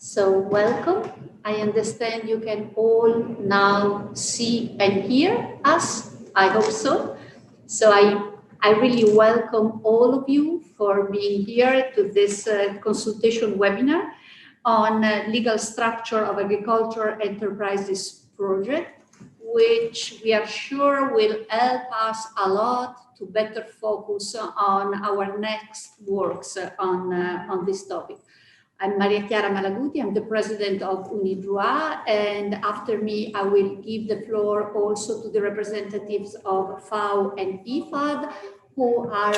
So welcome. I understand you can all now see and hear us. I hope so. So I really welcome all of you for being here to this consultation webinar on legal structure of agriculture enterprises project, which we are sure will help us a lot to better focus on our next works on this topic. I'm Maria Chiara Malaguti, I'm the president of UNIDROIT, and after me, I will give the floor also to the representatives of FAO and IFAD, who are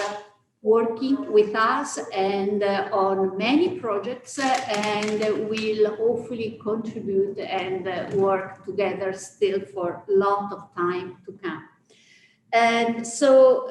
working with us and on many projects and will hopefully contribute and work together still for a lot of time to come. And so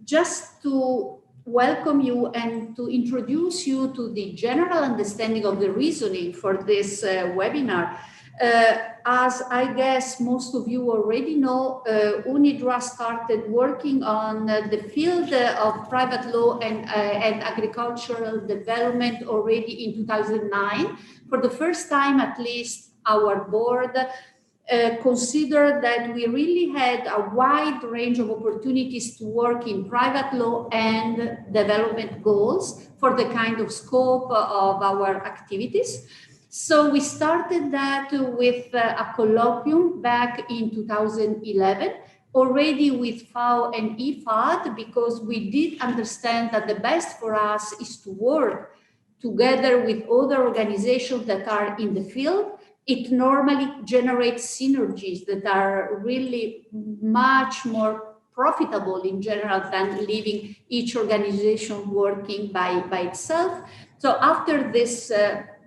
just to welcome you and to introduce you to the general understanding of the reasoning for this webinar. As I guess most of you already know, UNIDROIT started working on the field of private law and agricultural development already in 2009. For the first time, at least, our board considered that we really had a wide range of opportunities to work in private law and development goals for the kind of scope of our activities. So we started that with a colloquium back in 2011, already with FAO and IFAD, because we did understand that the best for us is to work together with other organizations that are in the field. It normally generates synergies that are really much more profitable in general than leaving each organization working by itself. So after this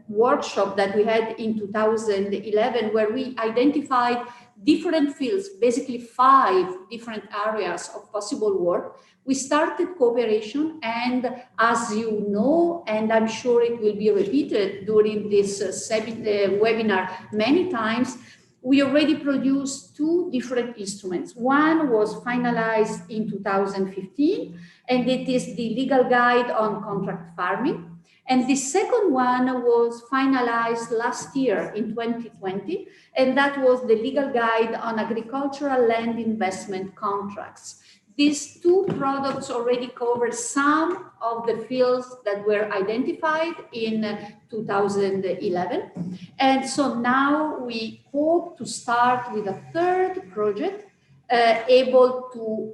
workshop that we had in 2011, where we identified different fields, basically 5 different areas of possible work, we started cooperation, and as you know, and I'm sure it will be repeated during this webinar many times, we already produced 2 different instruments. One was finalized in 2015, and it is the legal guide on contract farming. And the second one was finalized last year in 2020, and that was the legal guide on agricultural land investment contracts. These 2 products already cover some of the fields that were identified in 2011. And so now we hope to start with a 3rd project able to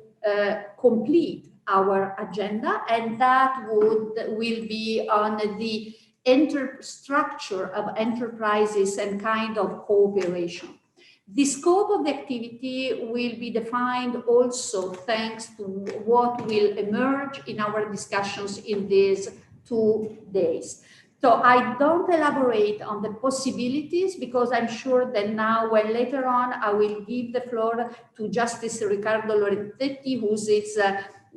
complete our agenda, and that will be on the structure of enterprises and kind of cooperation. The scope of the activity will be defined also thanks to what will emerge in our discussions in these 2 days. So I don't elaborate on the possibilities, because I'm sure that now, when later on, I will give the floor to Justice Riccardo Lorenzetti, who is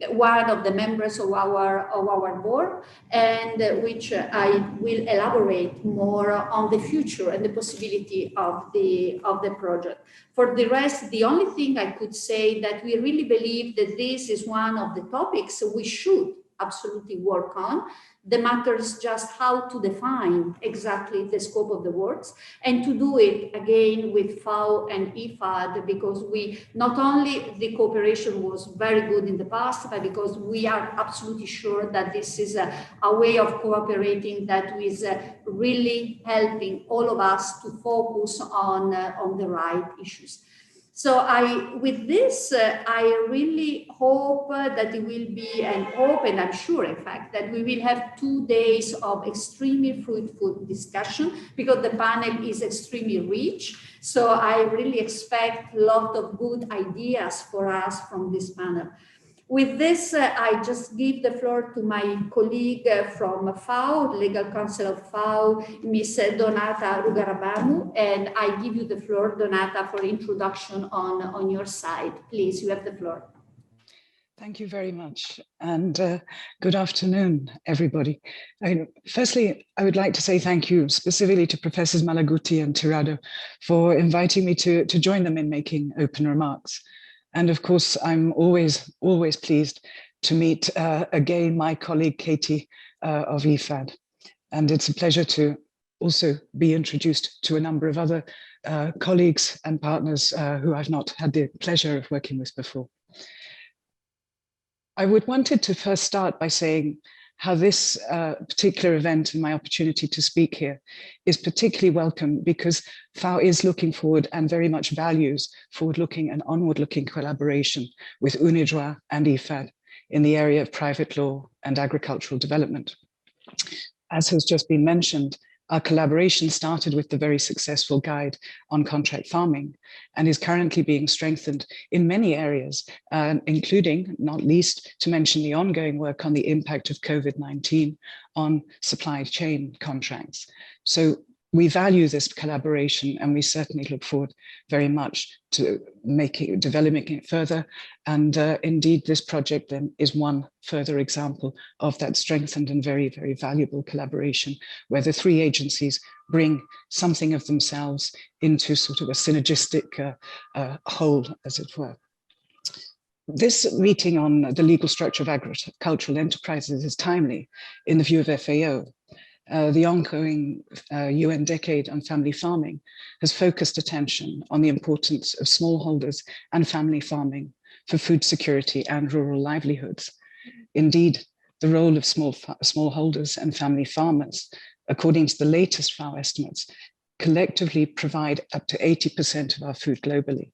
one of the members of our board, and which I will elaborate more on the future and the possibility of the project. For the rest, the only thing I could say that we really believe that this is one of the topics we should absolutely work on. The matter is just how to define exactly the scope of the works, and to do it again with FAO and IFAD, because we not only the cooperation was very good in the past, but because we are absolutely sure that this is a way of cooperating that is really helping all of us to focus on the right issues. So with this, I really hope that it will be, and I'm sure, in fact, that we will have 2 days of extremely fruitful discussion, because the panel is extremely rich. So I really expect a lot of good ideas for us from this panel. With this, I just give the floor to my colleague from FAO, Legal Counsel of FAO, Ms. Donata Rugarabamu, and I give you the floor, Donata, for introduction on your side. Please, you have the floor. Thank you very much, and good afternoon, everybody. Firstly, I would like to say thank you specifically to Professors Malaguti and Tirado for inviting me to join them in making open remarks. And of course, I'm always pleased to meet again my colleague Katie of IFAD. And it's a pleasure to also be introduced to a number of other colleagues and partners who I've not had the pleasure of working with before. I wanted to first start by saying how this particular event and my opportunity to speak here is particularly welcome because FAO is looking forward and very much values forward-looking and onward-looking collaboration with UNIDROIT and IFAD in the area of private law and agricultural development. As has just been mentioned, our collaboration started with the very successful guide on contract farming and is currently being strengthened in many areas, including, not least, to mention the ongoing work on the impact of COVID-19 on supply chain contracts. So we value this collaboration and we certainly look forward very much to developing it further. And indeed, this project then is one further example of that strengthened and very, very valuable collaboration where the three agencies bring something of themselves into sort of a synergistic whole, as it were. This meeting on the legal structure of agricultural enterprises is timely in the view of FAO. The ongoing UN Decade on Family Farming has focused attention on the importance of smallholders and family farming for food security and rural livelihoods. Indeed, the role of smallholders and family farmers, according to the latest FAO estimates, collectively provide up to 80% of our food globally.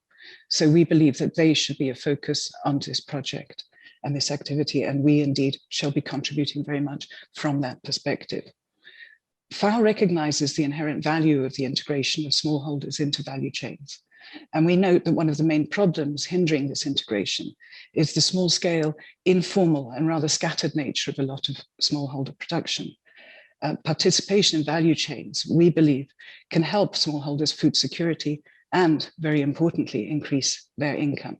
So we believe that they should be a focus on this project and this activity, and we indeed shall be contributing very much from that perspective. FAO recognizes the inherent value of the integration of smallholders into value chains. And we note that one of the main problems hindering this integration is the small scale, informal and rather scattered nature of a lot of smallholder production. Participation in value chains, we believe, can help smallholders' food security and, very importantly, increase their income,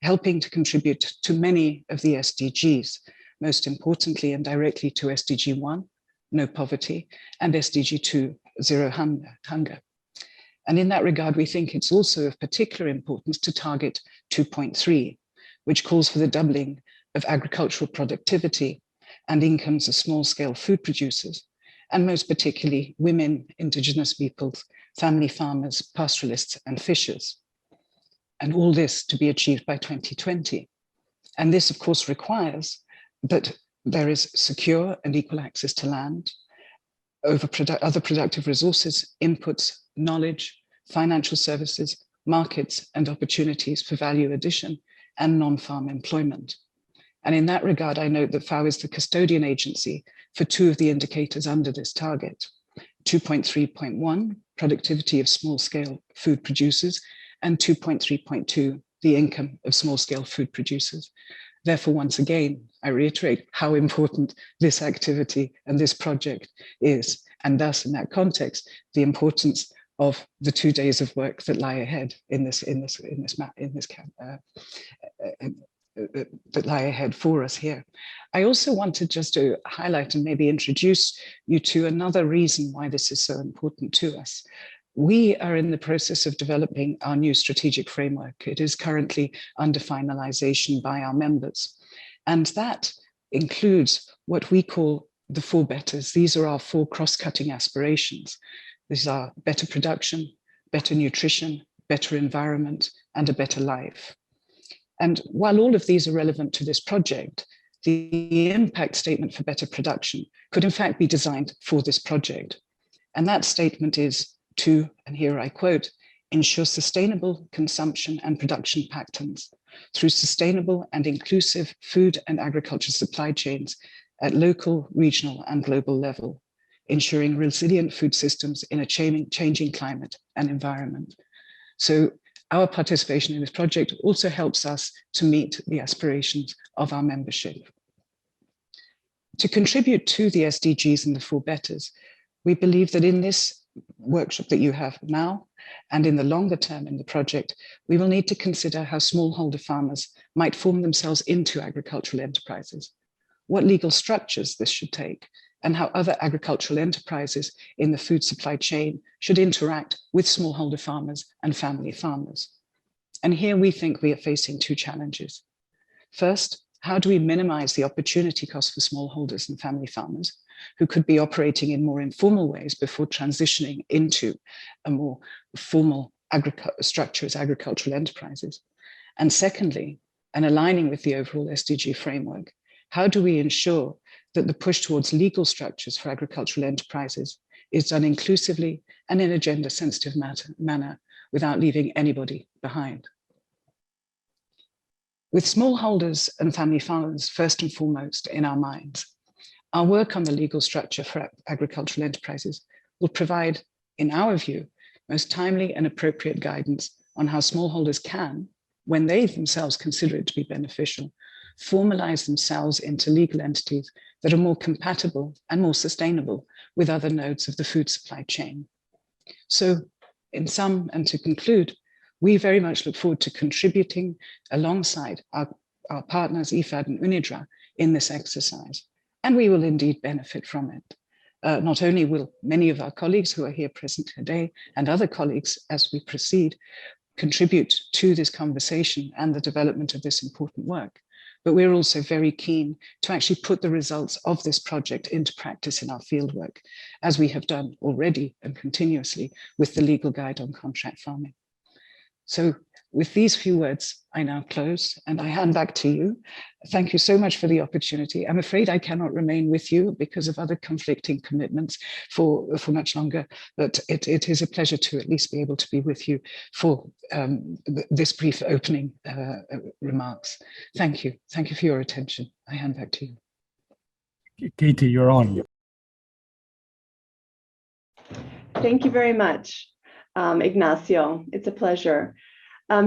helping to contribute to many of the SDGs, most importantly and directly to SDG 1, no poverty, and SDG 2, zero hunger. And in that regard, we think it's also of particular importance to target 2.3, which calls for the doubling of agricultural productivity and incomes of small-scale food producers, and most particularly women, indigenous peoples, family farmers, pastoralists, and fishers. And all this to be achieved by 2020. And this, of course, requires that there is secure and equal access to land, other productive resources, inputs, knowledge, financial services, markets, and opportunities for value addition and non-farm employment. And in that regard, I note that FAO is the custodian agency for two of the indicators under this target, 2.3.1, productivity of small-scale food producers, and 2.3.2, the income of small-scale food producers. Therefore, once again, I reiterate how important this activity and this project is, and thus, in that context, the importance of the 2 days of work that lie ahead that lie ahead for us here. I also wanted just to highlight and maybe introduce you to another reason why this is so important to us. We are in the process of developing our new strategic framework. It is currently under finalization by our members. And that includes what we call the 4 betters. These are our 4 cross-cutting aspirations. These are better production, better nutrition, better environment, and a better life. And while all of these are relevant to this project, the impact statement for better production could in fact be designed for this project. And that statement is to, and here I quote, ensure sustainable consumption and production patterns through sustainable and inclusive food and agriculture supply chains at local, regional, and global level, ensuring resilient food systems in a changing climate and environment. So our participation in this project also helps us to meet the aspirations of our membership. To contribute to the SDGs and the 4 betters, we believe that in this workshop that you have now, and in the longer term in the project, we will need to consider how smallholder farmers might form themselves into agricultural enterprises, what legal structures this should take, and how other agricultural enterprises in the food supply chain should interact with smallholder farmers and family farmers. And here we think we are facing 2 challenges. First, how do we minimize the opportunity cost for smallholders and family farmers who could be operating in more informal ways before transitioning into a more formal structure as agricultural enterprises? And secondly, and aligning with the overall SDG framework, how do we ensure that the push towards legal structures for agricultural enterprises is done inclusively and in a gender-sensitive manner without leaving anybody behind? With smallholders and family farmers first and foremost in our minds, our work on the legal structure for agricultural enterprises will provide, in our view, most timely and appropriate guidance on how smallholders can, when they themselves consider it to be beneficial, formalize themselves into legal entities that are more compatible and more sustainable with other nodes of the food supply chain. So in sum, and to conclude, we very much look forward to contributing alongside our partners, IFAD and UNIDROIT, in this exercise. And we will indeed benefit from it. Not only will many of our colleagues who are here present today and other colleagues as we proceed contribute to this conversation and the development of this important work, but we're also very keen to actually put the results of this project into practice in our fieldwork, as we have done already and continuously with the legal guide on contract farming. So with these few words, I now close and I hand back to you. Thank you so much for the opportunity. I'm afraid I cannot remain with you because of other conflicting commitments for much longer, but it is a pleasure to at least be able to be with you for this brief opening remarks. Thank you. Thank you for your attention. I hand back to you. Katie, you're on. Thank you very much, Ignacio. It's a pleasure.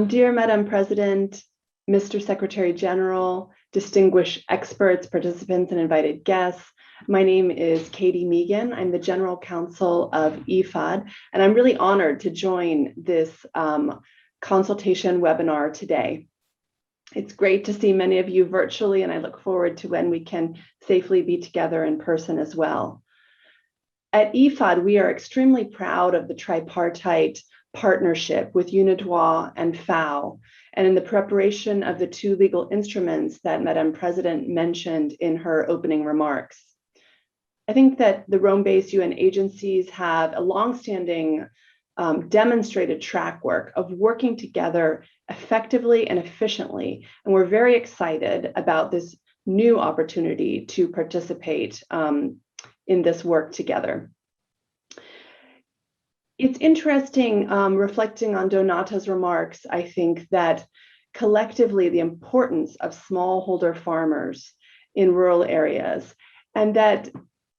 Dear Madam President, Mr. Secretary General, distinguished experts, participants, and invited guests, my name is Katie Megan. I'm the General Counsel of IFAD, and I'm really honored to join this consultation webinar today. It's great to see many of you virtually, and I look forward to when we can safely be together in person as well. At IFAD, we are extremely proud of the tripartite partnership with UNIDROIT and FAO, and in the preparation of the two legal instruments that Madam President mentioned in her opening remarks. I think that the Rome-based UN agencies have a longstanding demonstrated track work of working together effectively and efficiently, and we're very excited about this new opportunity to participate in this work together. It's interesting reflecting on Donata's remarks, I think that collectively the importance of smallholder farmers in rural areas, and that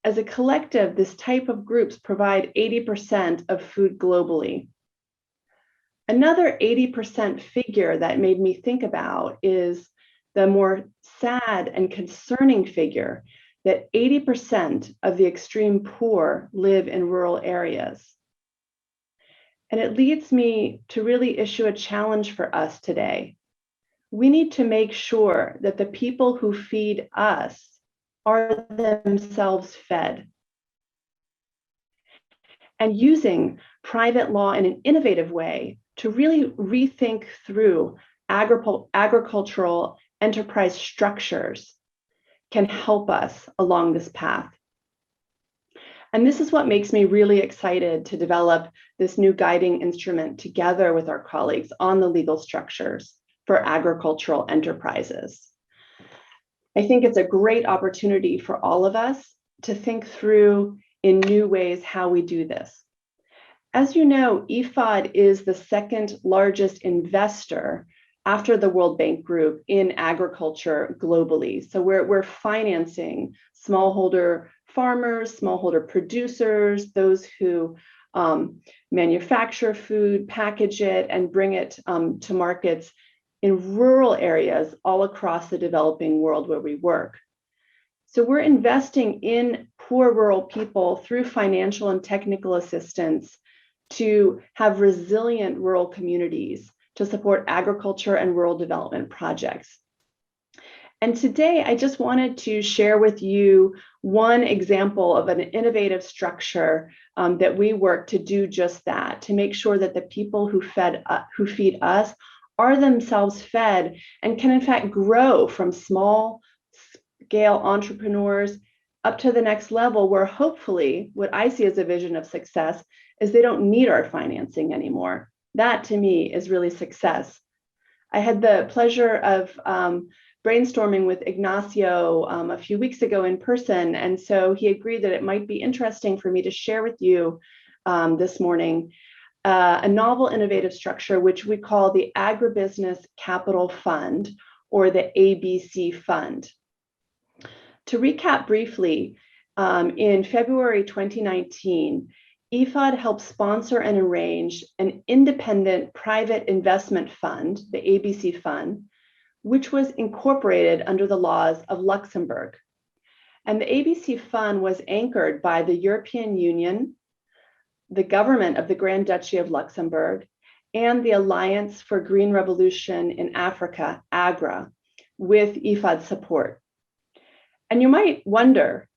as a collective, this type of groups provide 80% of food globally. Another 80% figure that made me think about is the more sad and concerning figure that 80% of the extreme poor live in rural areas. And it leads me to really issue a challenge for us today. We need to make sure that the people who feed us are themselves fed. And using private law in an innovative way to really rethink through agricultural enterprise structures can help us along this path. And this is what makes me really excited to develop this new guiding instrument together with our colleagues on the legal structures for agricultural enterprises. I think it's a great opportunity for all of us to think through in new ways how we do this. As you know, IFAD is the second largest investor after the World Bank Group in agriculture globally. So we're financing smallholder farmers, smallholder producers, those who manufacture food, package it, and bring it to markets in rural areas all across the developing world where we work. So we're investing in poor rural people through financial and technical assistance to have resilient rural communities to support agriculture and rural development projects. And today, I just wanted to share with you one example of an innovative structure that we work to do just that, to make sure that the people who feed us are themselves fed and can in fact grow from small scale entrepreneurs up to the next level, where hopefully what I see as a vision of success is they don't need our financing anymore. That to me is really success. I had the pleasure of brainstorming with Ignacio a few weeks ago in person. And so he agreed that it might be interesting for me to share with you this morning a novel innovative structure, which we call the Agribusiness Capital Fund, or the ABC Fund. To recap briefly, in February 2019, IFAD helped sponsor and arrange an independent private investment fund, the ABC Fund, which was incorporated under the laws of Luxembourg. And the ABC Fund was anchored by the European Union, the government of the Grand Duchy of Luxembourg, and the Alliance for Green Revolution in Africa, AGRA, with IFAD support. And you might wonder,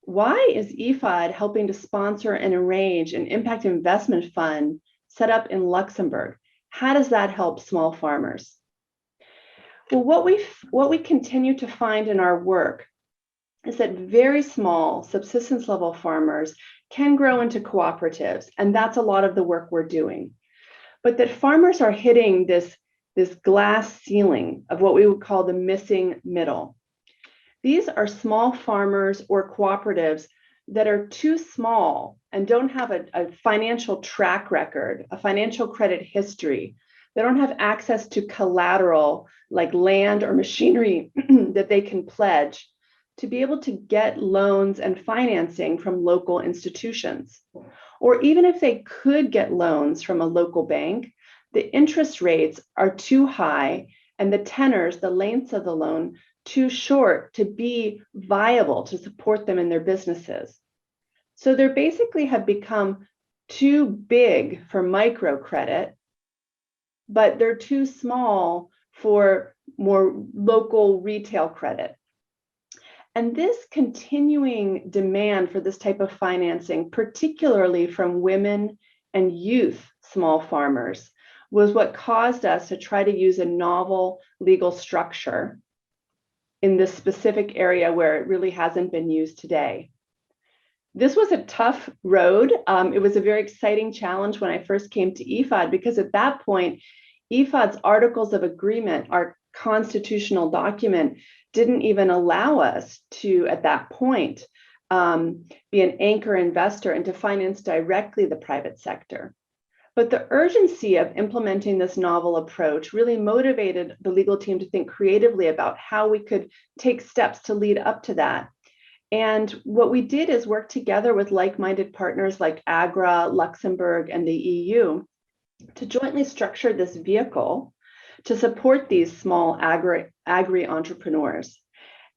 why is IFAD helping to sponsor and arrange an impact investment fund set up in Luxembourg? How does that help small farmers? Well, what we continue to find in our work is that very small subsistence level farmers can grow into cooperatives, and that's a lot of the work we're doing. But that farmers are hitting this glass ceiling of what we would call the missing middle. These are small farmers or cooperatives that are too small and don't have a financial track record, a financial credit history. They don't have access to collateral like land or machinery that they can pledge to be able to get loans and financing from local institutions. Or even if they could get loans from a local bank, the interest rates are too high and the tenors, the lengths of the loan, too short to be viable to support them in their businesses. So they basically have become too big for microcredit, but they're too small for more local retail credit. And this continuing demand for this type of financing, particularly from women and youth small farmers, was what caused us to try to use a novel legal structure in this specific area where it really hasn't been used today. This was a tough road. It was a very exciting challenge when I first came to IFAD, because at that point, IFAD's Articles of Agreement, our constitutional document, didn't even allow us to, at that point, be an anchor investor and to finance directly the private sector. But the urgency of implementing this novel approach really motivated the legal team to think creatively about how we could take steps to lead up to that. And what we did is work together with like-minded partners like AGRA, Luxembourg, and the EU to jointly structure this vehicle to support these small agri-entrepreneurs.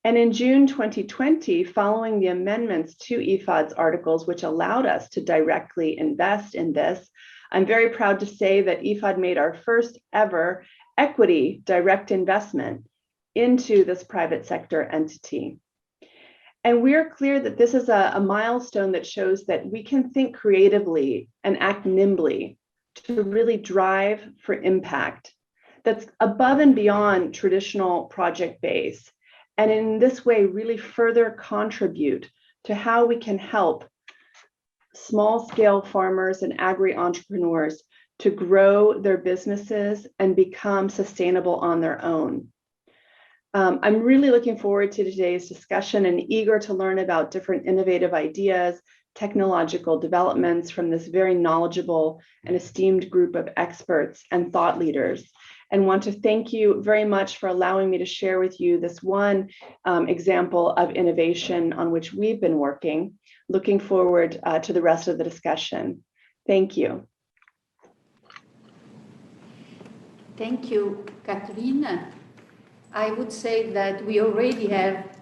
And in June 2020, following the amendments to IFAD's articles, which allowed us to directly invest in this, I'm very proud to say that IFAD made our first ever equity direct investment into this private sector entity. And we're clear that this is a milestone that shows that we can think creatively and act nimbly to really drive for impact that's above and beyond traditional project base. And in this way, really further contribute to how we can help small scale farmers and agri-entrepreneurs to grow their businesses and become sustainable on their own. I'm really looking forward to today's discussion and eager to learn about different innovative ideas, technological developments from this very knowledgeable and esteemed group of experts and thought leaders. And want to thank you very much for allowing me to share with you this one example of innovation on which we've been working. Looking forward to the rest of the discussion. Thank you. Thank you, Catherine. I would say that we already have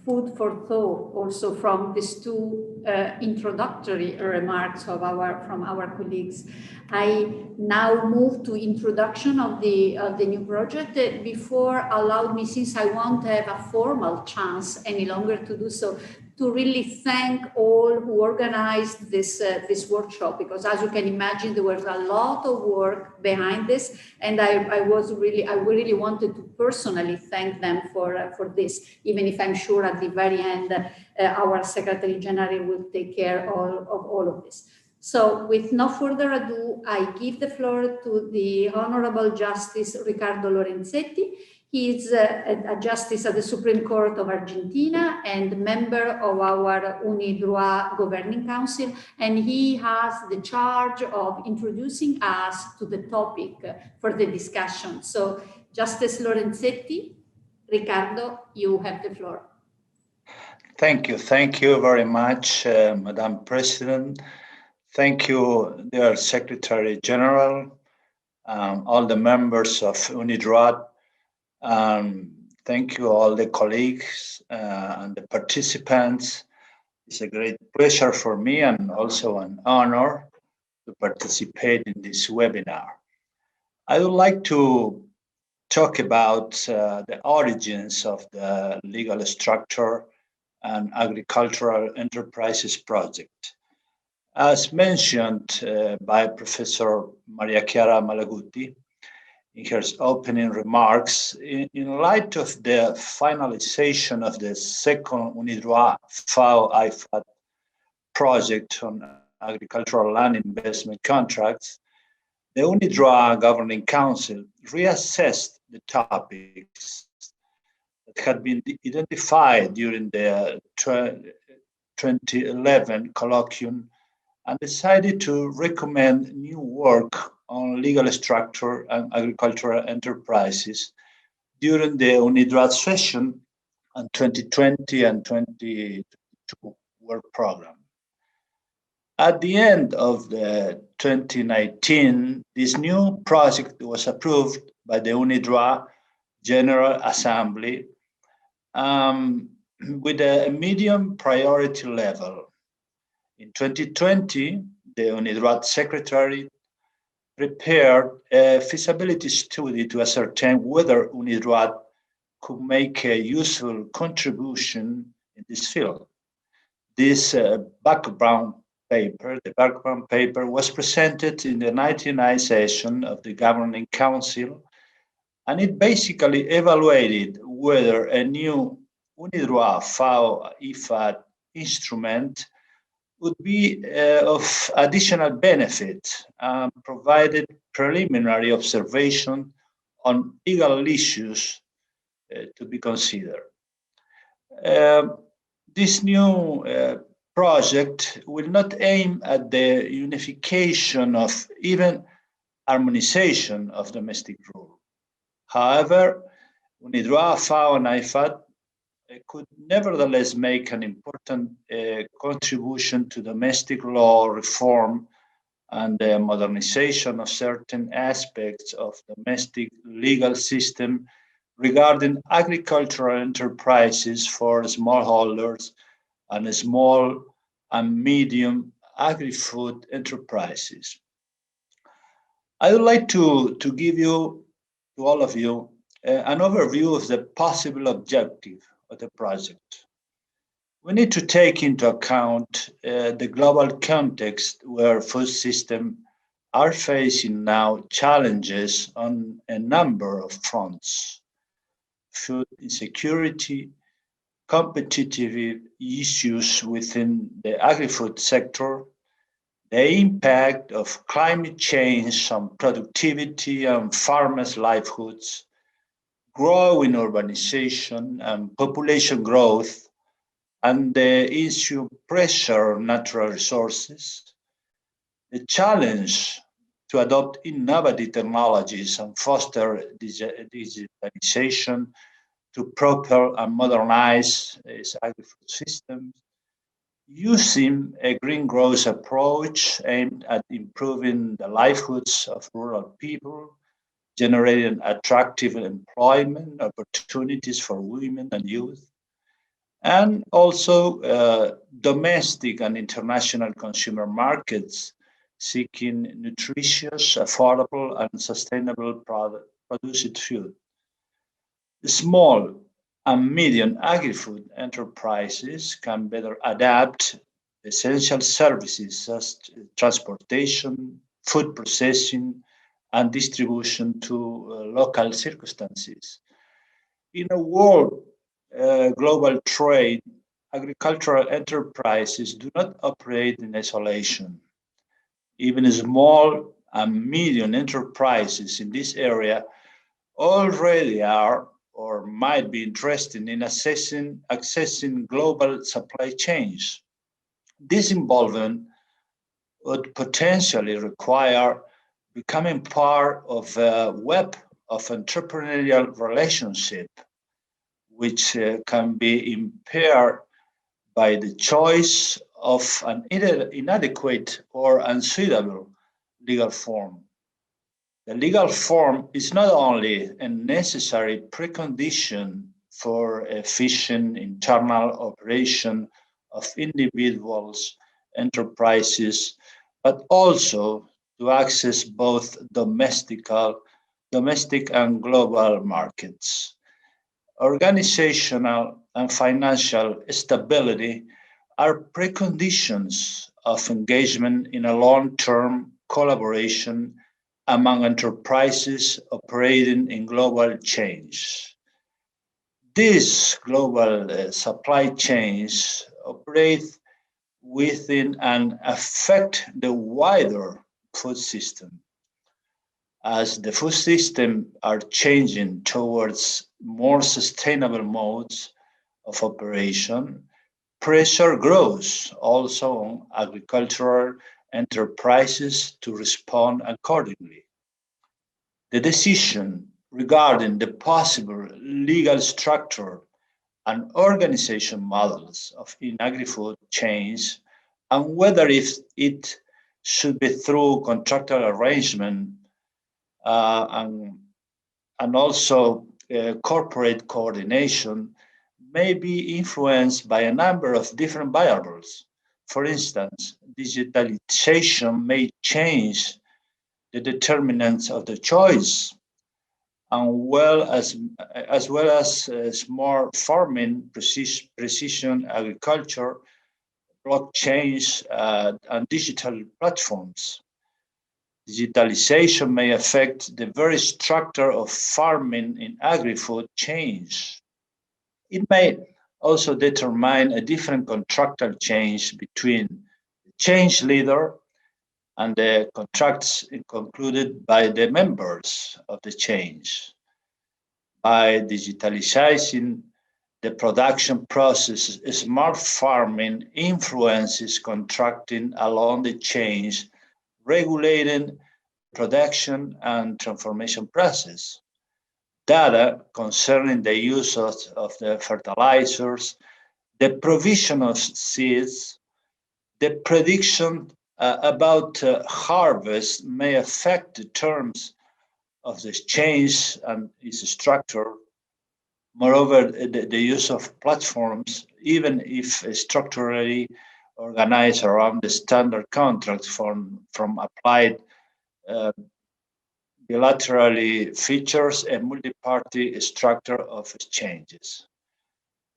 food for thought also from these two introductory remarks of from our colleagues. I now move to introduction of the new project. Before, allowed me, since I won't have a formal chance any longer to do so, to really thank all who organized this workshop, because as you can imagine, there was a lot of work behind this, and I really wanted to personally thank them for this, even if I'm sure at the very end our Secretary General will take care of all of this. So with no further ado, I give the floor to the Honorable Justice Riccardo Lorenzetti. He is a justice at the Supreme Court of Argentina and member of our UNIDROIT Governing Council, and he has the charge of introducing us to the topic for the discussion. So, Justice Lorenzetti, Riccardo, you have the floor. Thank you very much, Madam President. Thank you, dear Secretary General, all the members of UNIDROIT. Thank you, all the colleagues and the participants. It's a great pleasure for me and also an honor to participate in this webinar. I would like to talk about the origins of the legal structure and agricultural enterprises project. As mentioned by Professor Maria Chiara Malaguti in her opening remarks, in light of the finalization of the second UNIDROIT FAO IFAD project on agricultural land investment contracts, the UNIDROIT Governing Council reassessed the topics that had been identified during the 2011 colloquium and decided to recommend new work on legal structure and agricultural enterprises during the UNIDROIT session on 2020 and 2022 work program. At the end of the 2019, this new project was approved by the UNIDROIT General Assembly with a medium priority level. In 2020, the UNIDROIT Secretary prepared a feasibility study to ascertain whether UNIDROIT could make a useful contribution in this field. This background paper was presented in the 99th session of the Governing Council, and it basically evaluated whether a new UNIDROIT FAO IFAD instrument would be of additional benefit, provided preliminary observation on legal issues to be considered. This new project will not aim at the unification of even harmonization of domestic rule. However, UNIDROIT FAO and IFAD could nevertheless make an important contribution to domestic law reform and the modernization of certain aspects of domestic legal system regarding agricultural enterprises for smallholders and small and medium agri-food enterprises. I would like to give you, to all of you, an overview of the possible objective of the project. We need to take into account the global context where food systems are facing now challenges on a number of fronts: food insecurity, competitive issues within the agri-food sector, the impact of climate change on productivity and farmers' livelihoods, growing urbanization and population growth, and the issue of pressure on natural resources, the challenge to adopt innovative technologies and foster digitalization to propel and modernize its agri-food systems, using a green growth approach aimed at improving the livelihoods of rural people, generating attractive employment opportunities for women and youth, and also domestic and international consumer markets seeking nutritious, affordable, and sustainable produced food. Small and medium agri-food enterprises can better adapt essential services such as transportation, food processing, and distribution to local circumstances. In a world global trade, agricultural enterprises do not operate in isolation. Even small and medium enterprises in this area already are or might be interested in accessing global supply chains. This involvement would potentially require becoming part of a web of entrepreneurial relationship, which can be impaired by the choice of an inadequate or unsuitable legal form. The legal form is not only a necessary precondition for efficient internal operation of individuals, enterprises, but also to access both domestic and global markets. Organizational and financial stability are preconditions of engagement in a long-term collaboration among enterprises operating in global chains. These global supply chains operate within and affect the wider food system. As the food system are changing towards more sustainable modes of operation, pressure grows also on agricultural enterprises to respond accordingly. The decision regarding the possible legal structure and organization models of agri-food chains and whether if it should be through contractual arrangement and also corporate coordination may be influenced by a number of different variables. For instance, digitalization may change the determinants of the choice, and as well as smart farming, precision agriculture, blockchains, and digital platforms. Digitalization may affect the very structure of farming in agri-food chains. It may also determine a different contractual change between the change leader and the contracts concluded by the members of the change. By digitalizing the production process, smart farming influences contracting along the chains, regulating the production and transformation process. Data concerning the use of the fertilizers, the provision of seeds, the prediction about harvest may affect the terms of the change and its structure. Moreover, the use of platforms, even if structurally organized around the standard contracts from applied bilaterally, features a multi-party structure of exchanges.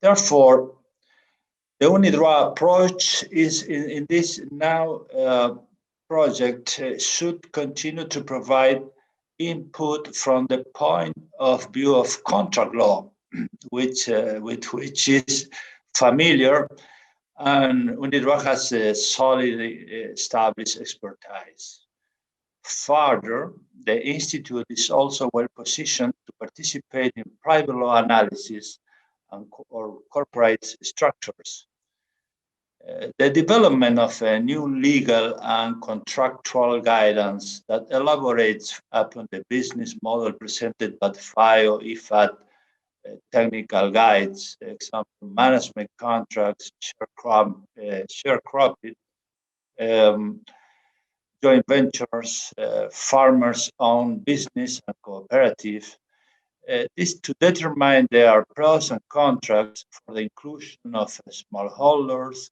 Therefore, the UNIDROIT approach is in this now project should continue to provide input from the point of view of contract law, with which is familiar, and UNIDROIT has a solidly established expertise. Further, the Institute is also well positioned to participate in private law analysis or corporate structures. The development of a new legal and contractual guidance that elaborates upon the business model presented by the FIO, IFAD, technical guides, example, management contracts, sharecropping, joint ventures, farmers-owned business and cooperative, is to determine their pros and contracts for the inclusion of smallholders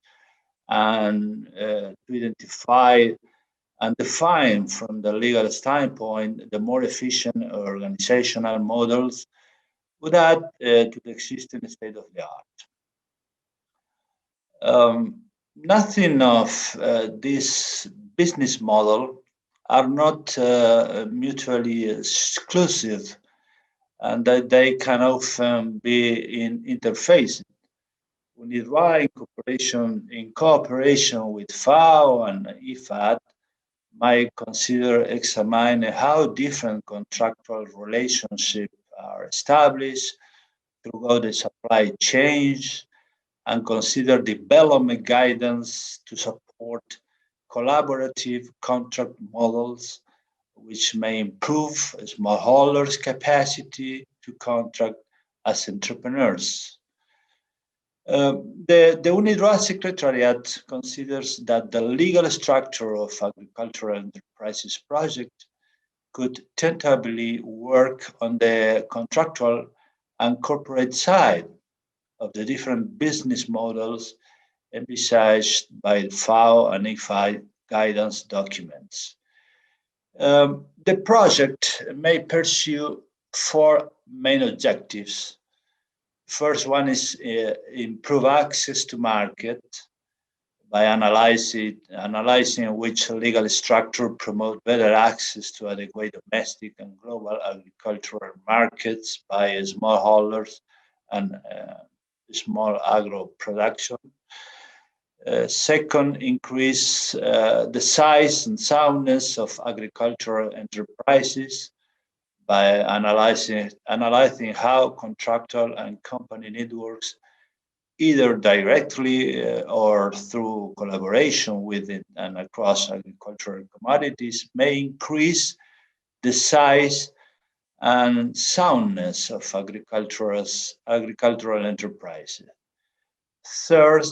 and to identify and define from the legal standpoint the more efficient organizational models would add to the existing state of the art. Nothing of this business model are not mutually exclusive, and that they can often be in interface. UNIDROIT in cooperation with FAO and IFAD might consider examining how different contractual relationships are established throughout the supply chains and consider development guidance to support collaborative contract models which may improve smallholders' capacity to contract as entrepreneurs. The UNIDROIT Secretariat considers that the legal structure of agricultural enterprises project could tentatively work on the contractual and corporate side of the different business models envisaged by FAO and IFAD guidance documents. The project may pursue four main objectives. First one is improve access to market by analyzing which legal structure promote better access to adequate domestic and global agricultural markets by smallholders and small agro production. Second, increase the size and soundness of agricultural enterprises by analyzing how contractual and company networks, either directly or through collaboration within and across agricultural commodities, may increase the size and soundness of agricultural enterprises. Third,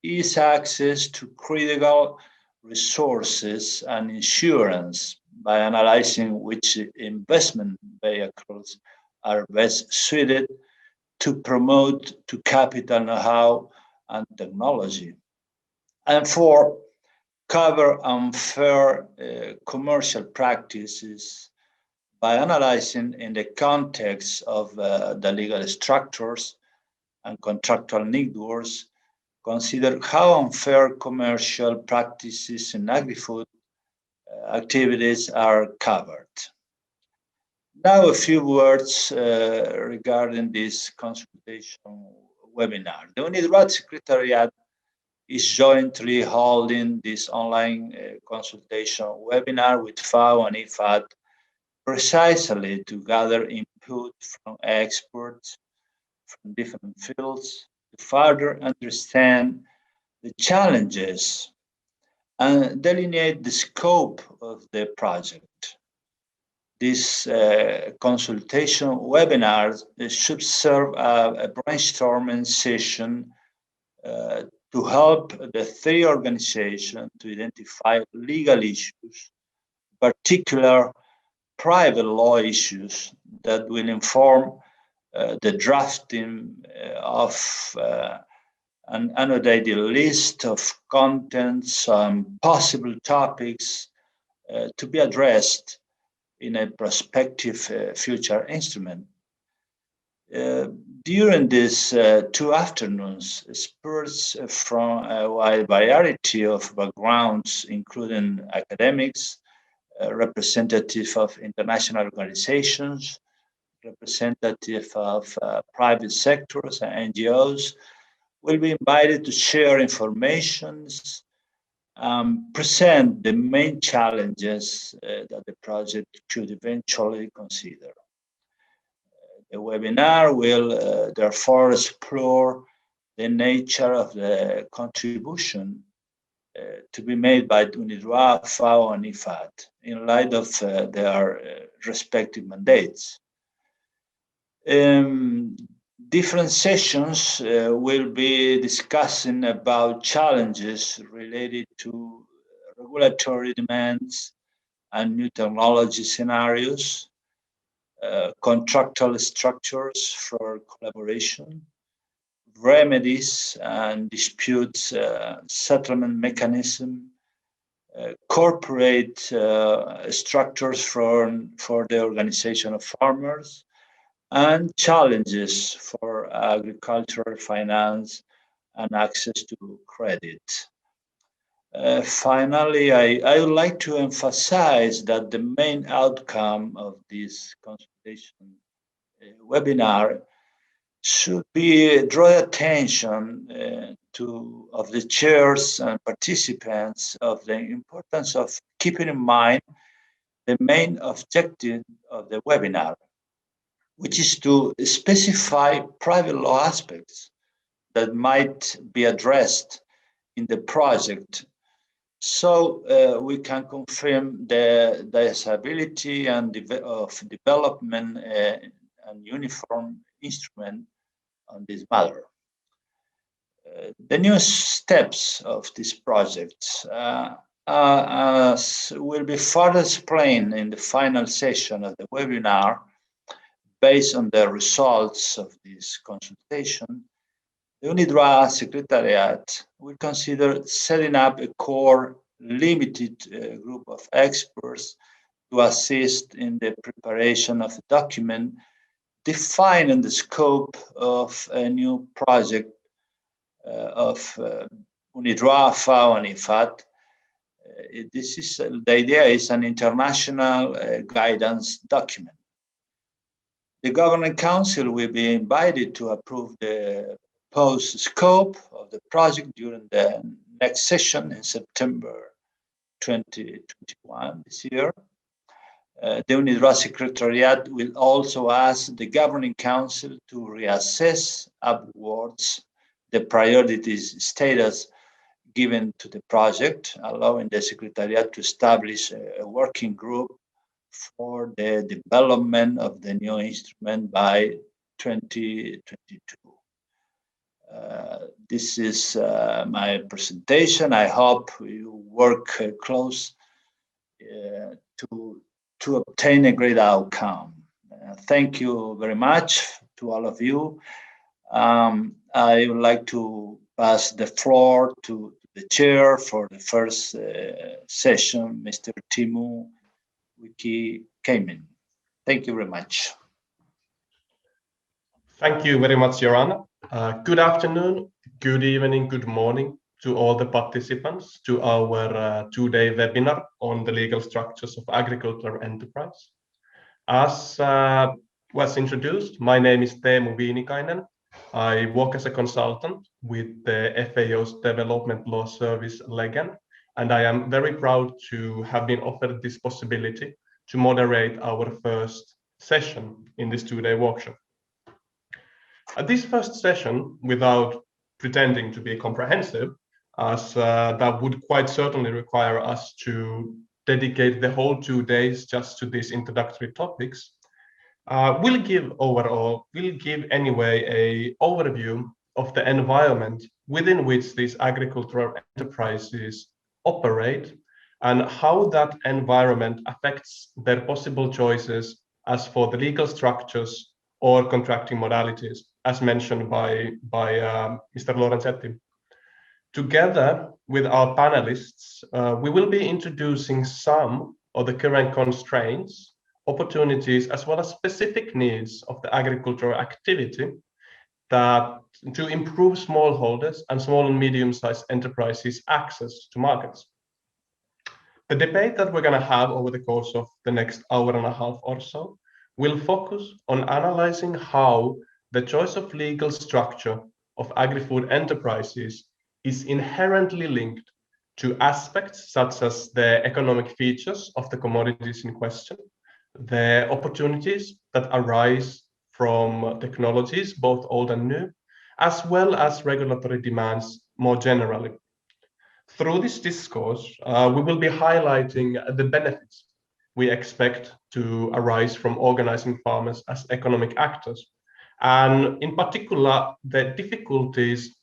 is access to critical resources and insurance by analyzing which investment vehicles are best suited to promote to capital know-how and technology. And four, cover unfair commercial practices by analyzing in the context of the legal structures and contractual networks, consider how unfair commercial practices in agri-food activities are covered. Now, a few words regarding this consultation webinar. The UNIDROIT Secretariat is jointly holding this online consultation webinar with FAO and IFAD precisely to gather input from experts from different fields to further understand the challenges and delineate the scope of the project. This consultation webinar should serve a brainstorming session to help the three organizations to identify legal issues, particular private law issues that will inform the drafting of an annotated list of contents and possible topics to be addressed in a prospective future instrument. During these 2 afternoons, experts from a wide variety of backgrounds, including academics, representative of international organizations, representative of private sectors and NGOs, will be invited to share information, present the main challenges that the project should eventually consider. The webinar will therefore explore the nature of the contribution to be made by UNIDROIT, FAO, and IFAD in light of their respective mandates. Different sessions will be discussing about challenges related to regulatory demands and new technology scenarios, contractual structures for collaboration, remedies and disputes settlement mechanism, corporate structures for the organization of farmers, and challenges for agricultural finance and access to credit. Finally, I would like to emphasize that the main outcome of this consultation webinar should be draw attention of the chairs and participants of the importance of keeping in mind the main objective of the webinar, which is to specify private law aspects that might be addressed in the project, so we can confirm the desirability and of development and uniform instrument on this matter. The new steps of this project will be further explained in the final session of the webinar. Based on the results of this consultation, the UNIDROIT Secretariat will consider setting up a core limited group of experts to assist in the preparation of a document defining the scope of a new project of UNIDROIT, FAO, and IFAD. The idea is an international guidance document. The Governing Council will be invited to approve the proposed scope of the project during the next session in September 2021, this year. The UNIDROIT Secretariat will also ask the Governing Council to reassess upwards the priorities status given to the project, allowing the Secretariat to establish a working group for the development of the new instrument by 2022. This is my presentation. I hope you work close to obtain a great outcome. Thank you very much to all of you. I would like to pass the floor to the chair for the first session, Mr. Timu Wiki Cayman. Thank you very much. Thank you very much, Yorana. Good afternoon, good evening, good morning to all the participants to our two-day webinar on the legal structures of agricultural enterprise. As was introduced, my name is Teemu Viinikainen. I work as a consultant with the FAO's Development Law Service, LEGAN, and I am very proud to have been offered this possibility to moderate our first session in this two-day workshop. At this first session, without pretending to be comprehensive, as that would quite certainly require us to dedicate the whole 2 days just to these introductory topics, we'll give anyway an overview of the environment within which these agricultural enterprises operate and how that environment affects their possible choices as for the legal structures or contracting modalities, as mentioned by Mr. Lorenzetti. Together with our panelists, we will be introducing some of the current constraints, opportunities, as well as specific needs of the agricultural activity to improve smallholders and small and medium-sized enterprises' access to markets. The debate that we're going to have over the course of the next hour and a half or so will focus on analyzing how the choice of legal structure of agri-food enterprises is inherently linked to aspects such as the economic features of the commodities in question, the opportunities that arise from technologies, both old and new, as well as regulatory demands more generally. Through this discourse, we will be highlighting the benefits we expect to arise from organizing farmers as economic actors, and in particular, the difficulties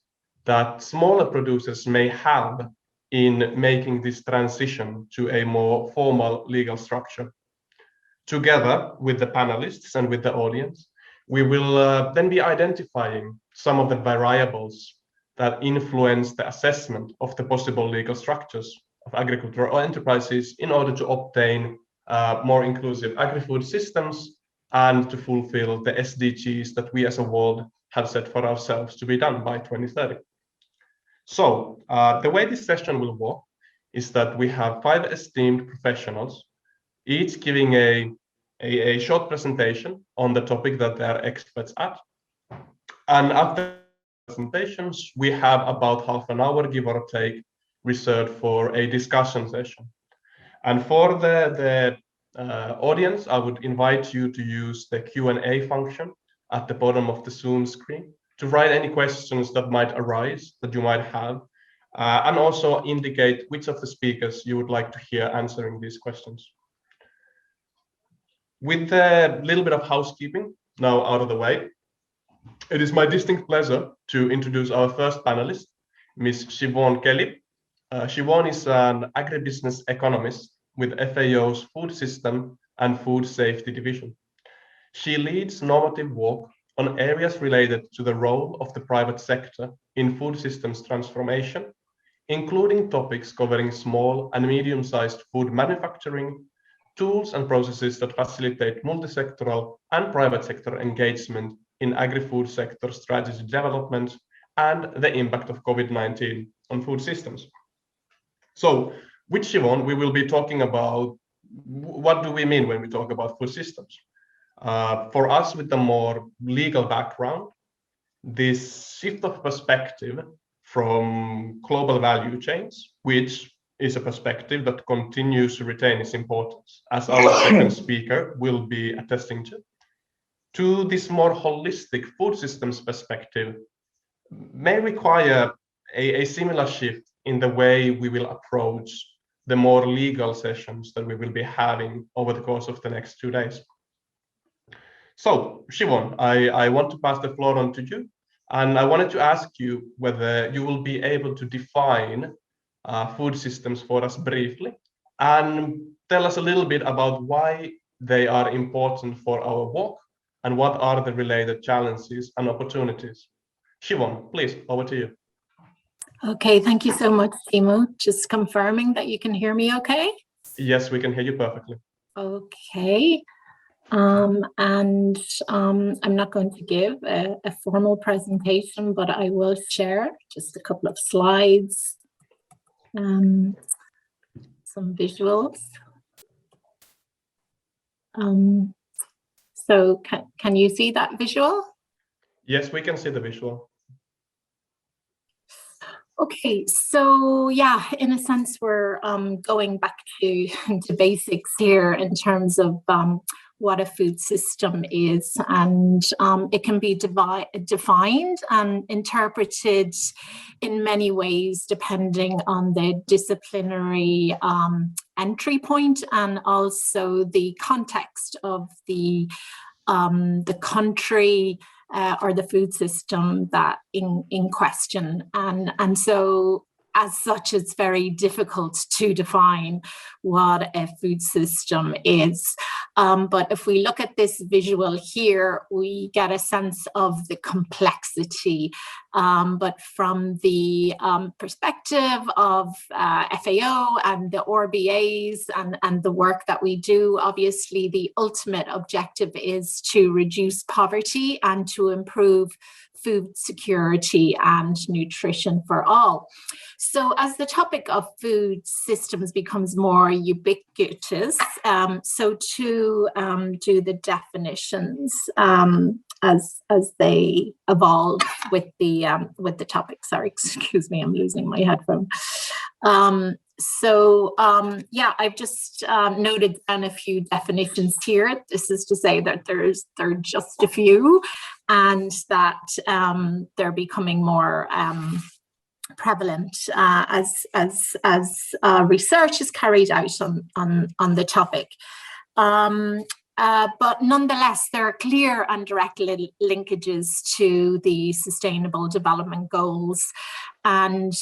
that smaller producers may have in making this transition to a more formal legal structure. Together with the panelists and with the audience, we will then be identifying some of the variables that influence the assessment of the possible legal structures of agricultural enterprises in order to obtain more inclusive agri-food systems and to fulfill the SDGs that we as a world have set for ourselves to be done by 2030. So the way this session will work is that we have 5 esteemed professionals, each giving a short presentation on the topic that they are experts at. And after presentations, we have about half an hour, give or take, reserved for a discussion session. And for the audience, I would invite you to use the Q&A function at the bottom of the Zoom screen to write any questions that might arise, that you might have, and also indicate which of the speakers you would like to hear answering these questions. With a little bit of housekeeping now out of the way, it is my distinct pleasure to introduce our first panelist, Ms. Siobhan Kelly. Siobhan is an agribusiness economist with FAO's Food System and Food Safety Division. She leads normative work on areas related to the role of the private sector in food systems transformation, including topics covering small and medium-sized food manufacturing, tools and processes that facilitate multi-sectoral and private sector engagement in agri-food sector strategy development, and the impact of COVID-19 on food systems. So with Siobhan, we will be talking about what do we mean when we talk about food systems. For us with a more legal background, this shift of perspective from global value chains, which is a perspective that continues to retain its importance, as our second speaker will be attesting to this more holistic food systems perspective, may require a similar shift in the way we will approach the more legal sessions that we will be having over the course of the next 2 days. So, Siobhan, I want to pass the floor on to you, and I wanted to ask you whether you will be able to define food systems for us briefly and tell us a little bit about why they are important for our work and what are the related challenges and opportunities. Siobhan, please, over to you. Okay, thank you so much, Timo. Just confirming that you can hear me okay? Yes, we can hear you perfectly. Okay. I'm not going to give a formal presentation, but I will share just a couple of slides, some visuals. So can you see that visual? Yes, we can see the visual. Okay, so yeah, in a sense, we're going back to basics here in terms of what a food system is, and it can be defined and interpreted in many ways depending on the disciplinary entry point and also the context of the country or the food system that in question, and so as such it's very difficult to define what a food system is. But if we look at this visual here, we get a sense of the complexity, but from the perspective of FAO and the RBAs and the work that we do, obviously the ultimate objective is to reduce poverty and to improve food security and nutrition for all. So as the topic of food systems becomes more ubiquitous, so too do the definitions as they evolve with the topic. Sorry, excuse me, I'm losing my headphone. Yeah, I've just noted down a few definitions here. This is to say that there are just a few, and that they're becoming more prevalent as research is carried out on the topic. But nonetheless, there are clear and direct linkages to the Sustainable Development Goals, and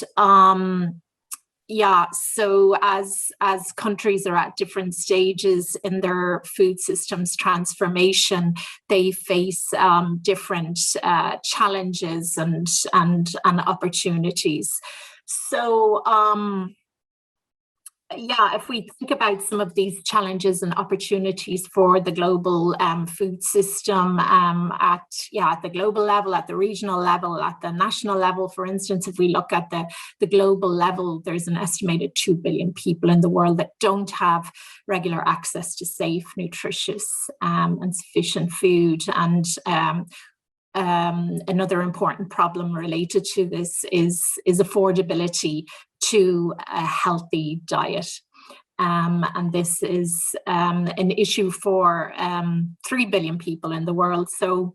yeah, so as countries are at different stages in their food systems transformation, they face different challenges and opportunities. So yeah, if we think about some of these challenges and opportunities for the global food system at the global level, at the regional level, at the national level, for instance, if we look at the global level, there's an estimated 2 billion people in the world that don't have regular access to safe, nutritious and sufficient food. And another important problem related to this is affordability to a healthy diet. And this is an issue for 3 billion people in the world. So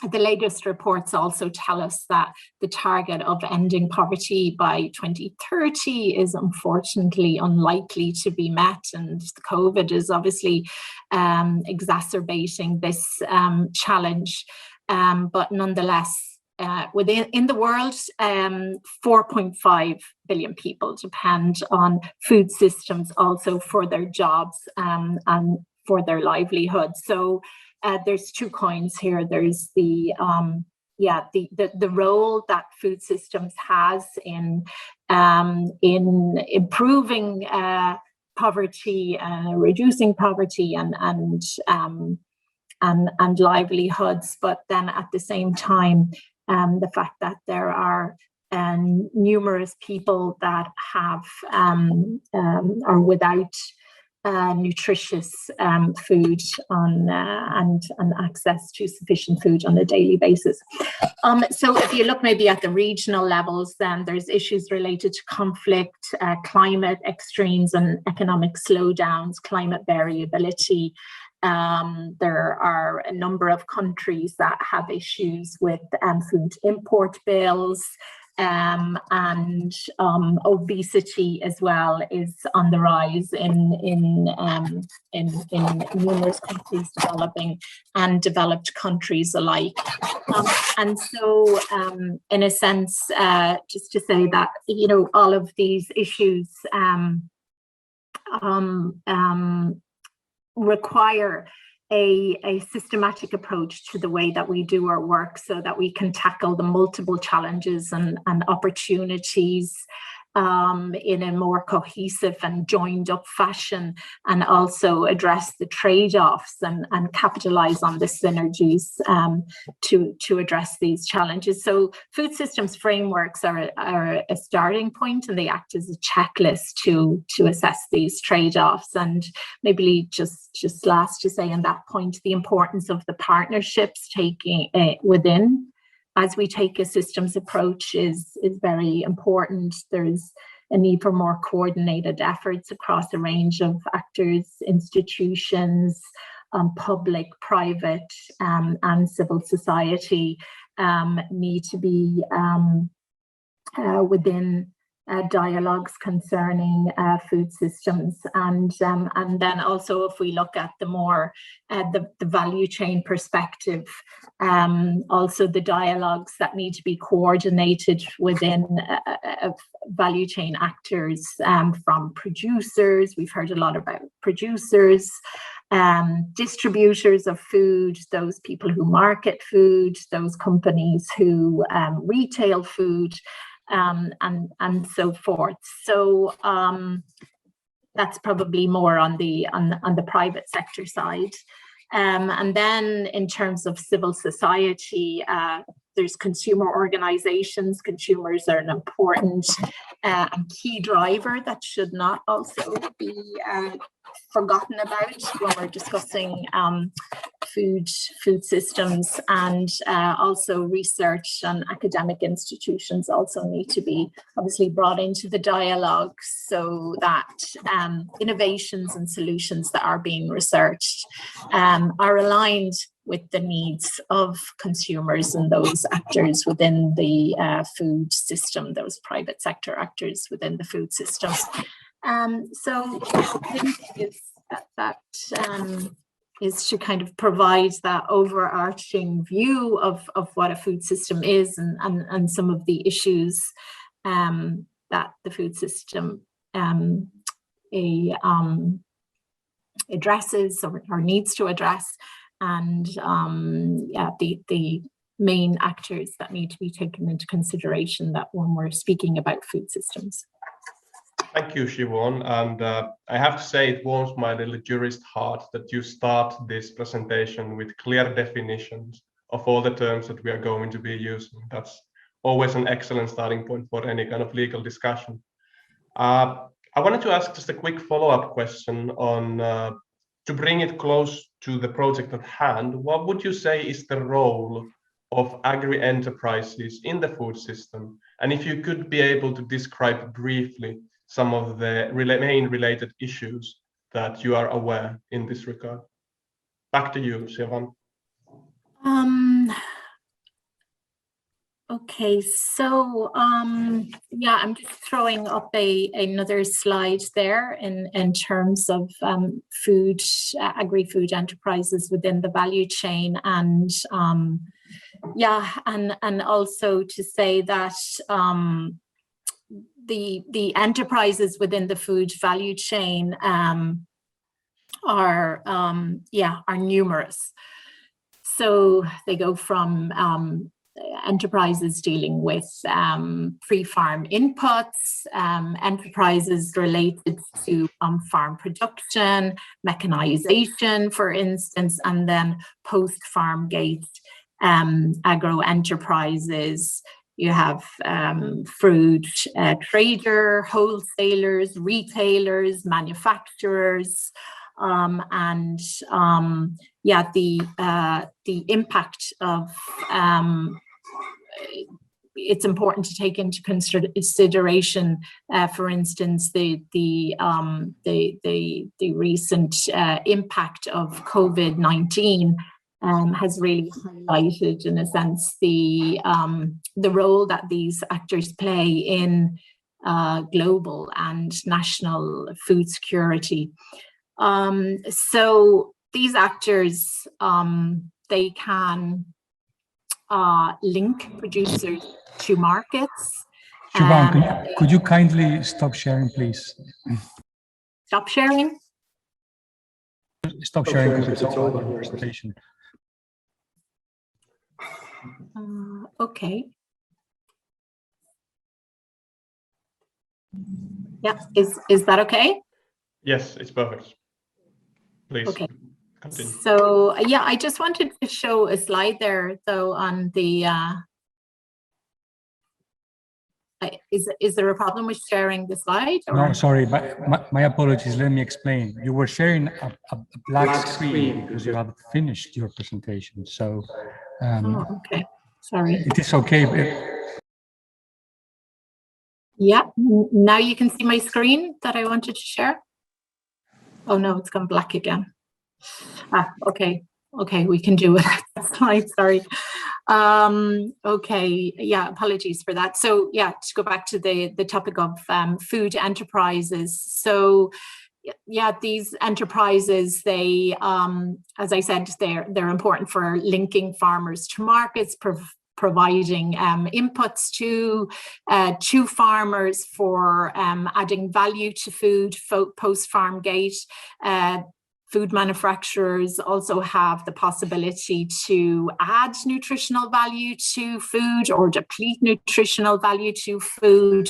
the latest reports also tell us that the target of ending poverty by 2030 is unfortunately unlikely to be met. And COVID is obviously exacerbating this challenge. But nonetheless, in the world, 4.5 billion people depend on food systems also for their jobs and for their livelihood. So there's two coins here. There's the role that food systems has in improving poverty, reducing poverty, and livelihoods, but then at the same time, the fact that there are numerous people that have are without nutritious food and access to sufficient food on a daily basis. So if you look maybe at the regional levels, then there's issues related to conflict, climate extremes and economic slowdowns, climate variability. There are a number of countries that have issues with food import bills, and obesity as well is on the rise in numerous countries, developing and developed countries alike. And so, in a sense, just to say that, you know, all of these issues require a systematic approach to the way that we do our work so that we can tackle the multiple challenges and opportunities in a more cohesive and joined up fashion, and also address the trade-offs and capitalize on the synergies to address these challenges. So food systems frameworks are a starting point, and they act as a checklist to assess these trade-offs. And maybe just last to say on that point, the importance of the partnerships taking within as we take a systems approach is very important. There's a need for more coordinated efforts across a range of actors, institutions, public, private, and civil society need to be within dialogues concerning food systems, and then also if we look at the more the value chain perspective, also the dialogues that need to be coordinated within value chain actors, from producers. We've heard a lot about producers, distributors of food, those people who market food, those companies who retail food, and so forth. So that's probably more on the private sector side. And then in terms of civil society, there's consumer organizations. Consumers are an important and key driver that should not also be forgotten about when we're discussing food systems, and also research and academic institutions also need to be obviously brought into the dialogue, so that innovations and solutions that are being researched are aligned with the needs of consumers and those actors within the food system, those private sector actors within the food system. So I think that is to kind of provide that overarching view of what a food system is, and some of the issues that the food system addresses or needs to address, and the main actors that need to be taken into consideration that when we're speaking about food systems. Thank you, Siobhan. And I have to say it warms my little jurist heart that you start this presentation with clear definitions of all the terms that we are going to be using. That's always an excellent starting point for any kind of legal discussion. I wanted to ask just a quick follow-up question on, to bring it close to the project at hand, what would you say is the role of agri-enterprises in the food system? And if you could be able to describe briefly some of the main related issues that you are aware in this regard. Back to you, Siobhan. Okay, so yeah, I'm just throwing up another slide there in terms of food, agri-food enterprises within the value chain, and yeah, and also to say that the enterprises within the food value chain are numerous. So they go from enterprises dealing with pre-farm inputs, enterprises related to farm production, mechanization, for instance, and then post-farm gate agro enterprises. You have fruit trader, wholesalers, retailers, manufacturers, and yeah, the impact of it's important to take into consideration, for instance, the recent impact of COVID-19 has really highlighted, in a sense, the role that these actors play in global and national food security. So these actors, they can link producers to markets. Siobhan, could you kindly stop sharing, please? Stop sharing? Stop sharing because it's all on your presentation. Okay. Yeah, is that okay? Yes, it's perfect. Please. Okay. Continue. So yeah, I just wanted to show a slide there, though, on the. Is there a problem with sharing the slide? Or? No, sorry, my apologies. Let me explain. You were sharing a black screen because you have finished your presentation. So. Oh, okay. Sorry. It is okay. Yeah. Now you can see my screen that I wanted to share. Oh no, it's gone black again. Okay. Okay, we can do it. That's fine. Sorry. Okay. Yeah, apologies for that. So yeah, to go back to the topic of food enterprises. So yeah, these enterprises, they, as I said, they're important for linking farmers to markets, providing inputs to farmers, for adding value to food post-farm gate. Food manufacturers also have the possibility to add nutritional value to food or deplete nutritional value to food.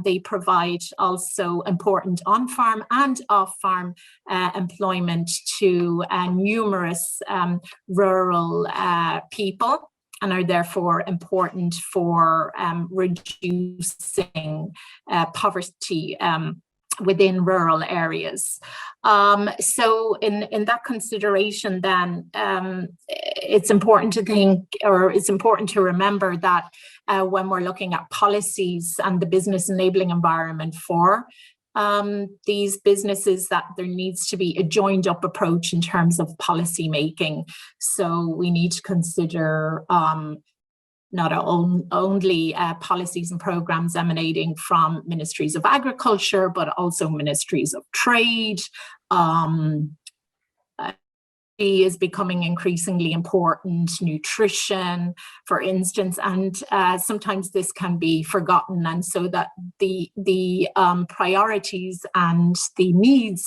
They provide also important on-farm and off-farm employment to numerous rural people, and are therefore important for reducing poverty within rural areas. So in that consideration, then it's important to think, or it's important to remember that when we're looking at policies and the business enabling environment for these businesses, that there needs to be a joined up approach in terms of policy making. So we need to consider not only policies and programs emanating from ministries of agriculture, but also ministries of trade. Is becoming increasingly important, nutrition, for instance, and sometimes this can be forgotten, and so that the priorities and the needs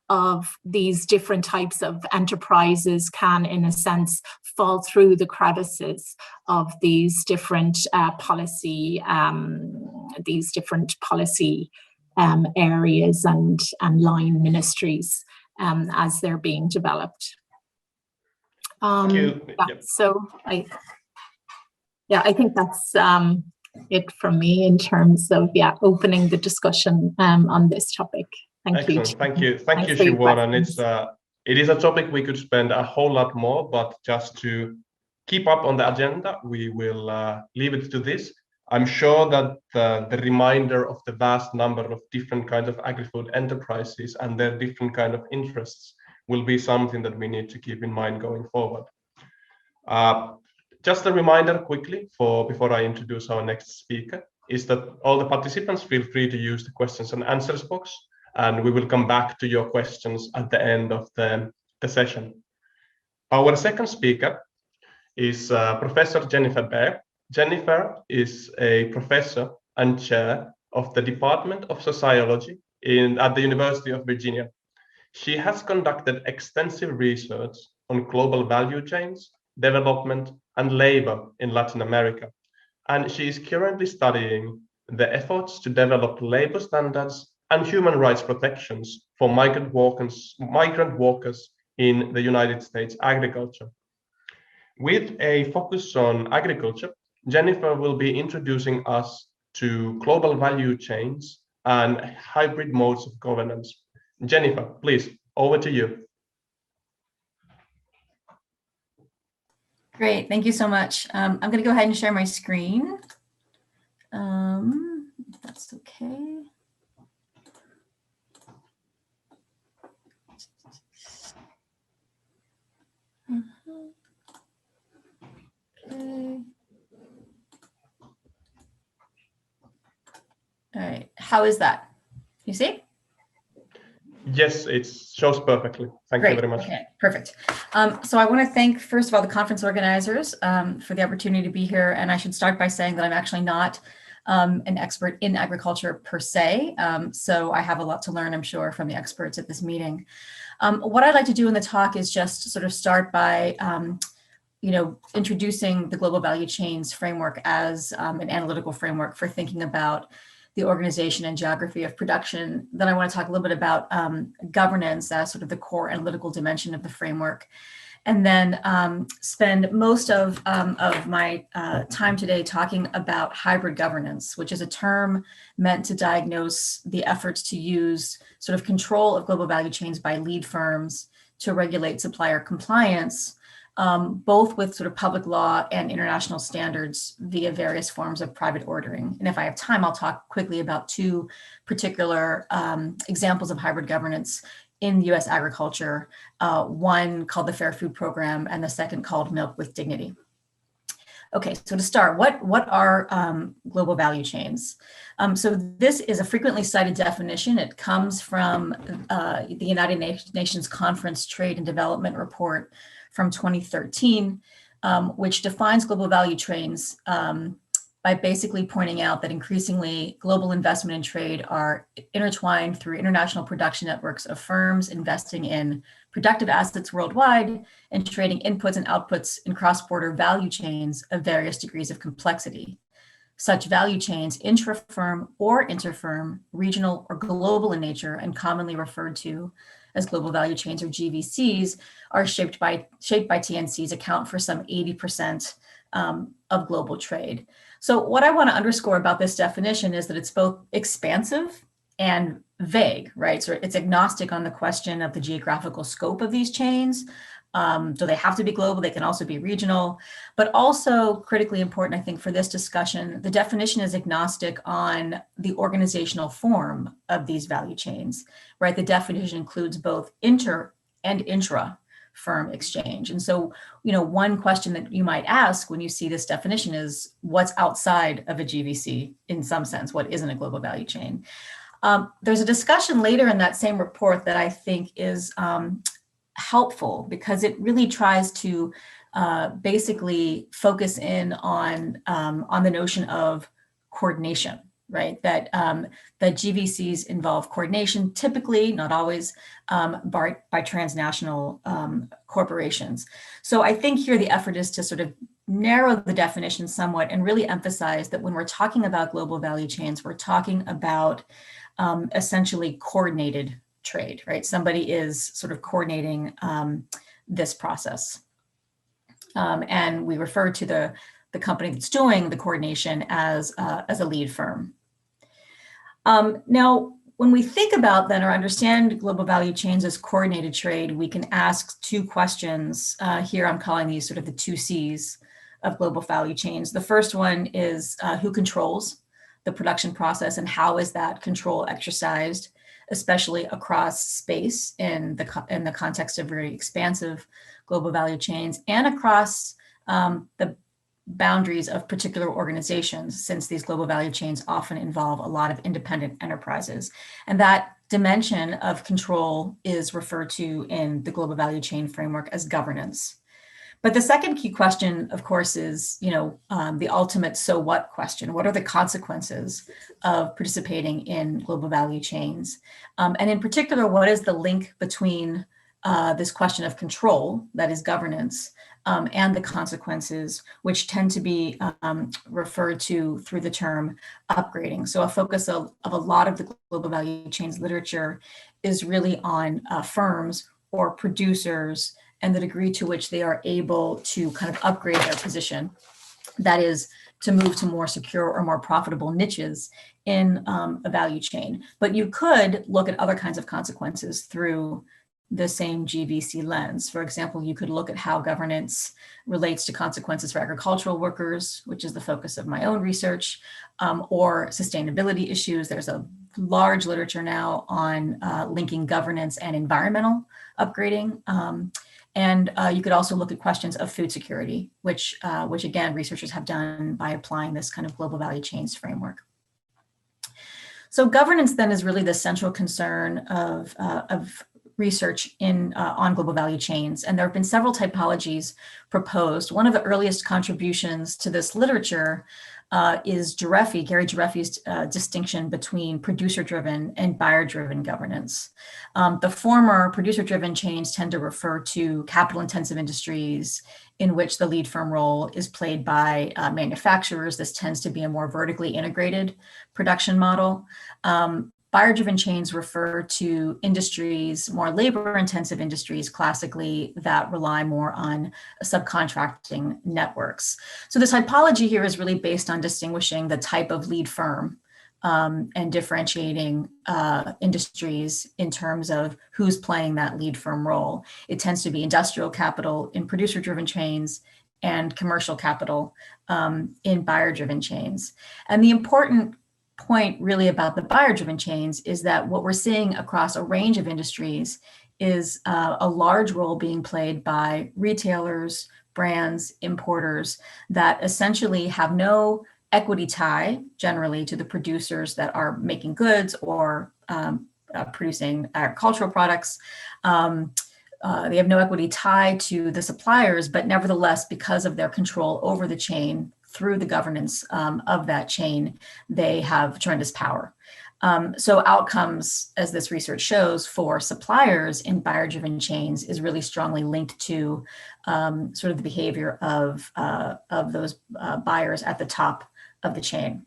of these different types of enterprises can, in a sense, fall through the crevices of these different policy areas and line ministries as they're being developed. Thank you. Yeah, so I think that's it from me in terms of opening the discussion on this topic. Thank you. Thank you, Siobhan. And it is a topic we could spend a whole lot more, but just to keep up on the agenda, we will leave it to this. I'm sure that the reminder of the vast number of different kinds of agri-food enterprises and their different kind of interests will be something that we need to keep in mind going forward. Just a reminder quickly before I introduce our next speaker is that all the participants feel free to use the questions and answers box, and we will come back to your questions at the end of the session. Our second speaker is Professor Jennifer Baer. Jennifer is a professor and chair of the Department of Sociology at the University of Virginia. She has conducted extensive research on global value chains, development, and labor in Latin America. And she is currently studying the efforts to develop labor standards and human rights protections for migrant workers in the United States agriculture. With a focus on agriculture, Jennifer will be introducing us to global value chains and hybrid modes of governance. Jennifer, please, over to you. Great, thank you so much. I'm going to go ahead and share my screen. If that's okay. Okay. All right, how is that? You see? Yes, it shows perfectly. Thank you very much. Okay, perfect. So I want to thank, first of all, the conference organizers for the opportunity to be here. And I should start by saying that I'm actually not an expert in agriculture per se. So I have a lot to learn, I'm sure, from the experts at this meeting. What I'd like to do in the talk is just sort of start by introducing the global value chains framework as an analytical framework for thinking about the organization and geography of production. Then I want to talk a little bit about governance as sort of the core analytical dimension of the framework. And then spend most of my time today talking about hybrid governance, which is a term meant to diagnose the efforts to use sort of control of global value chains by lead firms to regulate supplier compliance, both with sort of public law and international standards via various forms of private ordering. And if I have time, I'll talk quickly about two particular examples of hybrid governance in US agriculture, one called the Fair Food Program and the second called Milk with Dignity. Okay, so to start, what are global value chains? So this is a frequently cited definition. It comes from the United Nations Conference Trade and Development Report from 2013, which defines global value chains by basically pointing out that increasingly global investment and trade are intertwined through international production networks of firms investing in productive assets worldwide and trading inputs and outputs in cross-border value chains of various degrees of complexity. Such value chains, intra-firm or inter-firm, regional or global in nature, and commonly referred to as global value chains or GVCs, are shaped by TNCs, account for some 80% of global trade. So what I want to underscore about this definition is that it's both expansive and vague, right? So it's agnostic on the question of the geographical scope of these chains. Do they have to be global? They can also be regional, but also critically important, I think, for this discussion, the definition is agnostic on the organizational form of these value chains, right? The definition includes both inter and intra firm exchange. And so, one question that you might ask when you see this definition is what's outside of a GVC in some sense? What isn't a global value chain? There's a discussion later in that same report that I think is helpful because it really tries to basically focus in on the notion of coordination, right? That GVCs involve coordination, typically, not always, by transnational corporations. So I think here the effort is to sort of narrow the definition somewhat and really emphasize that when we're talking about global value chains, we're talking about essentially coordinated trade, right? Somebody is sort of coordinating this process. And we refer to the company that's doing the coordination as a lead firm. Now, when we think about then or understand global value chains as coordinated trade, we can ask two questions. Here I'm calling these sort of the two C's of global value chains. The first one is who controls the production process and how is that control exercised, especially across space in the context of very expansive global value chains and across the boundaries of particular organizations, since these global value chains often involve a lot of independent enterprises. And that dimension of control is referred to in the global value chain framework as governance. But the second key question, of course, is the ultimate so what question. What are the consequences of participating in global value chains? And in particular, what is the link between this question of control, that is governance, and the consequences, which tend to be referred to through the term upgrading. So a focus of a lot of the global value chains literature is really on firms or producers and the degree to which they are able to kind of upgrade their position. That is, to move to more secure or more profitable niches in a value chain. But you could look at other kinds of consequences through the same GVC lens. For example, you could look at how governance relates to consequences for agricultural workers, which is the focus of my own research, or sustainability issues. There's a large literature now on linking governance and environmental upgrading. And you could also look at questions of food security, which again, researchers have done by applying this kind of global value chains framework. So governance then is really the central concern of research on global value chains. And there have been several typologies proposed. One of the earliest contributions to this literature is Gary Gireffe's distinction between producer-driven and buyer-driven governance. The former producer-driven chains tend to refer to capital-intensive industries in which the lead firm role is played by manufacturers. This tends to be a more vertically integrated production model. Buyer-driven chains refer to industries, more labor-intensive industries, classically, that rely more on subcontracting networks. So this typology here is really based on distinguishing the type of lead firm and differentiating industries in terms of who's playing that lead firm role. It tends to be industrial capital in producer-driven chains and commercial capital in buyer-driven chains. And the important point really about the buyer-driven chains is that what we're seeing across a range of industries is a large role being played by retailers, brands, importers that essentially have no equity tie generally to the producers that are making goods or producing agricultural products. They have no equity tie to the suppliers, but nevertheless, because of their control over the chain, through the governance of that chain, they have tremendous power. So outcomes, as this research shows, for suppliers in buyer-driven chains is really strongly linked to sort of the behavior of those buyers at the top of the chain.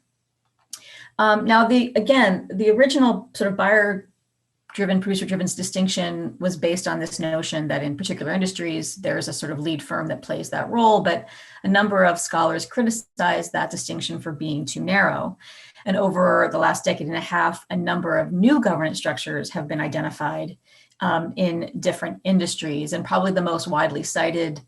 Now, the original sort of buyer-driven, producer-driven distinction was based on this notion that in particular industries, there's a sort of lead firm that plays that role, but a number of scholars criticized that distinction for being too narrow. And over the last decade and a half, a number of new governance structures have been identified in different industries. And probably the most widely cited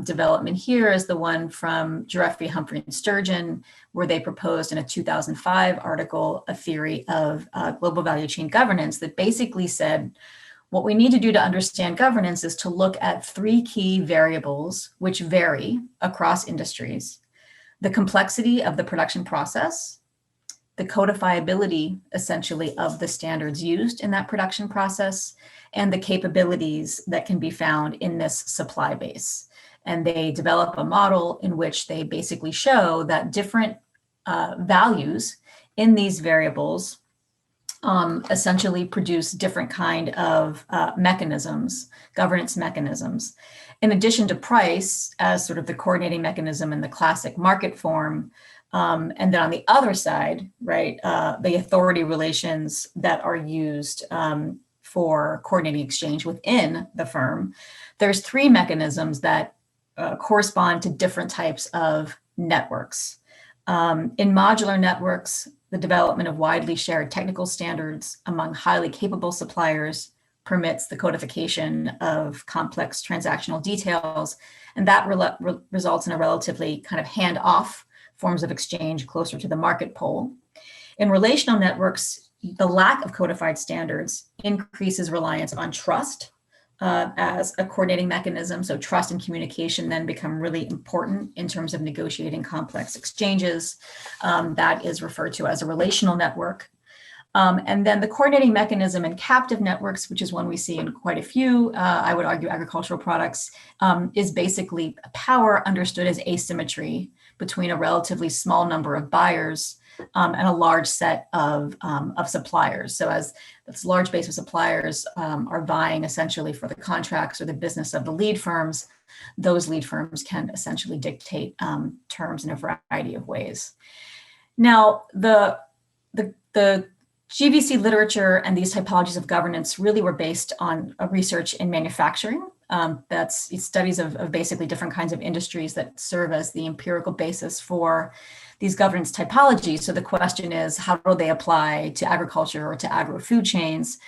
development here is the one from Gireffe, Humphrey, and Sturgeon, where they proposed in a 2005 article a theory of global value chain governance that basically said, what we need to do to understand governance is to look at three key variables which vary across industries: the complexity of the production process, the codifiability, essentially, of the standards used in that production process, and the capabilities that can be found in this supply base. And they develop a model in which they basically show that different values in these variables essentially produce different kind of mechanisms, governance mechanisms. In addition to price as sort of the coordinating mechanism in the classic market form, and then on the other side, right, the authority relations that are used for coordinating exchange within the firm, there's three mechanisms that correspond to different types of networks. In modular networks, the development of widely shared technical standards among highly capable suppliers permits the codification of complex transactional details, and that results in a relatively kind of hand-off forms of exchange closer to the market pole. In relational networks, the lack of codified standards increases reliance on trust as a coordinating mechanism. So trust and communication then become really important in terms of negotiating complex exchanges. That is referred to as a relational network. And then the coordinating mechanism in captive networks, which is one we see in quite a few, I would argue, agricultural products, is basically power understood as asymmetry between a relatively small number of buyers and a large set of suppliers. So as this large base of suppliers are vying essentially for the contracts or the business of the lead firms, those lead firms can essentially dictate terms in a variety of ways. Now, the GVC literature and these typologies of governance really were based on a research in manufacturing. That's studies of basically different kinds of industries that serve as the empirical basis for these governance typologies. So the question is, how do they apply to agriculture or to agro-food chains?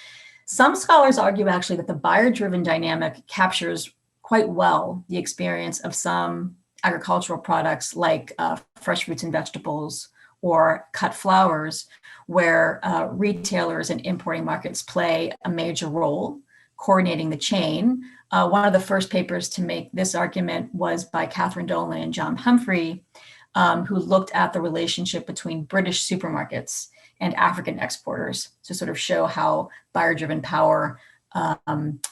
Some scholars argue actually that the buyer-driven dynamic captures quite well the experience of some agricultural products like fresh fruits and vegetables or cut flowers, where retailers and importing markets play a major role coordinating the chain. One of the first papers to make this argument was by Catherine Dolan and John Humphrey, who looked at the relationship between British supermarkets and African exporters to sort of show how buyer-driven power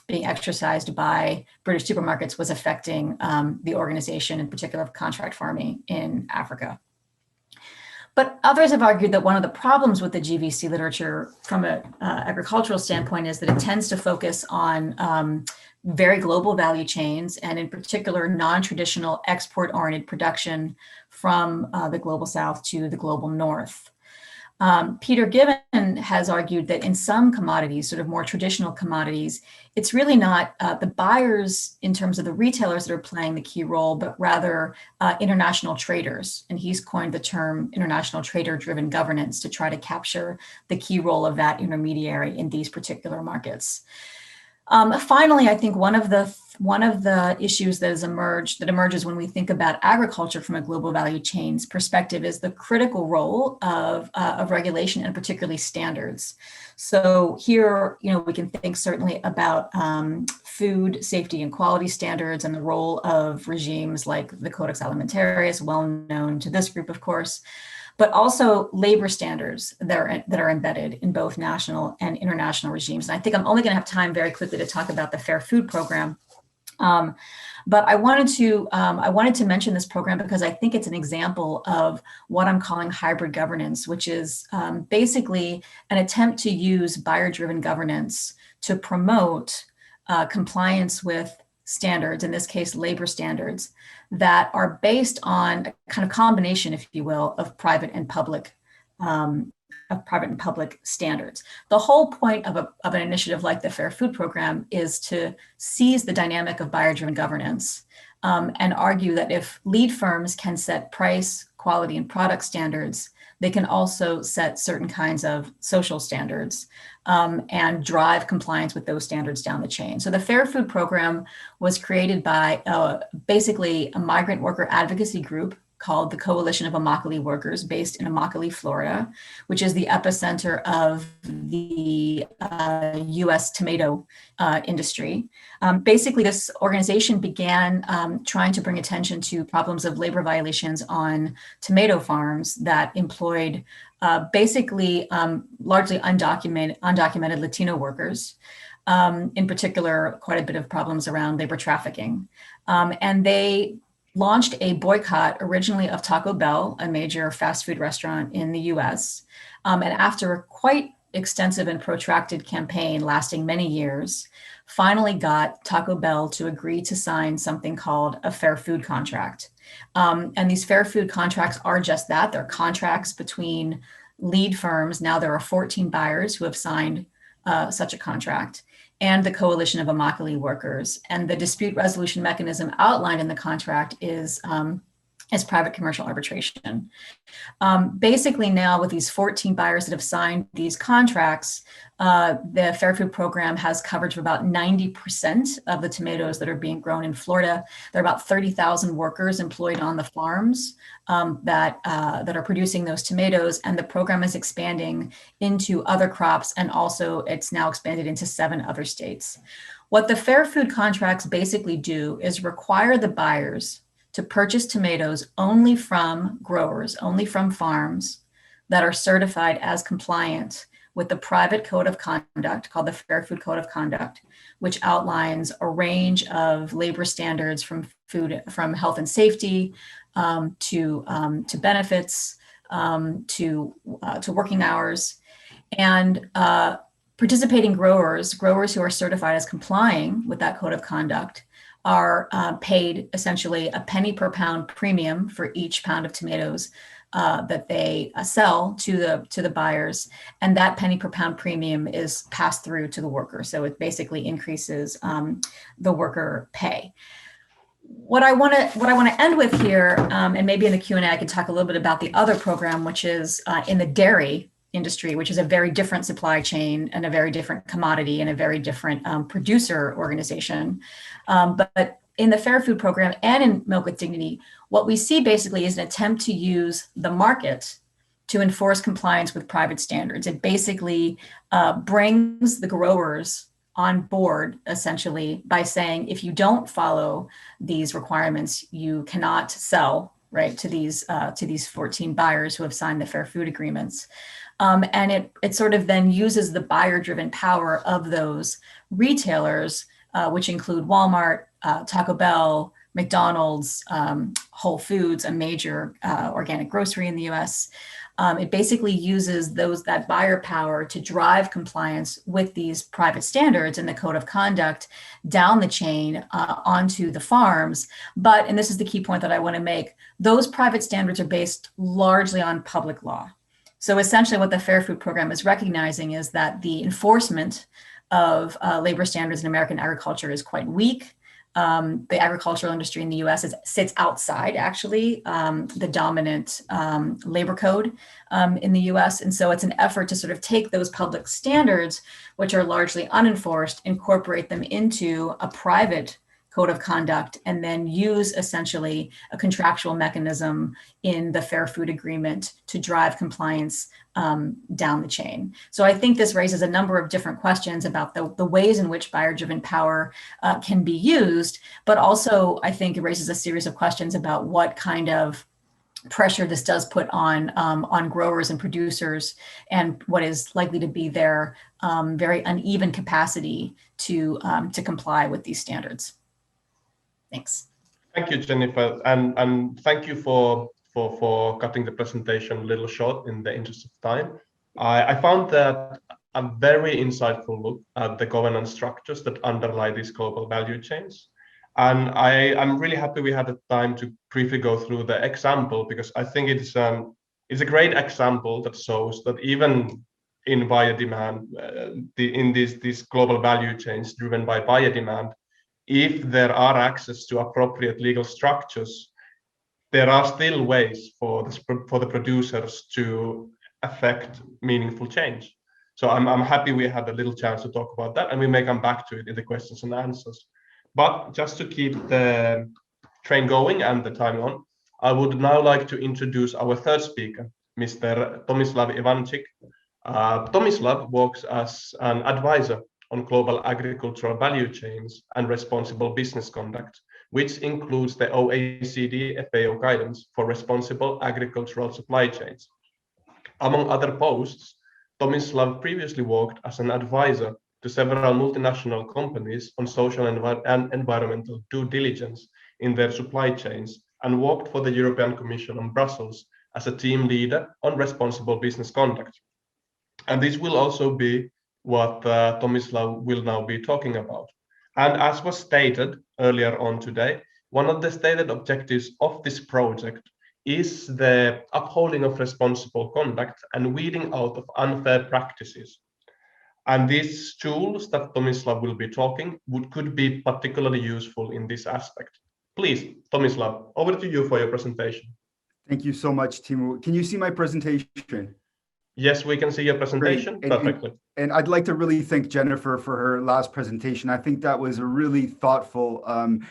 being exercised by British supermarkets was affecting the organization, in particular of contract farming in Africa. But others have argued that one of the problems with the GVC literature from an agricultural standpoint is that it tends to focus on very global value chains, and in particular, non-traditional export-oriented production from the global south to the global north. Peter Given has argued that in some commodities, sort of more traditional commodities, it's really not the buyers in terms of the retailers that are playing the key role, but rather international traders. And he's coined the term international trader-driven governance to try to capture the key role of that intermediary in these particular markets. Finally, I think one of the issues that emerges when we think about agriculture from a global value chains perspective is the critical role of regulation and particularly standards. So here, we can think certainly about food safety and quality standards and the role of regimes like the Codex Alimentarius, well known to this group, of course, but also labor standards that are embedded in both national and international regimes. And I think I'm only going to have time very quickly to talk about the Fair Food Program. But I wanted to mention this program because I think it's an example of what I'm calling hybrid governance, which is basically an attempt to use buyer-driven governance to promote compliance with standards, in this case, labor standards, that are based on a kind of combination, if you will, of private and public standards. The whole point of an initiative like the Fair Food Program is to seize the dynamic of buyer-driven governance and argue that if lead firms can set price, quality, and product standards, they can also set certain kinds of social standards and drive compliance with those standards down the chain. So the Fair Food Program was created by basically a migrant worker advocacy group called the Coalition of Immokalee Workers, based in Immokalee, Florida, which is the epicenter of the US tomato industry. Basically, this organization began trying to bring attention to problems of labor violations on tomato farms that employed basically largely undocumented Latino workers. In particular, quite a bit of problems around labor trafficking. And they launched a boycott originally of Taco Bell, a major fast food restaurant in the US. And after a quite extensive and protracted campaign lasting many years, finally got Taco Bell to agree to sign something called a fair food contract. And these fair food contracts are just that. They're contracts between lead firms. Now there are 14 buyers who have signed such a contract, and the coalition of Immokalee workers. And the dispute resolution mechanism outlined in the contract is private commercial arbitration. Basically now with these 14 buyers that have signed these contracts, the Fair Food Program has coverage of about 90% of the tomatoes that are being grown in Florida. There are about 30,000 workers employed on the farms that are producing those tomatoes, and the program is expanding into other crops, and also it's now expanded into 7 other states. What the Fair Food contracts basically do is require the buyers to purchase tomatoes only from growers, only from farms that are certified as compliant with the private code of conduct called the Fair Food Code of Conduct, which outlines a range of labor standards from health and safety to benefits to working hours. And participating growers who are certified as complying with that code of conduct are paid essentially a penny per pound premium for each pound of tomatoes that they sell to the buyers, and that penny per pound premium is passed through to the worker. So it basically increases the worker pay. What I want to end with here, and maybe in the Q&A I can talk a little bit about the other program, which is in the dairy industry, which is a very different supply chain and a very different commodity and a very different producer organization. But in the Fair Food Program and in Milk with Dignity, what we see basically is an attempt to use the market to enforce compliance with private standards. It basically brings the growers on board essentially by saying, if you don't follow these requirements, you cannot sell, right, to these 14 buyers who have signed the Fair Food agreements. And it sort of then uses the buyer-driven power of those retailers, which include Walmart, Taco Bell, McDonald's, Whole Foods, a major organic grocery in the US. It basically uses that buyer power to drive compliance with these private standards and the code of conduct down the chain onto the farms. But, and this is the key point that I want to make, those private standards are based largely on public law. So essentially what the Fair Food Program is recognizing is that the enforcement of labor standards in American agriculture is quite weak. The agricultural industry in the US sits outside actually the dominant labor code in the US. And so it's an effort to sort of take those public standards, which are largely unenforced, incorporate them into a private code of conduct, and then use essentially a contractual mechanism in the Fair Food Agreement to drive compliance down the chain. So I think this raises a number of different questions about the ways in which buyer-driven power can be used, but also I think it raises a series of questions about what kind of pressure this does put on growers and producers, and what is likely to be their very uneven capacity to comply with these standards. Thanks. Thank you, Jennifer, and thank you for cutting the presentation a little short in the interest of time. I found that a very insightful look at the governance structures that underlie these global value chains. And I'm really happy we had the time to briefly go through the example, because I think it's a great example that shows that even in buyer demand, in these global value chains driven by buyer demand, if there are access to appropriate legal structures, there are still ways for the producers to affect meaningful change. So I'm happy we had a little chance to talk about that, and we may come back to it in the questions and answers. But just to keep the train going and the time on, I would now like to introduce our third speaker, Mr. Tomislav Ivanchik. Tomislav works as an advisor on global agricultural value chains and responsible business conduct, which includes the OECD FAO guidance for responsible agricultural supply chains. Among other posts, Tomislav previously worked as an advisor to several multinational companies on social and environmental due diligence in their supply chains and worked for the European Commission on Brussels as a team leader on responsible business conduct. And this will also be what Tomislav will now be talking about. And as was stated earlier on today, one of the stated objectives of this project is the upholding of responsible conduct and weeding out of unfair practices. And these tools that Tomislav will be talking could be particularly useful in this aspect. Please, Tomislav, over to you for your presentation. Thank you so much, Timo. Can you see my presentation? Yes, we can see your presentation perfectly. And I'd like to really thank Jennifer for her last presentation. I think that was a really thoughtful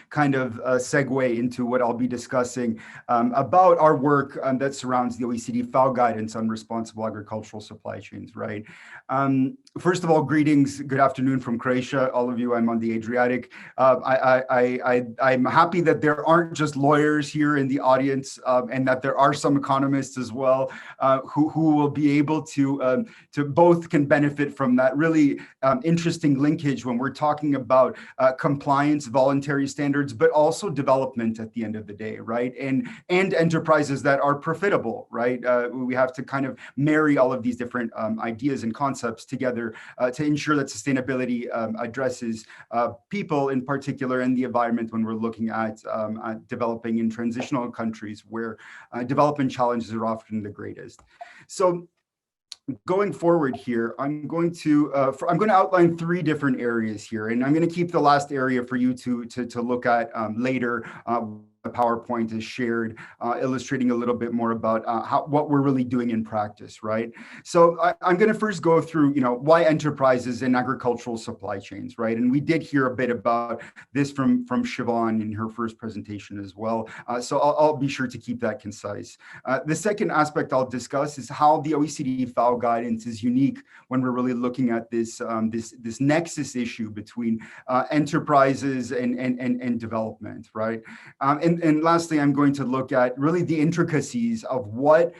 kind of segue into what I'll be discussing about our work that surrounds the OECD FAO guidance on responsible agricultural supply chains, right? First of all, greetings, good afternoon from Croatia, all of you. I'm on the Adriatic. I'm happy that there aren't just lawyers here in the audience and that there are some economists as well who will be able to both can benefit from that really interesting linkage when we're talking about compliance, voluntary standards, but also development at the end of the day, right? And enterprises that are profitable, right? We have to kind of marry all of these different ideas and concepts together to ensure that sustainability addresses people in particular and the environment when we're looking at developing in transitional countries where development challenges are often the greatest. So going forward here, I'm going to outline 3 different areas here, and I'm going to keep the last area for you to look at later. The PowerPoint is shared, illustrating a little bit more about what we're really doing in practice, right? So I'm going to first go through, why enterprises in agricultural supply chains, right? And we did hear a bit about this from Siobhan in her first presentation as well. So I'll be sure to keep that concise. The second aspect I'll discuss is how the OECD FAO guidance is unique when we're really looking at this this nexus issue between enterprises and development, right? And lastly, I'm going to look at really the intricacies of what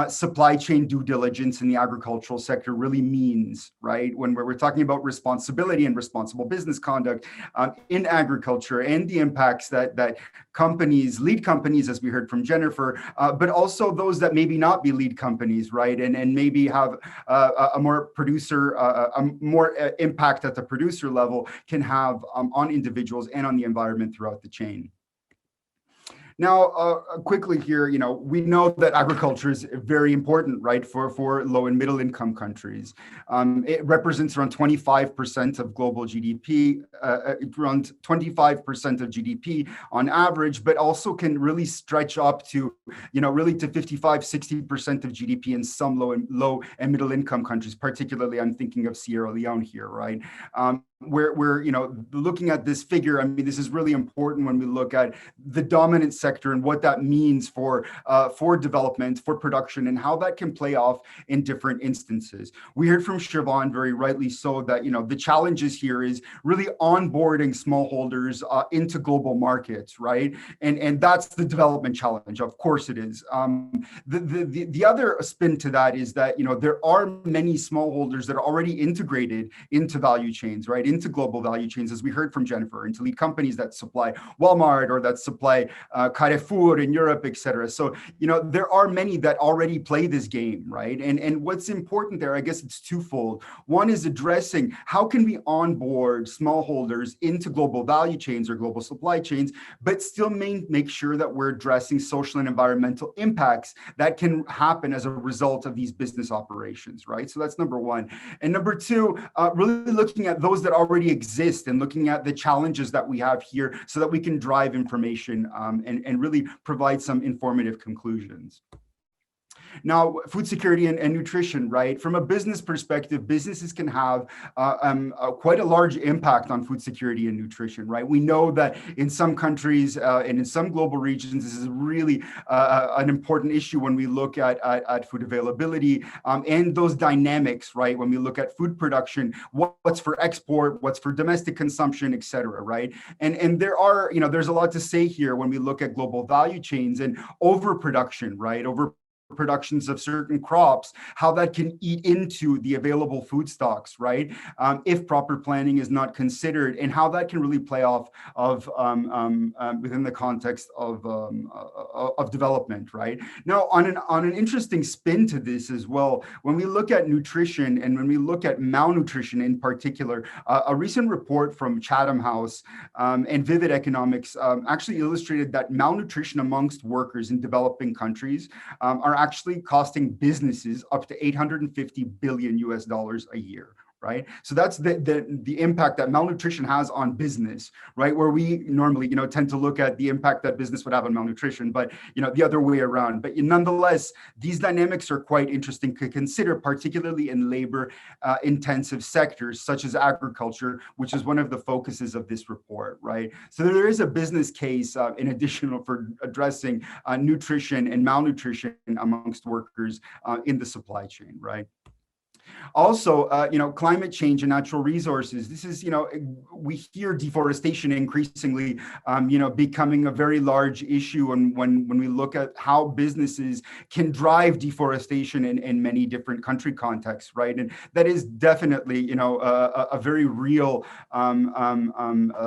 supply chain due diligence in the agricultural sector really means, right? When we're talking about responsibility and responsible business conduct in agriculture and the impacts that companies, lead companies, as we heard from Jennifer, but also those that maybe not be lead companies, right? And maybe have a more impact at the producer level can have on individuals and on the environment throughout the chain. Now, quickly here, we know that agriculture is very important, right, for low and middle income countries. It represents around 25% of global GDP, around 25% of GDP on average, but also can really stretch up to, really to 55, 60% of GDP in some low and middle income countries. Particularly, I'm thinking of Sierra Leone here, right? Where we're looking at this figure. I mean, this is really important when we look at the dominant sector and what that means for development, for production, and how that can play off in different instances. We heard from Siobhan very rightly so that the challenges here is really onboarding smallholders into global markets, right? And that's the development challenge. Of course it is. The other spin to that is that there are many smallholders that are already integrated into value chains, right? Into global value chains, as we heard from Jennifer, into lead companies that supply Walmart or that supply Carrefour in Europe, et cetera. So, there are many that already play this game, right? And what's important there, I guess it's twofold. One is addressing how can we onboard smallholders into global value chains or global supply chains, but still make sure that we're addressing social and environmental impacts that can happen as a result of these business operations, right? So that's number one. And number two, really looking at those that already exist and looking at the challenges that we have here so that we can drive information and really provide some informative conclusions. Now, food security and nutrition, right? From a business perspective, businesses can have quite a large impact on food security and nutrition, right? We know that in some countries and in some global regions, this is really an important issue when we look at food availability and those dynamics, right? When we look at food production, what's for export, what's for domestic consumption, et cetera, right? And there are, there's a lot to say here when we look at global value chains and overproduction, right? overproductions of certain crops, how that can eat into the available food stocks, right? If proper planning is not considered, and how that can really play off of within the context of development, right? Now, on an interesting spin to this as well, when we look at nutrition and when we look at malnutrition in particular, a recent report from Chatham House and Vivid Economics actually illustrated that malnutrition amongst workers in developing countries are actually costing businesses up to $850 billion a year. Right, so that's the impact that malnutrition has on business, right? Where we normally, tend to look at the impact that business would have on malnutrition, but the other way around. But nonetheless, these dynamics are quite interesting to consider, particularly in labor-intensive sectors such as agriculture, which is one of the focuses of this report, right? So there is a business case in addition for addressing nutrition and malnutrition amongst workers in the supply chain, right? Also, climate change and natural resources. This is, we hear deforestation increasingly, becoming a very large issue. And when we look at how businesses can drive deforestation in many different country contexts, right? And that is definitely, a very real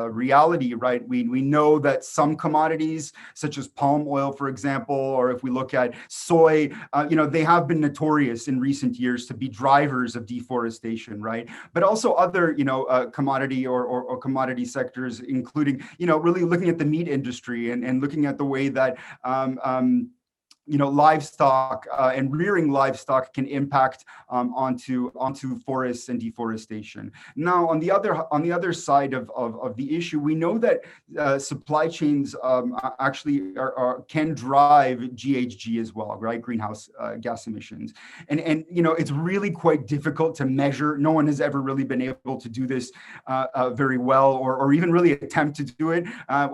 reality, right? We know that some commodities, such as palm oil, for example, or if we look at soy, they have been notorious in recent years to be drivers of deforestation, right? But also other, commodity or commodity sectors, including, really looking at the meat industry and looking at the way that livestock and rearing livestock can impact onto forests and deforestation. Now, on the other side of the issue, we know that supply chains actually can drive GHG as well, right? Greenhouse gas emissions, and it's really quite difficult to measure. No one has ever really been able to do this very well, or even really attempt to do it.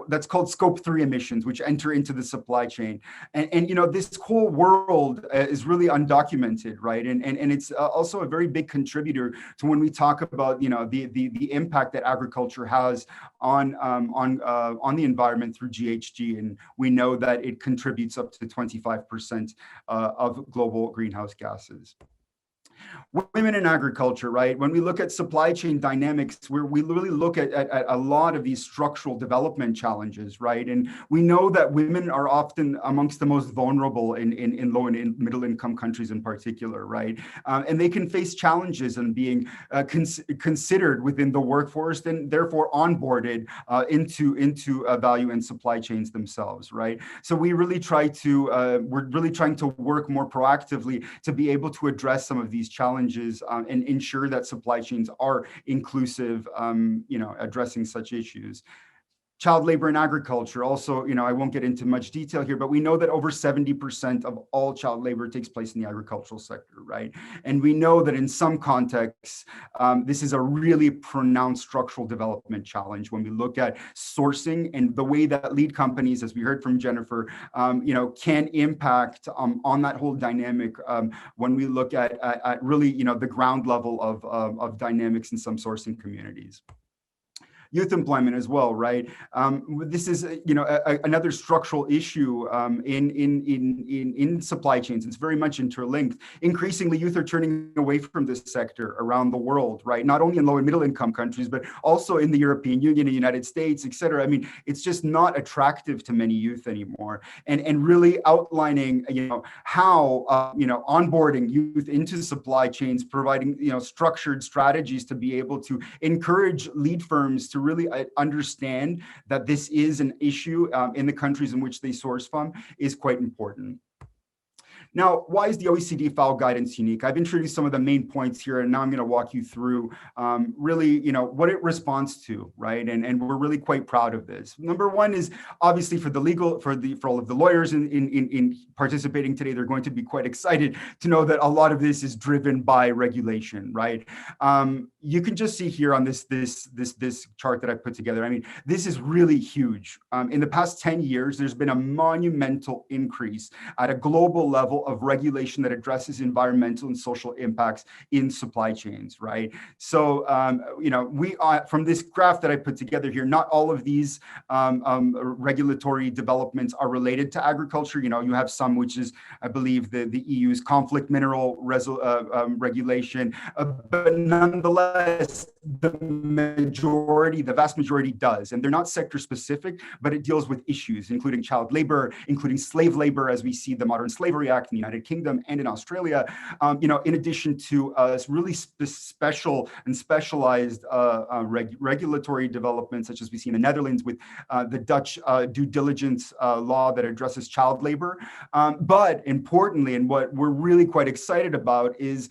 That's called Scope 3 emissions, which enter into the supply chain, and this whole world is really undocumented, right? And it's also a very big contributor to when we talk about the impact that agriculture has on the environment through GHG, and we know that it contributes up to 25% of global greenhouse gases. Women in agriculture, right? When we look at supply chain dynamics, we really look at a lot of these structural development challenges, right? And we know that women are often amongst the most vulnerable in low and middle income countries in particular, right? And they can face challenges in being considered within the workforce and therefore onboarded into value and supply chains themselves, right? So we're really trying to work more proactively to be able to address some of these challenges and ensure that supply chains are inclusive, addressing such issues. Child labor in agriculture, also, I won't get into much detail here, but we know that over 70% of all child labor takes place in the agricultural sector, right? And we know that in some contexts, this is a really pronounced structural development challenge when we look at sourcing and the way that lead companies, as we heard from Jennifer, can impact on that whole dynamic when we look at really, the ground level of dynamics in some sourcing communities. Youth employment as well, right? This is, another structural issue in supply chains. It's very much interlinked. Increasingly, youth are turning away from this sector around the world, right? Not only in low and middle income countries, but also in the European Union, the United States, et cetera. I mean, it's just not attractive to many youth anymore. And really outlining, how, onboarding youth into supply chains, providing, structured strategies to be able to encourage lead firms to really understand that this is an issue in the countries in which they source from is quite important. Now, why is the OECD FAO guidance unique? I've introduced some of the main points here, and now I'm going to walk you through really, what it responds to, right? And we're really quite proud of this. Number one is obviously for all of the lawyers in participating today, they're going to be quite excited to know that a lot of this is driven by regulation, right? You can just see here on this chart that I put together. I mean, this is really huge. In the past 10 years, there's been a monumental increase at a global level level of regulation that addresses environmental and social impacts in supply chains, right? So, you know, from this graph that I put together here, not all of these regulatory developments are related to agriculture. You know, you have some, which is, I believe, the EU's conflict mineral regulation, but nonetheless, the vast majority does, and they're not sector specific, but it deals with issues, including child labor, including slave labor, as we see the Modern Slavery Act in the United Kingdom and in Australia, you know, in addition to really special and specialized regulatory developments, such as we see in the Netherlands with the Dutch due diligence law that addresses child labor. But importantly, and what we're really quite excited about is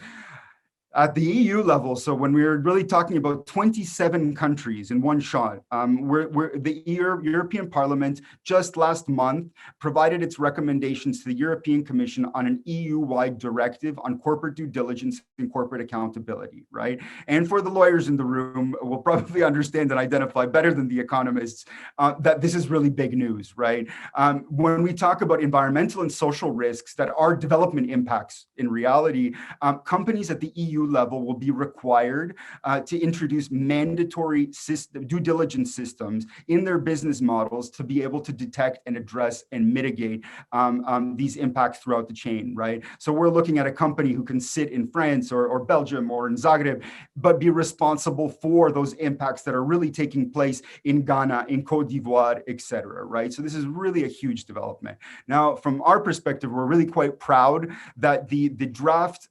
at the EU level, so when we're really talking about 27 countries in one shot, the European Parliament just last month provided its recommendations to the European Commission on an EU-wide directive on corporate due diligence and corporate accountability, right? And for the lawyers in the room, will probably understand and identify better than the economists that this is really big news, right? When we talk about environmental and social risks that are development impacts in reality, companies at the EU level will be required to introduce mandatory due diligence systems in their business models to be able to detect and address and mitigate these impacts throughout the chain, right? So we're looking at a company who can sit in France or Belgium or in Zagreb, but be responsible for those impacts that are really taking place in Ghana, in Cote d'Ivoire, et cetera, right? So this is really a huge development. Now, from our perspective, we're really quite proud that the draft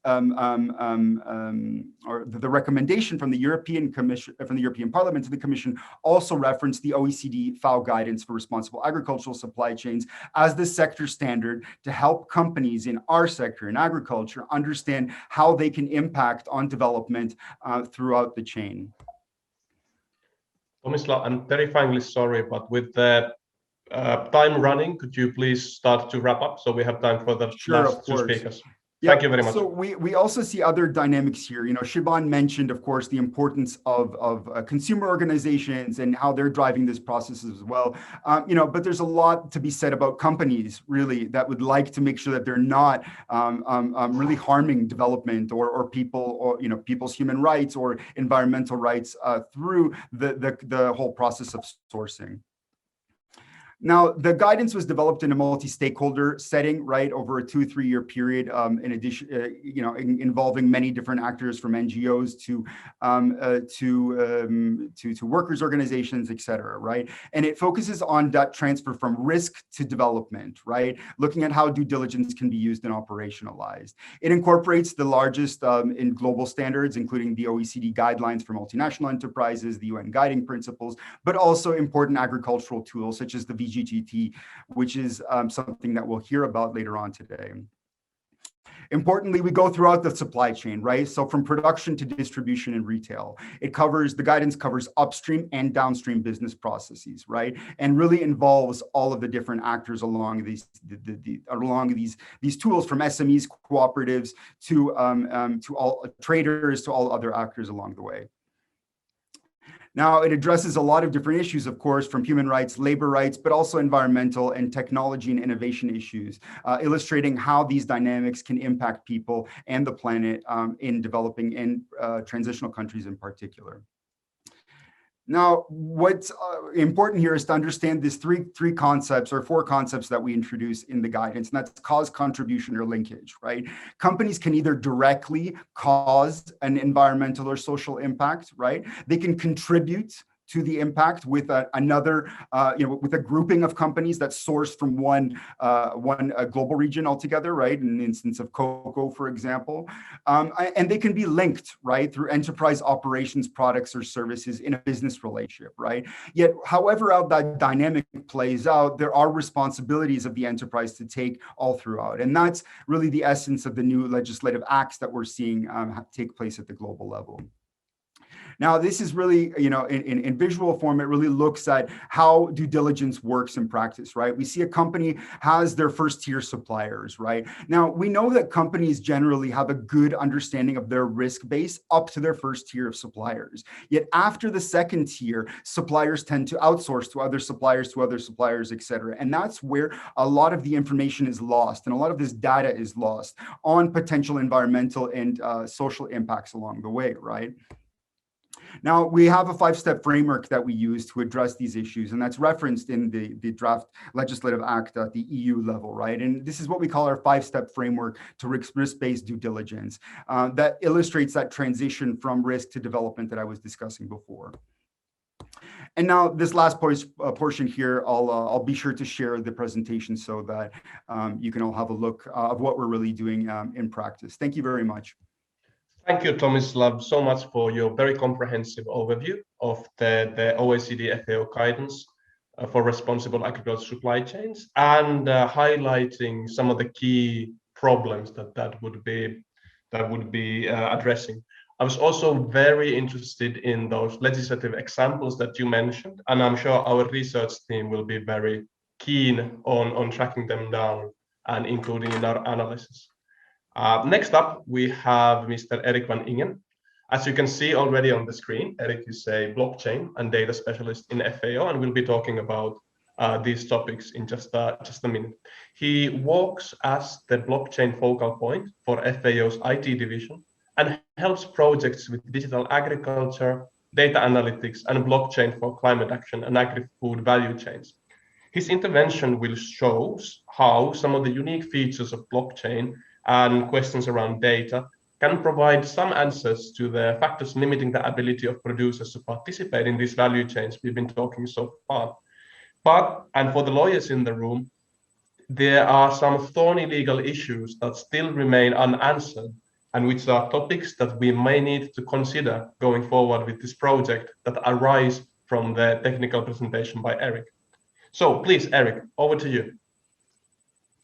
or the recommendation from the European Commission, from the European Parliament to the Commission, also referenced the OECD FAO guidance for responsible agricultural supply chains as the sector standard to help companies in our sector, in agriculture, understand how they can impact on development throughout the chain. Tomislav, I'm terrifyingly sorry, but with the time running, could you please start to wrap up so we have time for the last two speakers? Thank you very much. So we also see other dynamics here. You know, Siobhan mentioned, of course, the importance of consumer organizations and how they're driving this process as well. You know, but there's a lot to be said about companies, really, that would like to make sure that they're not really harming development or people, or, you know, people's human rights or environmental rights through the whole process of sourcing. Now, the guidance was developed in a multi-stakeholder setting, right, over a 2-3 year period. In addition, you know, involving many different actors, from NGOs to workers' organizations, et cetera, right? And it focuses on that transfer from risk to development, right? Looking at how due diligence can be used and operationalized. It incorporates the largest in global standards, including the OECD guidelines for multinational enterprises, the UN guiding principles, but also important agricultural tools such as the VGGT, which is something that we'll hear about later on today. Importantly, we go throughout the supply chain, right? So from production to distribution and retail, the guidance covers upstream and downstream business processes, right? And really involves all of the different actors along these tools, from SMEs, cooperatives, to all traders, to all other actors along the way. Now, it addresses a lot of different issues, of course, from human rights, labor rights, but also environmental and technology and innovation issues, illustrating how these dynamics can impact people and the planet in developing and transitional countries in particular. Now, what's important here is to understand these three concepts, or 4 concepts, that we introduce in the guidance, and that's cause, contribution, or linkage, right? Companies can either directly cause an environmental or social impact, right? They can contribute to the impact with another, with a grouping of companies that source from one global region altogether, right? In the instance of cocoa, for example. And they can be linked, right, through enterprise operations, products, or services in a business relationship, right? Yet, however how that dynamic plays out, there are responsibilities of the enterprise to take all throughout. And that's really the essence of the new legislative acts that we're seeing take place at the global level. Now, this is really, in visual form, it really looks at how due diligence works in practice, right? We see a company has their first tier suppliers, right? Now, we know that companies generally have a good understanding of their risk base up to their first tier of suppliers. Yet after the second tier, suppliers tend to outsource to other suppliers, et cetera. And that's where a lot of the information is lost and a lot of this data is lost on potential environmental and social impacts along the way, right? Now, we have a 5-step framework that we use to address these issues, and that's referenced in the draft legislative act at the EU level, right? And this is what we call our 5-step framework to risk-based due diligence that illustrates that transition from risk to development that I was discussing before. And now this last portion here, I'll be sure to share the presentation so that you can all have a look of what we're really doing in practice. Thank you very much. Thank you, Tomislav, so much for your very comprehensive overview of the OECD FAO guidance for responsible agricultural supply chains and highlighting some of the key problems that would be addressing. I was also very interested in those legislative examples that you mentioned, and I'm sure our research team will be very keen on tracking them down and including in our analysis. Next up, we have Mr. Erik van Ingen. As you can see already on the screen, Erik is a blockchain and data specialist in FAO, and we'll be talking about these topics in just a minute. He works as the blockchain focal point for FAO's IT division and helps projects with digital agriculture, data analytics, and blockchain for climate action and agri-food value chains. His intervention will show how some of the unique features of blockchain and questions around data can provide some answers to the factors limiting the ability of producers to participate in these value chains we've been talking so far. And for the lawyers in the room, there are some thorny legal issues that still remain unanswered and which are topics that we may need to consider going forward with this project that arise from the technical presentation by Erik. So please, Erik, over to you.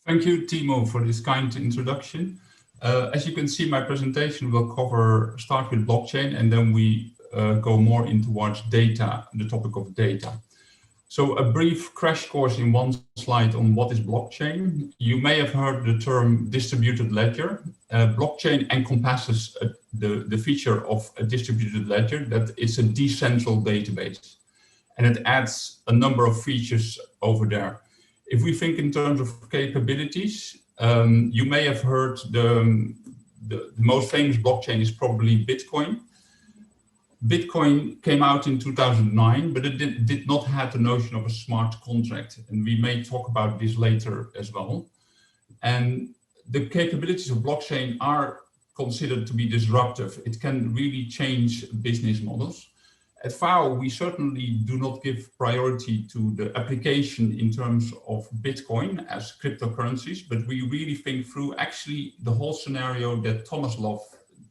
Thank you, Timo, for this kind introduction. As you can see, my presentation will start with blockchain, and then we go more in towards data, the topic of data. So a brief crash course in one slide on what is blockchain. You may have heard the term distributed ledger. Blockchain encompasses the feature of a distributed ledger that is a decentral database, and it adds a number of features over there. If we think in terms of capabilities, you may have heard the most famous blockchain is probably Bitcoin. Bitcoin came out in 2009, but it did not have the notion of a smart contract. And we may talk about this later as well. And the capabilities of blockchain are considered to be disruptive. It can really change business models. At FAO, we certainly do not give priority to the application in terms of Bitcoin as cryptocurrencies, but we really think through actually the whole scenario that Tomislav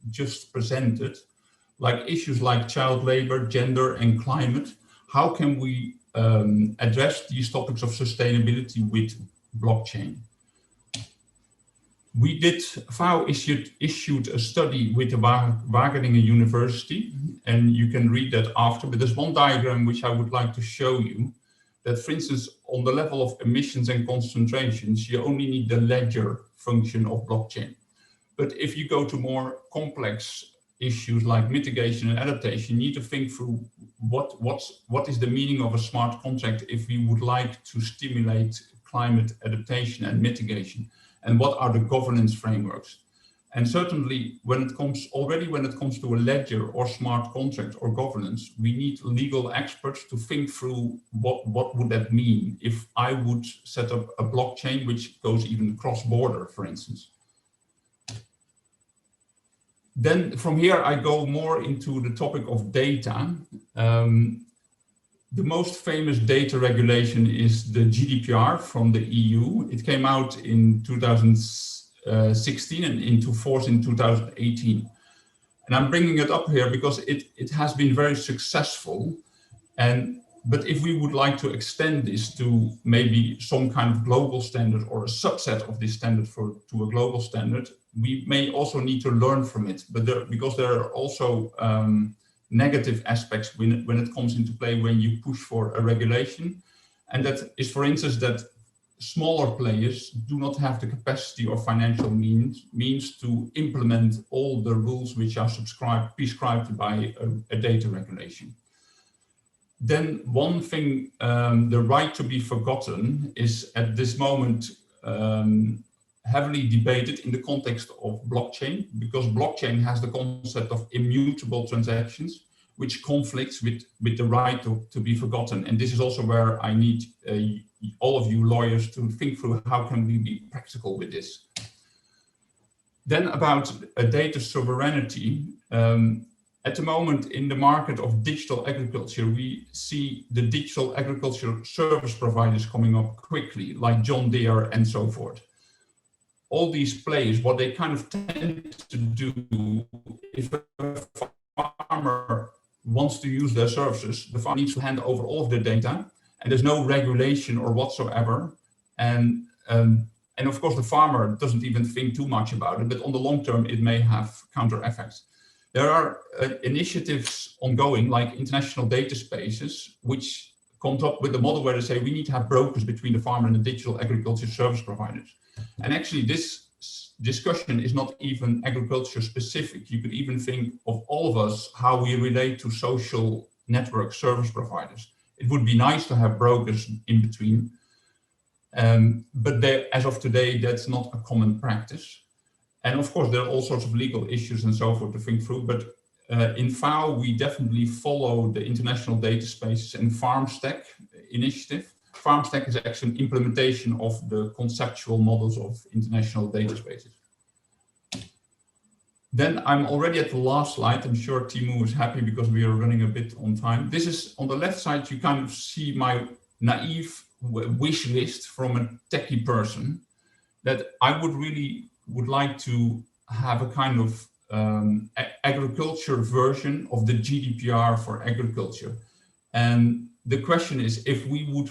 just presented, like issues like child labor, gender, and climate. How can we address these topics of sustainability with blockchain? FAO issued a study with the Wageningen University, and you can read that after, but there's one diagram which I would like to show you, that for instance, on the level of emissions and concentrations, you only need the ledger function of blockchain. But if you go to more complex issues like mitigation and adaptation, you need to think through what is the meaning of a smart contract if we would like to stimulate climate adaptation and mitigation, and what are the governance frameworks. And certainly when it comes to a ledger or smart contract or governance, we need legal experts to think through what would that mean if I would set up a blockchain which goes even cross-border, for instance. Then from here, I go more into the topic of data. The most famous data regulation is the GDPR from the EU. It came out in 2016 and into force in 2018. And I'm bringing it up here because it has been very successful. But if we would like to extend this to maybe some kind of global standard or a subset of this standard to a global standard, we may also need to learn from it. But because there are also negative aspects when it comes into play when you push for a regulation. And that is, for instance, that smaller players do not have the capacity or financial means to implement all the rules which are prescribed by a data regulation. Then one thing, the right to be forgotten is at this moment heavily debated in the context of blockchain, because blockchain has the concept of immutable transactions, which conflicts with the right to be forgotten. And this is also where I need all of you lawyers to think through how can we be practical with this. Then about data sovereignty. At the moment in the market of digital agriculture, we see the digital agriculture service providers coming up quickly, like John Deere and so forth. All these players, what they kind of tend to do, if a farmer wants to use their services, the farmer needs to hand over all of their data, and there's no regulation or whatsoever. And of course, the farmer doesn't even think too much about it, but on the long term, it may have counter effects. There are initiatives ongoing, like international data spaces, which comes up with a model where they say we need to have brokers between the farmer and the digital agriculture service providers. And actually, this discussion is not even agriculture specific. You could even think of all of us, how we relate to social network service providers. It would be nice to have brokers in between, but as of today, that's not a common practice. And of course, there are all sorts of legal issues and so forth to think through, but in FAO, we definitely follow the international data spaces and FarmStack initiative. FarmStack is actually an implementation of the conceptual models of international data spaces. Then I'm already at the last slide. I'm sure Timo is happy because we are running a bit on time. This is on the left side, you kind of see my naive wish list from a techie person that I would like to have a kind of agriculture version of the GDPR for agriculture. And the question is, if we would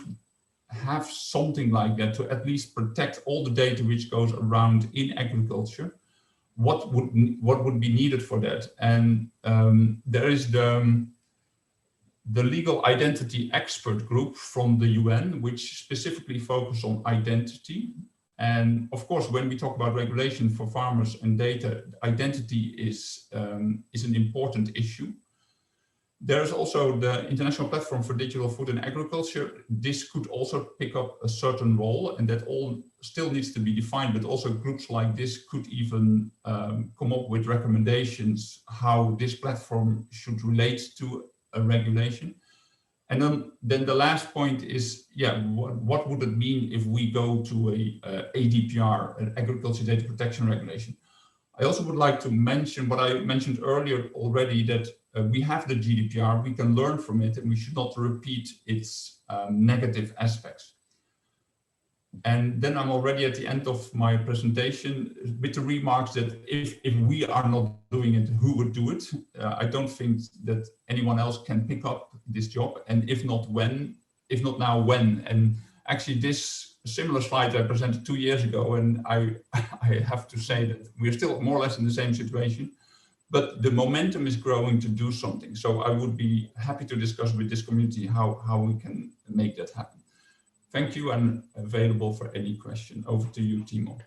have something like that to at least protect all the data which goes around in agriculture, what would be needed for that? And there is the legal identity expert group from the UN, which specifically focus on identity. And of course, when we talk about regulation for farmers and data, identity is an important issue. There's also the International Platform for Digital Food and Agriculture. This could also pick up a certain role, and that all still needs to be defined, but also groups like this could even come up with recommendations how this platform should relate to a regulation. And then the last point is, what would it mean if we go to a ADPR, an Agriculture Data Protection Regulation? I also would like to mention what I mentioned earlier already, that we have the GDPR, we can learn from it, and we should not repeat its negative aspects. And then I'm already at the end of my presentation with the remarks that if we are not doing it, who would do it? I don't think that anyone else can pick up this job, and if not when, if not now, when? And actually this similar slide I presented 2 years ago, and I have to say that we're still more or less in the same situation, but the momentum is growing to do something. So I would be happy to discuss with this community how we can make that happen. Thank you, and available for any question. Over to you, Timo.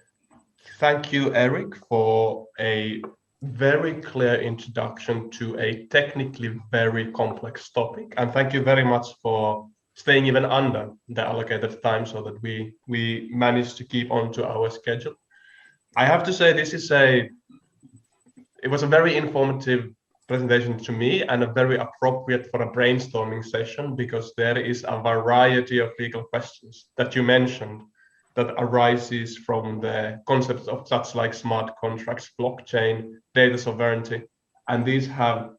Thank you, Eric, for a very clear introduction to a technically very complex topic. And thank you very much for staying even under the allocated time so that we managed to keep on to our schedule. I have to say it was a very informative presentation to me, and a very appropriate for a brainstorming session, because there is a variety of legal questions that you mentioned that arises from the concepts of such like smart contracts, blockchain, data sovereignty, and these have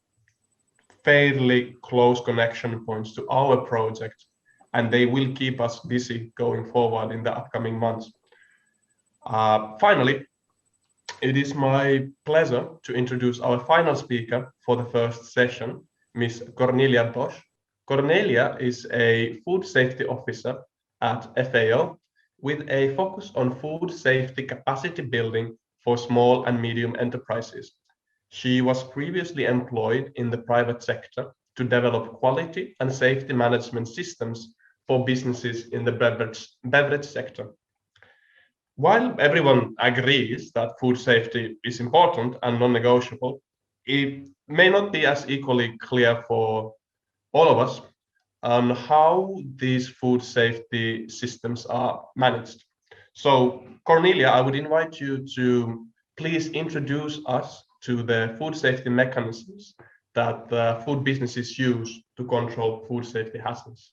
fairly close connection points to our project, and they will keep us busy going forward in the upcoming months. Finally, it is my pleasure to introduce our final speaker for the first session, Ms. Cornelia Bosch. Cornelia is a food safety officer at FAO with a focus on food safety capacity building for small and medium enterprises. She was previously employed in the private sector to develop quality and safety management systems for businesses in the beverage sector. While everyone agrees that food safety is important and non-negotiable, it may not be as equally clear for all of us on how these food safety systems are managed. So, Cornelia, I would invite you to please introduce us to the food safety mechanisms that food businesses use to control food safety hazards.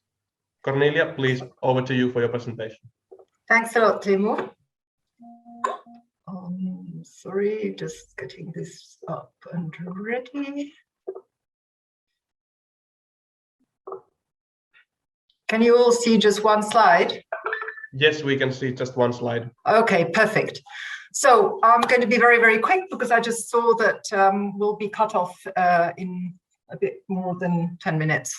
Cornelia, please, over to you for your presentation. Thanks a lot, Timo. Sorry, just getting this up and ready. Can you all see just one slide? Yes, we can see just one slide. Okay, perfect. So I'm going to be very, very quick because I just saw that we'll be cut off in a bit more than 10 minutes.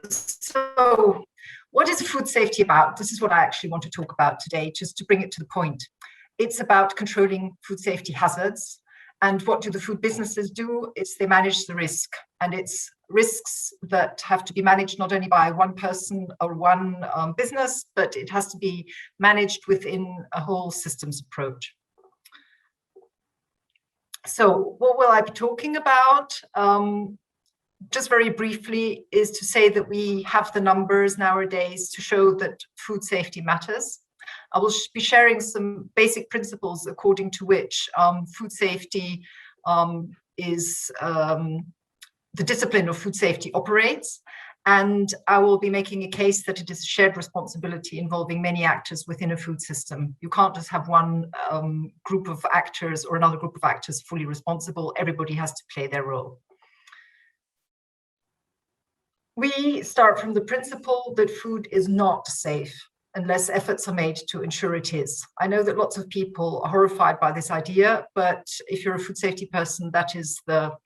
So what is food safety about? This is what I actually want to talk about today, just to bring it to the point. It's about controlling food safety hazards. And what do the food businesses do? They manage the risk. And it's risks that have to be managed not only by one person or one business, but it has to be managed within a whole systems approach. So what will I be talking about? Just very briefly is to say that we have the numbers nowadays to show that food safety matters. I will be sharing some basic principles according to which food safety is the discipline of food safety operates. And I will be making a case that it is a shared responsibility involving many actors within a food system. You can't just have one group of actors or another group of actors fully responsible. Everybody has to play their role. We start from the principle that food is not safe unless efforts are made to ensure it is. I know that lots of people are horrified by this idea, but if you're a food safety person, that is the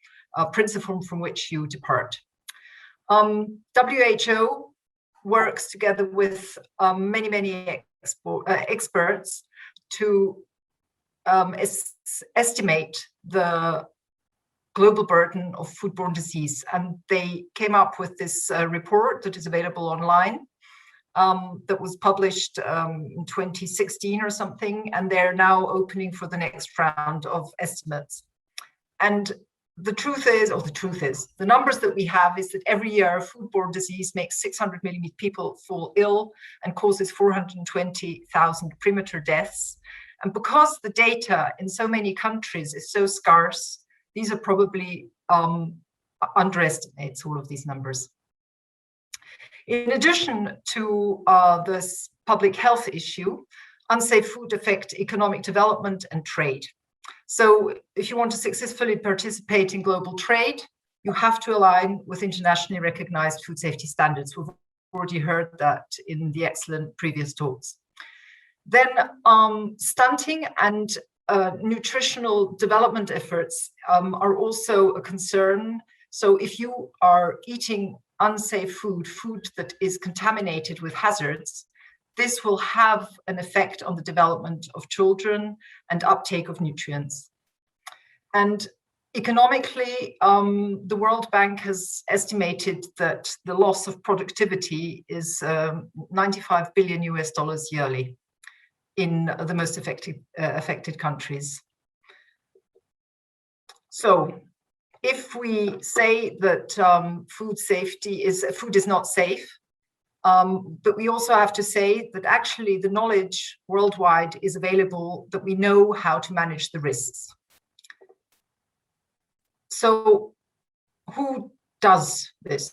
principle from which you depart. WHO works together with many experts to estimate the global burden of foodborne disease. And they came up with this report that is available online that was published in 2016 or something. And they're now opening for the next round of estimates. And the truth is, the numbers that we have is that every year foodborne disease makes 600 million people fall ill and causes 420,000 premature deaths. And because the data in so many countries is so scarce, these are probably underestimates all of these numbers. In addition to this public health issue, unsafe food affect economic development and trade. So if you want to successfully participate in global trade, you have to align with internationally recognized food safety standards. We've already heard that in the excellent previous talks. Then stunting and nutritional development efforts are also a concern. So if you are eating unsafe food that is contaminated with hazards, this will have an effect on the development of children and uptake of nutrients. And economically, the World Bank has estimated that the loss of productivity is $95 billion yearly in the most affected countries. So if we say that food is not safe, but we also have to say that actually the knowledge worldwide is available that we know how to manage the risks. So who does this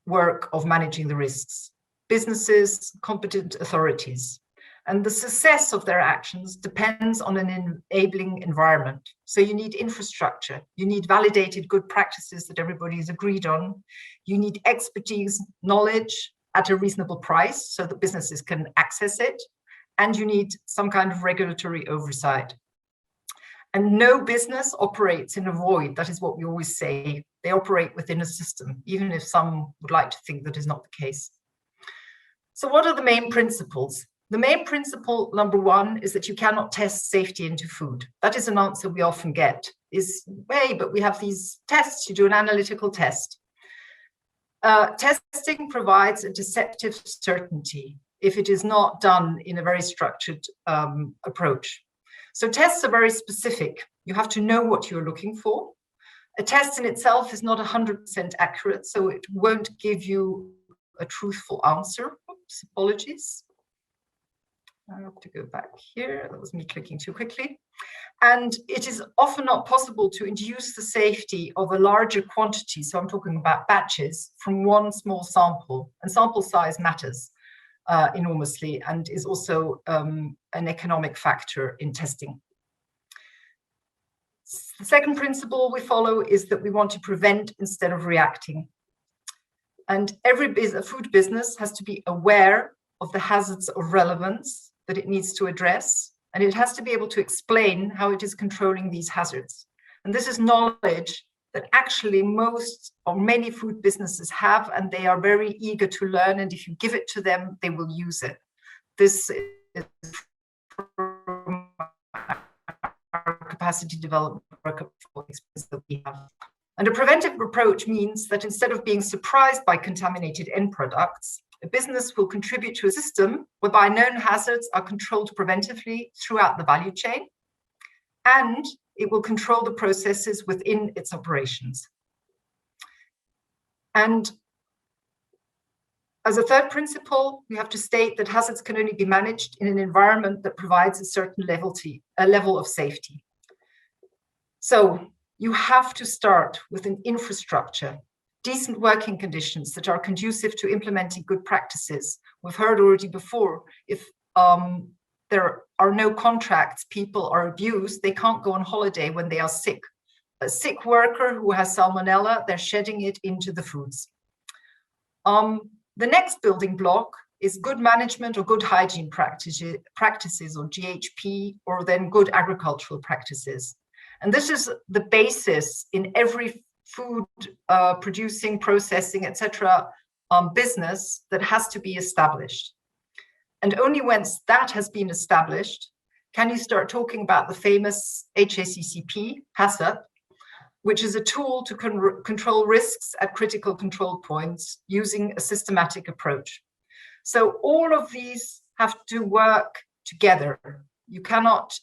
work of managing the risks? Businesses, competent authorities. And the success of their actions depends on an enabling environment. So you need infrastructure, you need validated good practices that everybody is agreed on, you need expertise, knowledge at a reasonable price so that businesses can access it, and you need some kind of regulatory oversight. And no business operates in a void. That is what we always say. They operate within a system, even if some would like to think that is not the case. So what are the main principles? The main principle, number one, is that you cannot test safety into food. That is an answer we often get, is, hey, but we have these tests, you do an analytical test. Testing provides a deceptive certainty if it is not done in a very structured approach. So tests are very specific. You have to know what you're looking for. A test in itself is not 100% accurate, so it won't give you a truthful answer. Oops, apologies. I have to go back here. That was me clicking too quickly. And it is often not possible to induce the safety of a larger quantity, so I'm talking about batches, from one small sample. And sample size matters enormously and is also an economic factor in testing. The second principle we follow is that we want to prevent instead of reacting. And every food business has to be aware of the hazards of relevance that it needs to address, and it has to be able to explain how it is controlling these hazards. And this is knowledge that actually most or many food businesses have, and they are very eager to learn, and if you give it to them, they will use it. This is our capacity development work that we have. And a preventive approach means that instead of being surprised by contaminated end products, a business will contribute to a system whereby known hazards are controlled preventively throughout the value chain, and it will control the processes within its operations. And as a third principle, we have to state that hazards can only be managed in an environment that provides a certain level of safety. So you have to start with an infrastructure, decent working conditions that are conducive to implementing good practices. We've heard already before, if there are no contracts, people are abused, they can't go on holiday when they are sick. A sick worker who has salmonella, they're shedding it into the foods. The next building block is good management or good hygiene practices or GHP, or then good agricultural practices. And this is the basis in every food producing, processing, etc. Business that has to be established. And only once that has been established, can you start talking about the famous HACCP, HACCP, which is a tool to control risks at critical control points using a systematic approach. So all of these have to work together. You cannot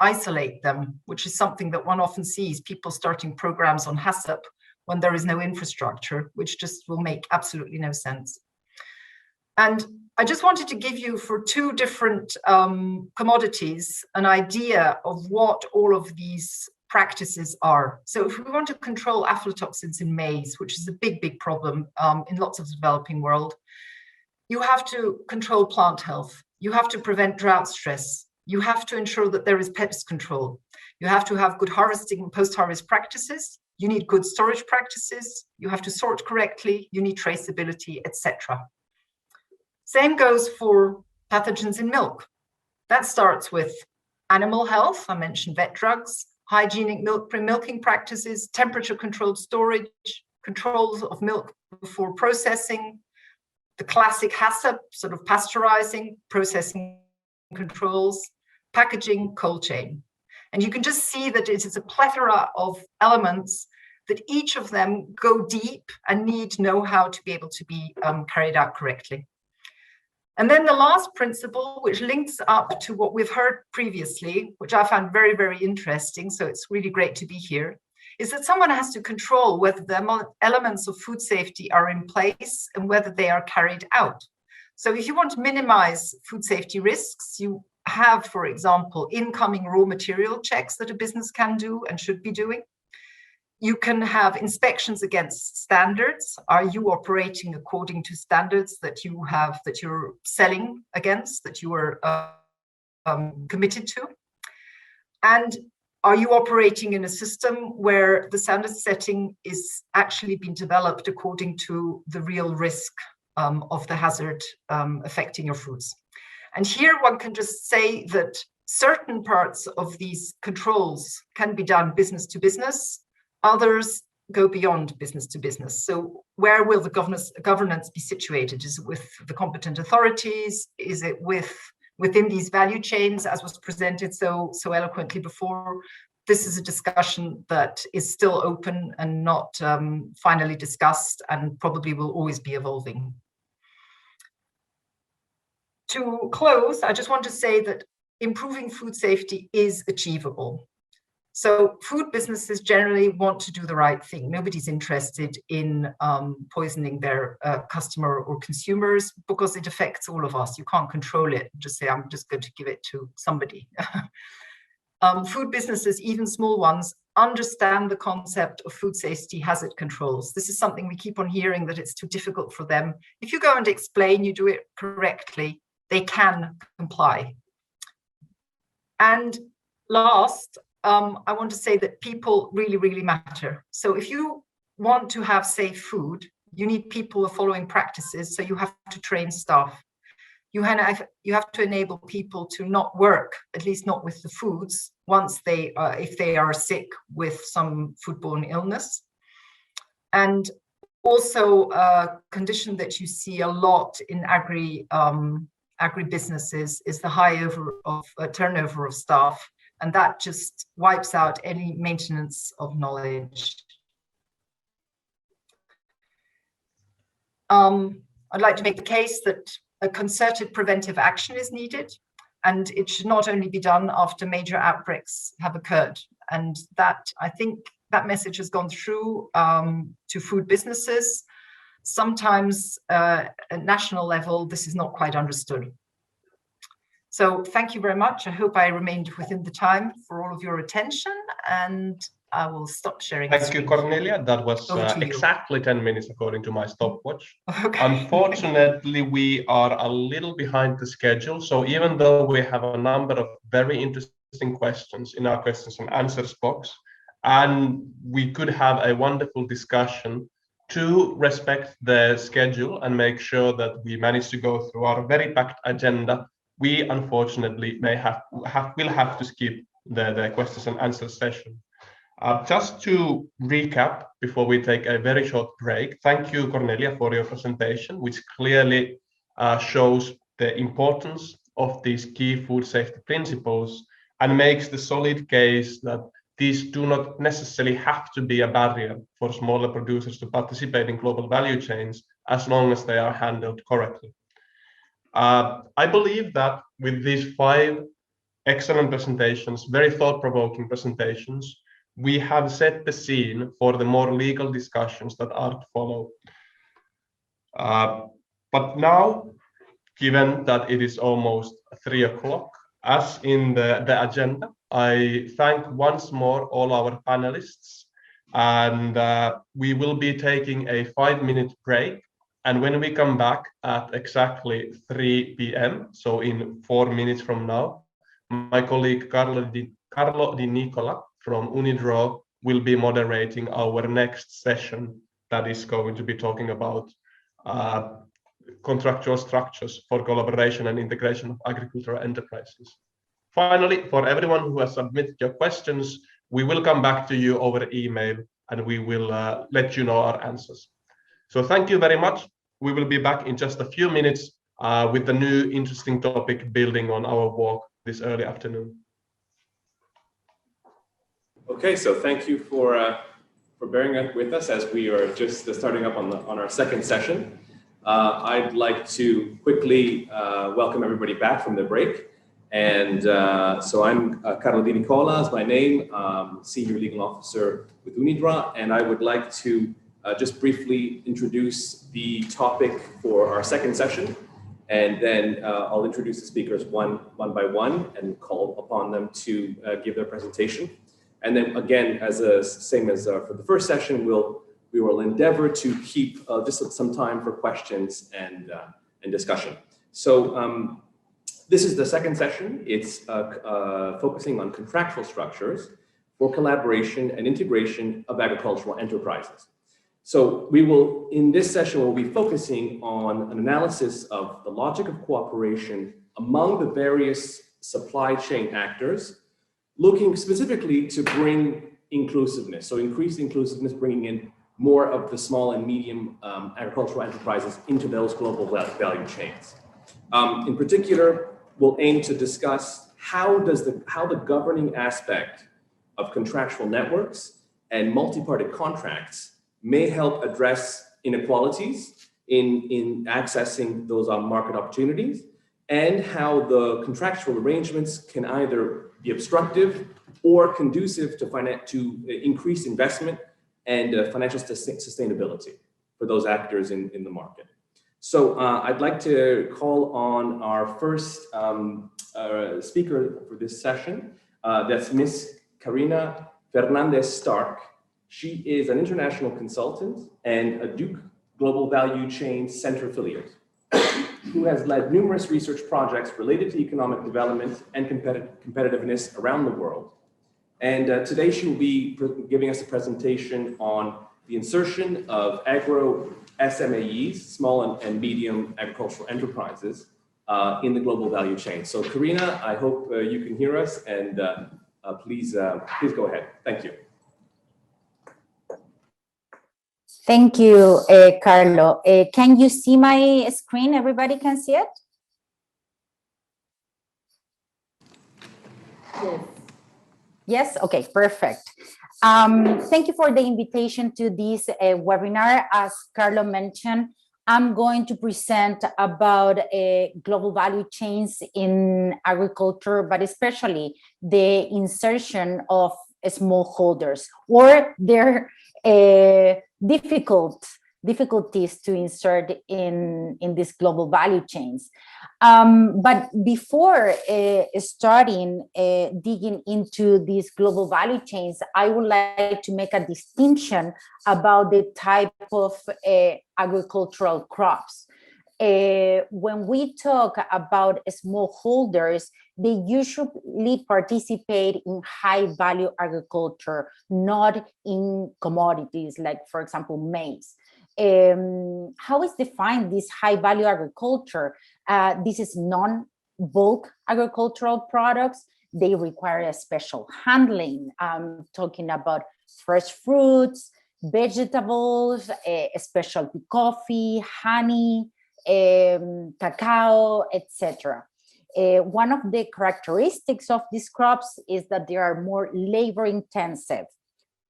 isolate them, which is something that one often sees, people starting programs on HACCP when there is no infrastructure, which just will make absolutely no sense. And I just wanted to give you, for two different commodities, an idea of what all of these practices are. So if we want to control aflatoxins in maize, which is a big, big problem in lots of the developing world, you have to control plant health. You have to prevent drought stress. You have to ensure that there is pest control. You have to have good harvesting and post-harvest practices. You need good storage practices. You have to sort correctly. You need traceability, etc. Same goes for pathogens in milk. That starts with animal health. I mentioned vet drugs, hygienic milk pre-milking practices, temperature-controlled storage, controls of milk before processing, the classic HACCP, sort of pasteurizing, processing controls, packaging, cold chain. And you can just see that it is a plethora of elements that each of them go deep and need know-how to be able to be carried out correctly. And then the last principle, which links up to what we've heard previously, which I found very, very interesting, so it's really great to be here, is that someone has to control whether the elements of food safety are in place and whether they are carried out. So if you want to minimize food safety risks, you have, for example, incoming raw material checks that a business can do and should be doing. You can have inspections against standards. Are you operating according to standards that you have, that you're selling against, that you are committed to? And are you operating in a system where the standard setting is actually being developed according to the real risk of the hazard affecting your foods? And here one can just say that certain parts of these controls can be done business to business. Others go beyond business to business. So where will the governance be situated? Is it with the competent authorities? Is it within these value chains, as was presented so eloquently before? This is a discussion that is still open and not finally discussed, and probably will always be evolving. To close, I just want to say that improving food safety is achievable. So food businesses generally want to do the right thing. Nobody's interested in poisoning their customer or consumers, because it affects all of us. You can't control it. Just say, I'm just going to give it to somebody. Food businesses, even small ones, understand the concept of food safety hazard controls. This is something we keep on hearing, that it's too difficult for them. If you go and explain, you do it correctly, they can comply. And last, I want to say that people really, really matter. So if you want to have safe food, you need people who are following practices. So you have to train staff. You have to enable people to not work, at least not with the foods, once they, if they are sick with some foodborne illness. And also a condition that you see a lot in agribusinesses is the high turnover of staff. And that just wipes out any maintenance of knowledge. I'd like to make the case that a concerted preventive action is needed, and it should not only be done after major outbreaks have occurred. And that, I think, that message has gone through to food businesses. Sometimes at national level, this is not quite understood. So thank you very much. I hope I remained within the time for all of your attention, and I will stop sharing. Thank you, Cornelia. That was exactly 10 minutes according to my stopwatch. Okay. Unfortunately, we are a little behind the schedule. So even though we have a number of very interesting questions in our questions and answers box, and we could have a wonderful discussion, to respect the schedule and make sure that we manage to go through our very packed agenda, we unfortunately will have to skip the questions and answers session. Just to recap before we take a very short break, thank you, Cornelia, for your presentation, which clearly shows the importance of these key food safety principles and makes the solid case that these do not necessarily have to be a barrier for smaller producers to participate in global value chains as long as they are handled correctly. I believe that with these 5 excellent presentations, very thought-provoking presentations, we have set the scene for the more legal discussions that are to follow. But now, given that it is almost 3 o'clock, as in the agenda, I thank once more all our panelists, and we will be taking a 5-minute break. And when we come back at exactly 3 p.m., so in 4 minutes from now, my colleague Carlo Di Nicola from UNIDROIT will be moderating our next session that is going to be talking about contractual structures for collaboration and integration of agricultural enterprises. Finally, for everyone who has submitted your questions, we will come back to you over email and we will let you know our answers. So thank you very much. We will be back in just a few minutes with the new interesting topic building on our walk this early afternoon. Okay, so thank you for bearing with us as we are just starting up on our second session. I'd like to quickly welcome everybody back from the break. And so I'm Carlo Di Nicola is my name, Senior Legal Officer with UNIDROIT, and I would like to just briefly introduce the topic for our second session, and then I'll introduce the speakers one by one and call upon them to give their presentation. And then again, same as for the first session, we will endeavor to keep just some time for questions and discussion. So this is the second session. It's focusing on contractual structures for collaboration and integration of agricultural enterprises. So in this session, we'll be focusing on an analysis of the logic of cooperation among the various supply chain actors, looking specifically to bring inclusiveness. So increased inclusiveness, bringing in more of the small and medium agricultural enterprises into those global value chains. In particular, we'll aim to discuss how the governing aspect of contractual networks and multi-party contracts may help address inequalities in accessing those market opportunities, and how the contractual arrangements can either be obstructive or conducive to increased investment and financial sustainability for those actors in the market. So I'd like to call on our first speaker for this session. That's Miss Karina Fernandez-Stark. She is an international consultant and a Duke Global Value Chain Center affiliate, who has led numerous research projects related to economic development and competitiveness around the world. And today she will be giving us a presentation on the insertion of agro SMAEs, small and medium agricultural enterprises, in the global value chain. So Karina, I hope you can hear us, and please go ahead. Thank you. Thank you, Carlo. Can you see my screen? Everybody can see it? Yes. Yes? Okay, perfect. Thank you for the invitation to this webinar. As Carlo mentioned, I'm going to present about global value chains in agriculture, but especially the insertion of smallholders or their difficulties to insert in these global value chains. But before starting digging into these global value chains, I would like to make a distinction about the type of agricultural crops. When we talk about smallholders, they usually participate in high value agriculture, not in commodities like, for example, maize. How is defined this high value agriculture? This is non-bulk agricultural products. They require a special handling. I'm talking about fresh fruits, vegetables, specialty coffee, honey, cacao, etc. One of the characteristics of these crops is that they are more labor intensive.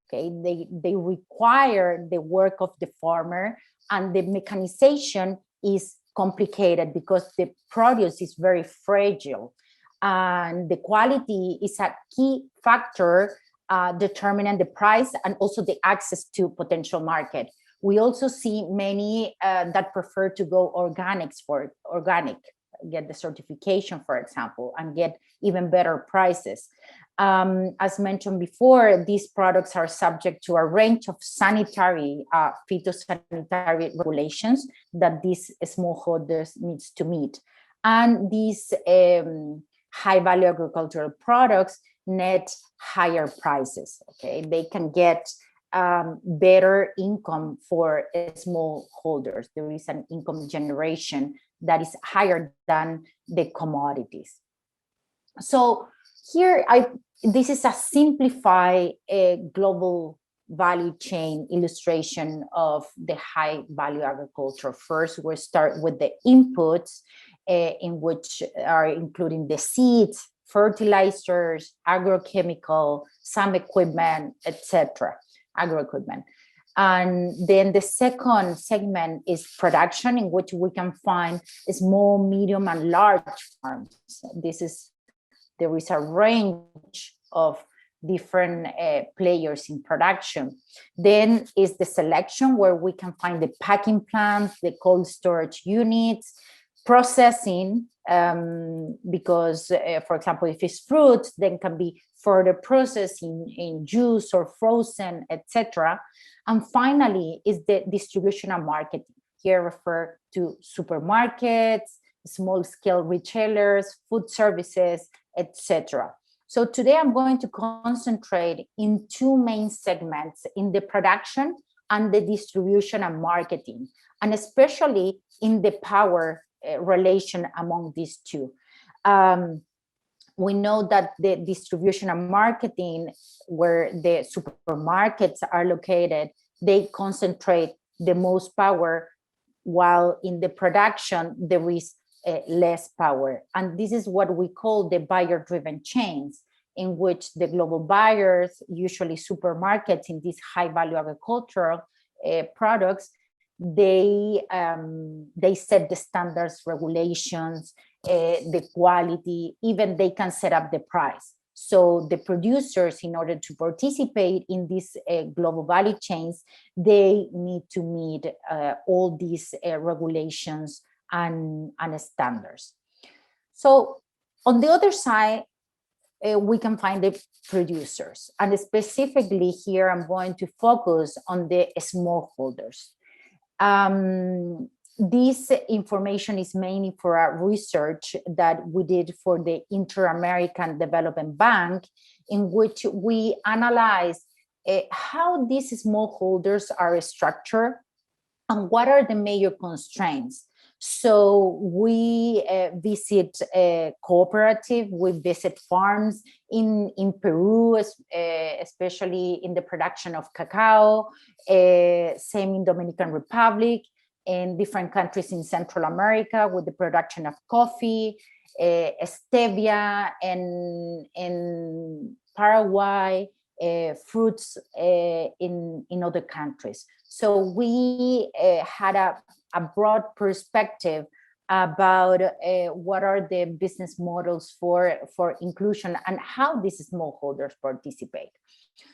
Okay, they require the work of the farmer, and the mechanization is complicated because the produce is very fragile, and the quality is a key factor determining the price and also the access to potential market. We also see many that prefer to go organic, get the certification, for example, and get even better prices. As mentioned before, these products are subject to a range of sanitary, phytosanitary regulations that these smallholders needs to meet. And these high-value agricultural products net higher prices. Okay, they can get better income for smallholders. There is an income generation that is higher than the commodities. So here, this is a simplified global value chain illustration of the high value agriculture. First, we'll start with the inputs, in which are including the seeds, fertilizers, agrochemical, some equipment, etc. Agroequipment. And then the second segment is production, in which we can find small, medium, and large farms. There is a range of different players in production. Then is the selection, where we can find the packing plants, the cold storage units, processing, because, for example, if it's fruit, then can be further processed in juice or frozen, etc. And finally is the distribution and marketing. Here refer to supermarkets, small-scale retailers, food services, etc. So today I'm going to concentrate in two main segments, in the production and the distribution and marketing, and especially in the power relation among these two. We know that the distribution and marketing, where the supermarkets are located, they concentrate the most power, while in the production there is less power. And this is what we call the buyer-driven chains, in which the global buyers, usually supermarkets in these high-value agricultural products, they set the standards, regulations, the quality, even they can set up the price. So the producers, in order to participate in these global value chains, they need to meet all these regulations and standards. So on the other side, we can find the producers. And specifically here, I'm going to focus on the smallholders. This information is mainly for our research that we did for the Inter-American Development Bank, in which we analyzed how these smallholders are structured and what are the major constraints. So we visit cooperative, we visit farms in Peru, especially in the production of cacao, same in Dominican Republic, in different countries in Central America with the production of coffee, stevia, and in Paraguay, fruits in other countries. So we had a broad perspective about what are the business models for inclusion and how these smallholders participate.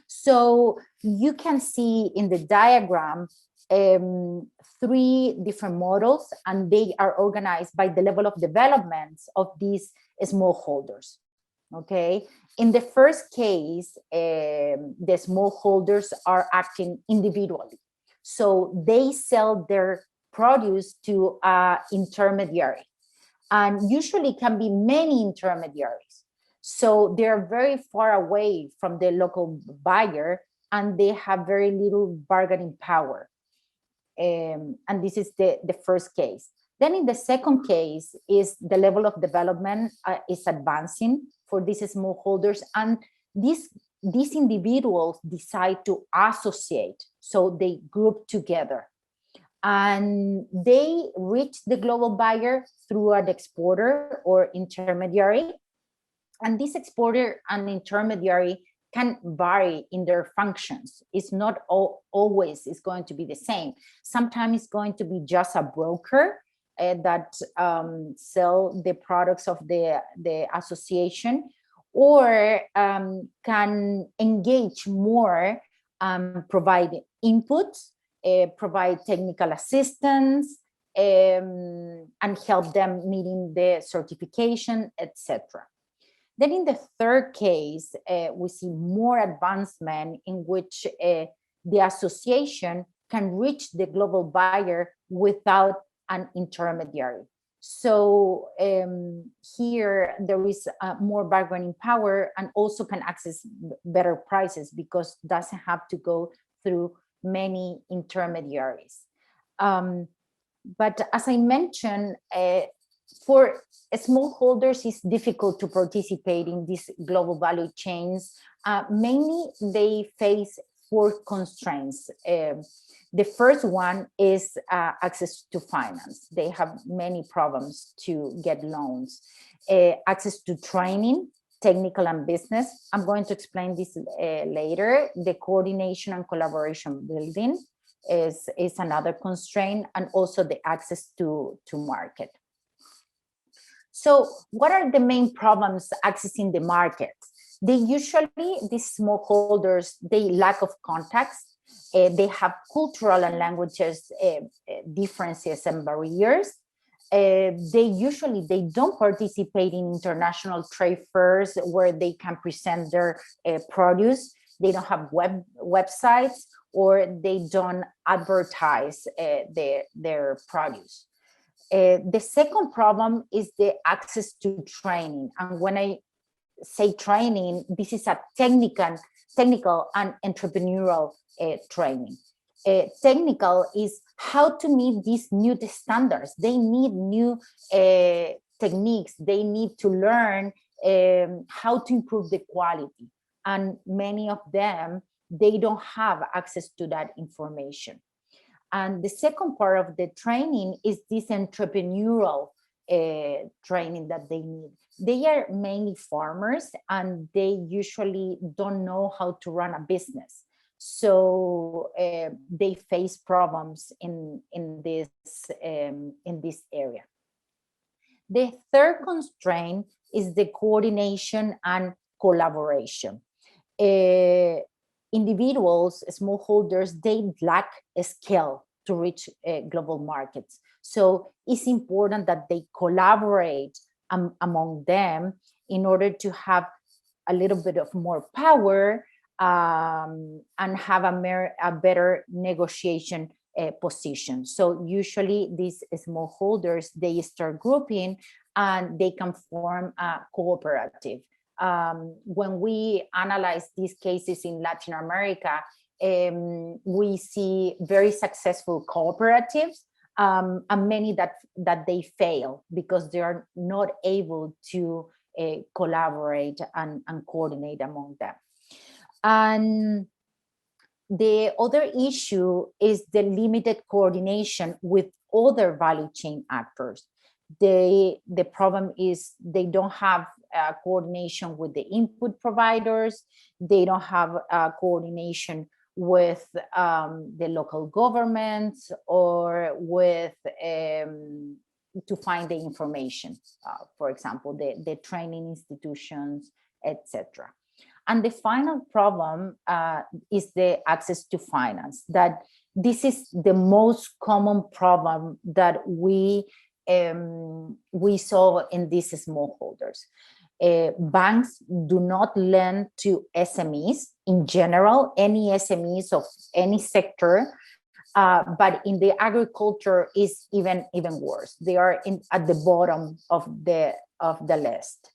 So you can see in the diagram 3 different models, and they are organized by the level of development of these smallholders. Okay, in the first case, the smallholders are acting individually. So they sell their produce to an intermediary, and usually can be many intermediaries. So they're very far away from the local buyer, and they have very little bargaining power. And this is the first case. Then in the second case is the level of development is advancing for these smallholders, and these individuals decide to associate. So they group together and they reach the global buyer through an exporter or intermediary. And this exporter and intermediary can vary in their functions. It's not always is going to be the same. Sometimes it's going to be just a broker that sell the products of the association, or can engage more, provide inputs, provide technical assistance, and help them meeting the certification, etc. Then in the third case, we see more advancement in which the association can reach the global buyer without an intermediary. So here there is more bargaining power, and also can access better prices because it doesn't have to go through many intermediaries. But as I mentioned, for smallholders, it's difficult to participate in these global value chains. Mainly, they face 4 constraints. The first one is access to finance. They have many problems to get loans. Access to training, technical and business. I'm going to explain this later. The coordination and collaboration building is another constraint, and also the access to market. So what are the main problems accessing the market? They usually, these smallholders, they lack of contacts. They have cultural and languages differences and barriers. They don't participate in international trade fairs where they can present their produce. They don't have websites, or they don't advertise their produce. The second problem is the access to training. And when I say training, this is a technical and entrepreneurial training. Technical is how to meet these new standards. They need new techniques. They need to learn how to improve the quality. And many of them, they don't have access to that information. And the second part of the training is this entrepreneurial training that they need. They are mainly farmers and they usually don't know how to run a business. So they face problems in this area. The third constraint is the coordination and collaboration. Individuals, smallholders, they lack a skill to reach global markets. So it's important that they collaborate among them in order to have a little bit of more power and have a better negotiation position. So usually these smallholders, they start grouping and they can form a cooperative. When we analyze these cases in Latin America, we see very successful cooperatives and many that they fail because they are not able to collaborate and coordinate among them. And the other issue is the limited coordination with other value chain actors. The problem is they don't have coordination with the input providers. They don't have coordination with the local governments or with to find the information, for example, the training institutions, etc. And the final problem is the access to finance. That this is the most common problem that we saw in these smallholders. Banks do not lend to SMEs in general, any SMEs of any sector, but in the agriculture is even worse. They are at the bottom of the list,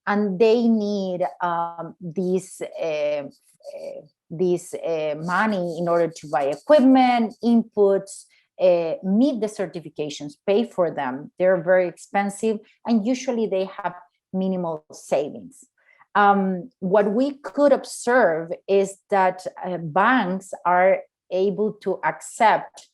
and they need this money in order to buy equipment, inputs, meet the certifications, pay for them. They're very expensive, and usually they have minimal savings. What we could observe is that banks are able to accept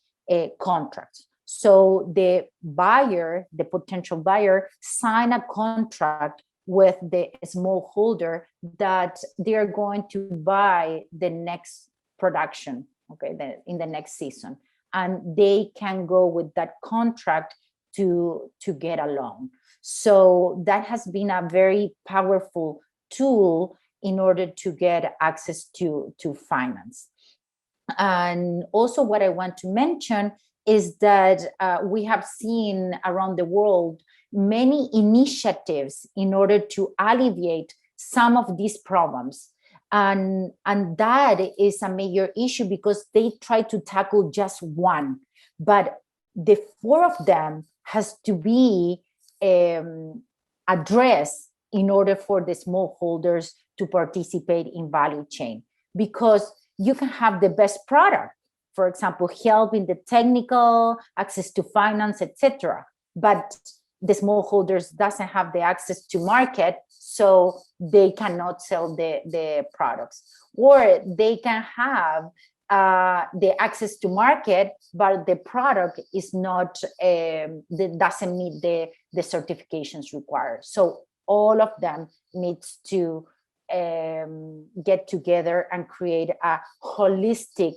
contracts. So the buyer, the potential buyer, sign a contract with the smallholder that they're going to buy the next production, okay, in the next season. And they can go with that contract to get a loan. So that has been a very powerful tool in order to get access to finance. And also what I want to mention is that we have seen around the world many initiatives in order to alleviate some of these problems. And that is a major issue because they try to tackle just one, but the four of them has to be addressed in order for the smallholders to participate in value chain. Because you can have the best product, for example, help in the technical, access to finance, etc. But the smallholders doesn't have the access to market, so they cannot sell the products. Or they can have the access to market, but the product is not, doesn't meet the certifications required. So all of them needs to get together and create a holistic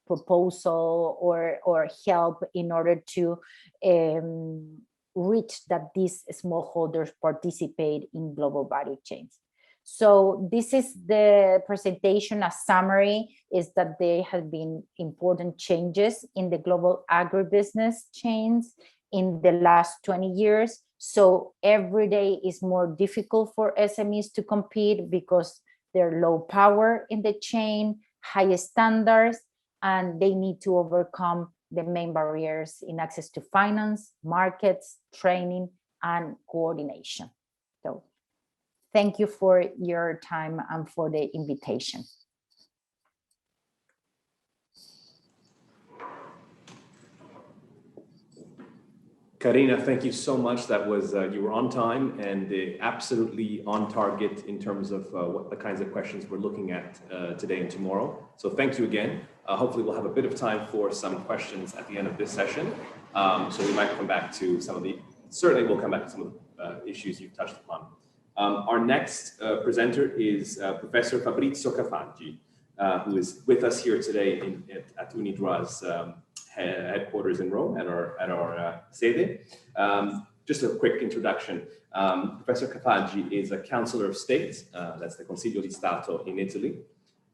proposal or help in order to reach that these smallholders participate in global value chains. So this is the presentation. A summary is that there have been important changes in the global agribusiness chains in the last 20 years. So every day is more difficult for SMEs to compete because they're low power in the chain, high standards, and they need to overcome the main barriers in access to finance, markets, training, and coordination. So thank you for your time and for the invitation. Karina, thank you so much. That was, you were on time and absolutely on target in terms of what the kinds of questions we're looking at today and tomorrow. So thank you again. Hopefully we'll have a bit of time for some questions at the end of this session. So we might come back to some of the, certainly we'll come back to some of the issues you've touched upon. Our next presenter is Professor Fabrizio Cafaggi, who is with us here today at UNIDROIT's headquarters in Rome at our sede. Just a quick introduction. Professor Cafaggi is a Counselor of State, that's the Consiglio di Stato in Italy,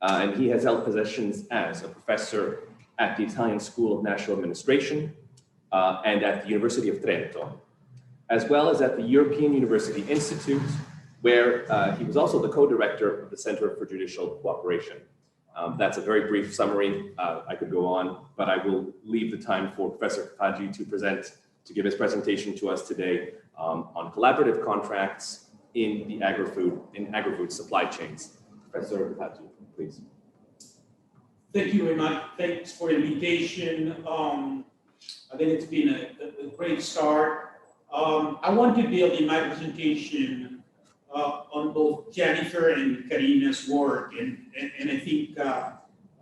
and he has held positions as a professor at the Italian School of National Administration and at the University of Trento, as well as at the European University Institute, where he was also the co-director of the Center for Judicial Cooperation. That's a very brief summary. I could go on, but I will leave the time for Professor Cafaggi to give his presentation to us today on collaborative contracts in the agri-food supply chains. Professor Cafaggi, please. Thank you very much. Thanks for the invitation. I think it's been a great start. I want to build in my presentation on both Jennifer and Karina's work, and I think there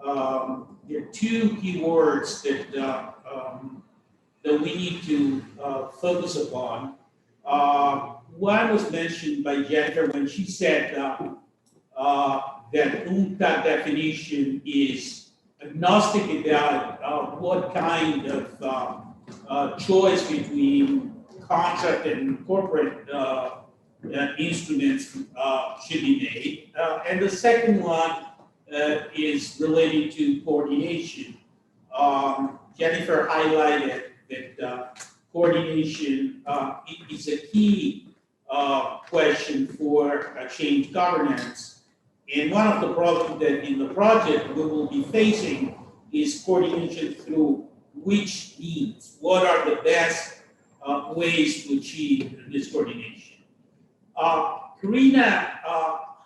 are two key words that we need to focus upon. One was mentioned by Jennifer when she said that UNCTAD definition is agnostic about what kind of choice between contract and corporate instruments should be made. And the second one is related to coordination. Jennifer highlighted that coordination is a key question for change governance. And one of the problems that in the project we will be facing is coordination through which means. What are the best ways to achieve this coordination? Karina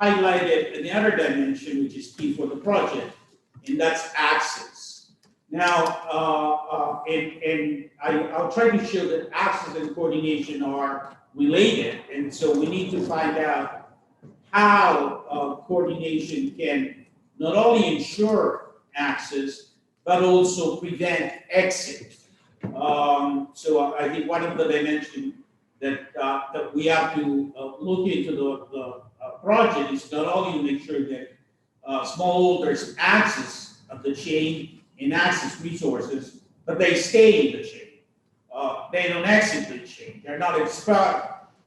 highlighted another dimension which is key for the project, and that's access. Now, I'll try to show that access and coordination are related, and so we need to find out how coordination can not only ensure access, but also prevent exit. So I think one of the dimensions that we have to look into the project is not only to make sure that smallholders access of the chain and access resources, but they stay in the chain. They don't exit the chain. They're not expelled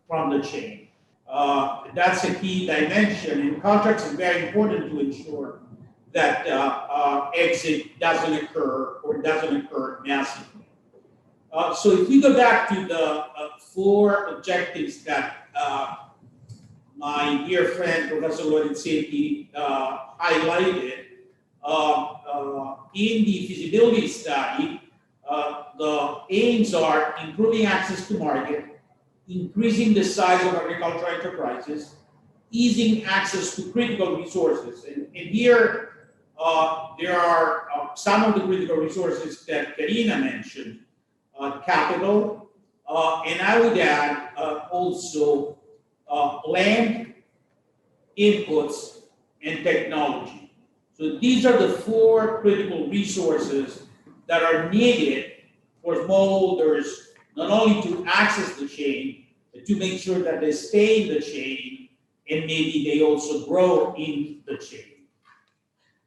from the chain. That's a key dimension, and contracts are very important to ensure that exit doesn't occur or doesn't occur massively. So if you go back to the four objectives that my dear friend, Professor Lorenzetti, highlighted, in the feasibility study, the aims are improving access to market, increasing the size of agricultural enterprises, easing access to critical resources. And here, there are some of the critical resources that Karina mentioned, capital, and I would add also land, inputs, and technology. So these are the four critical resources that are needed for smallholders not only to access the chain, but to make sure that they stay in the chain and maybe they also grow in the chain.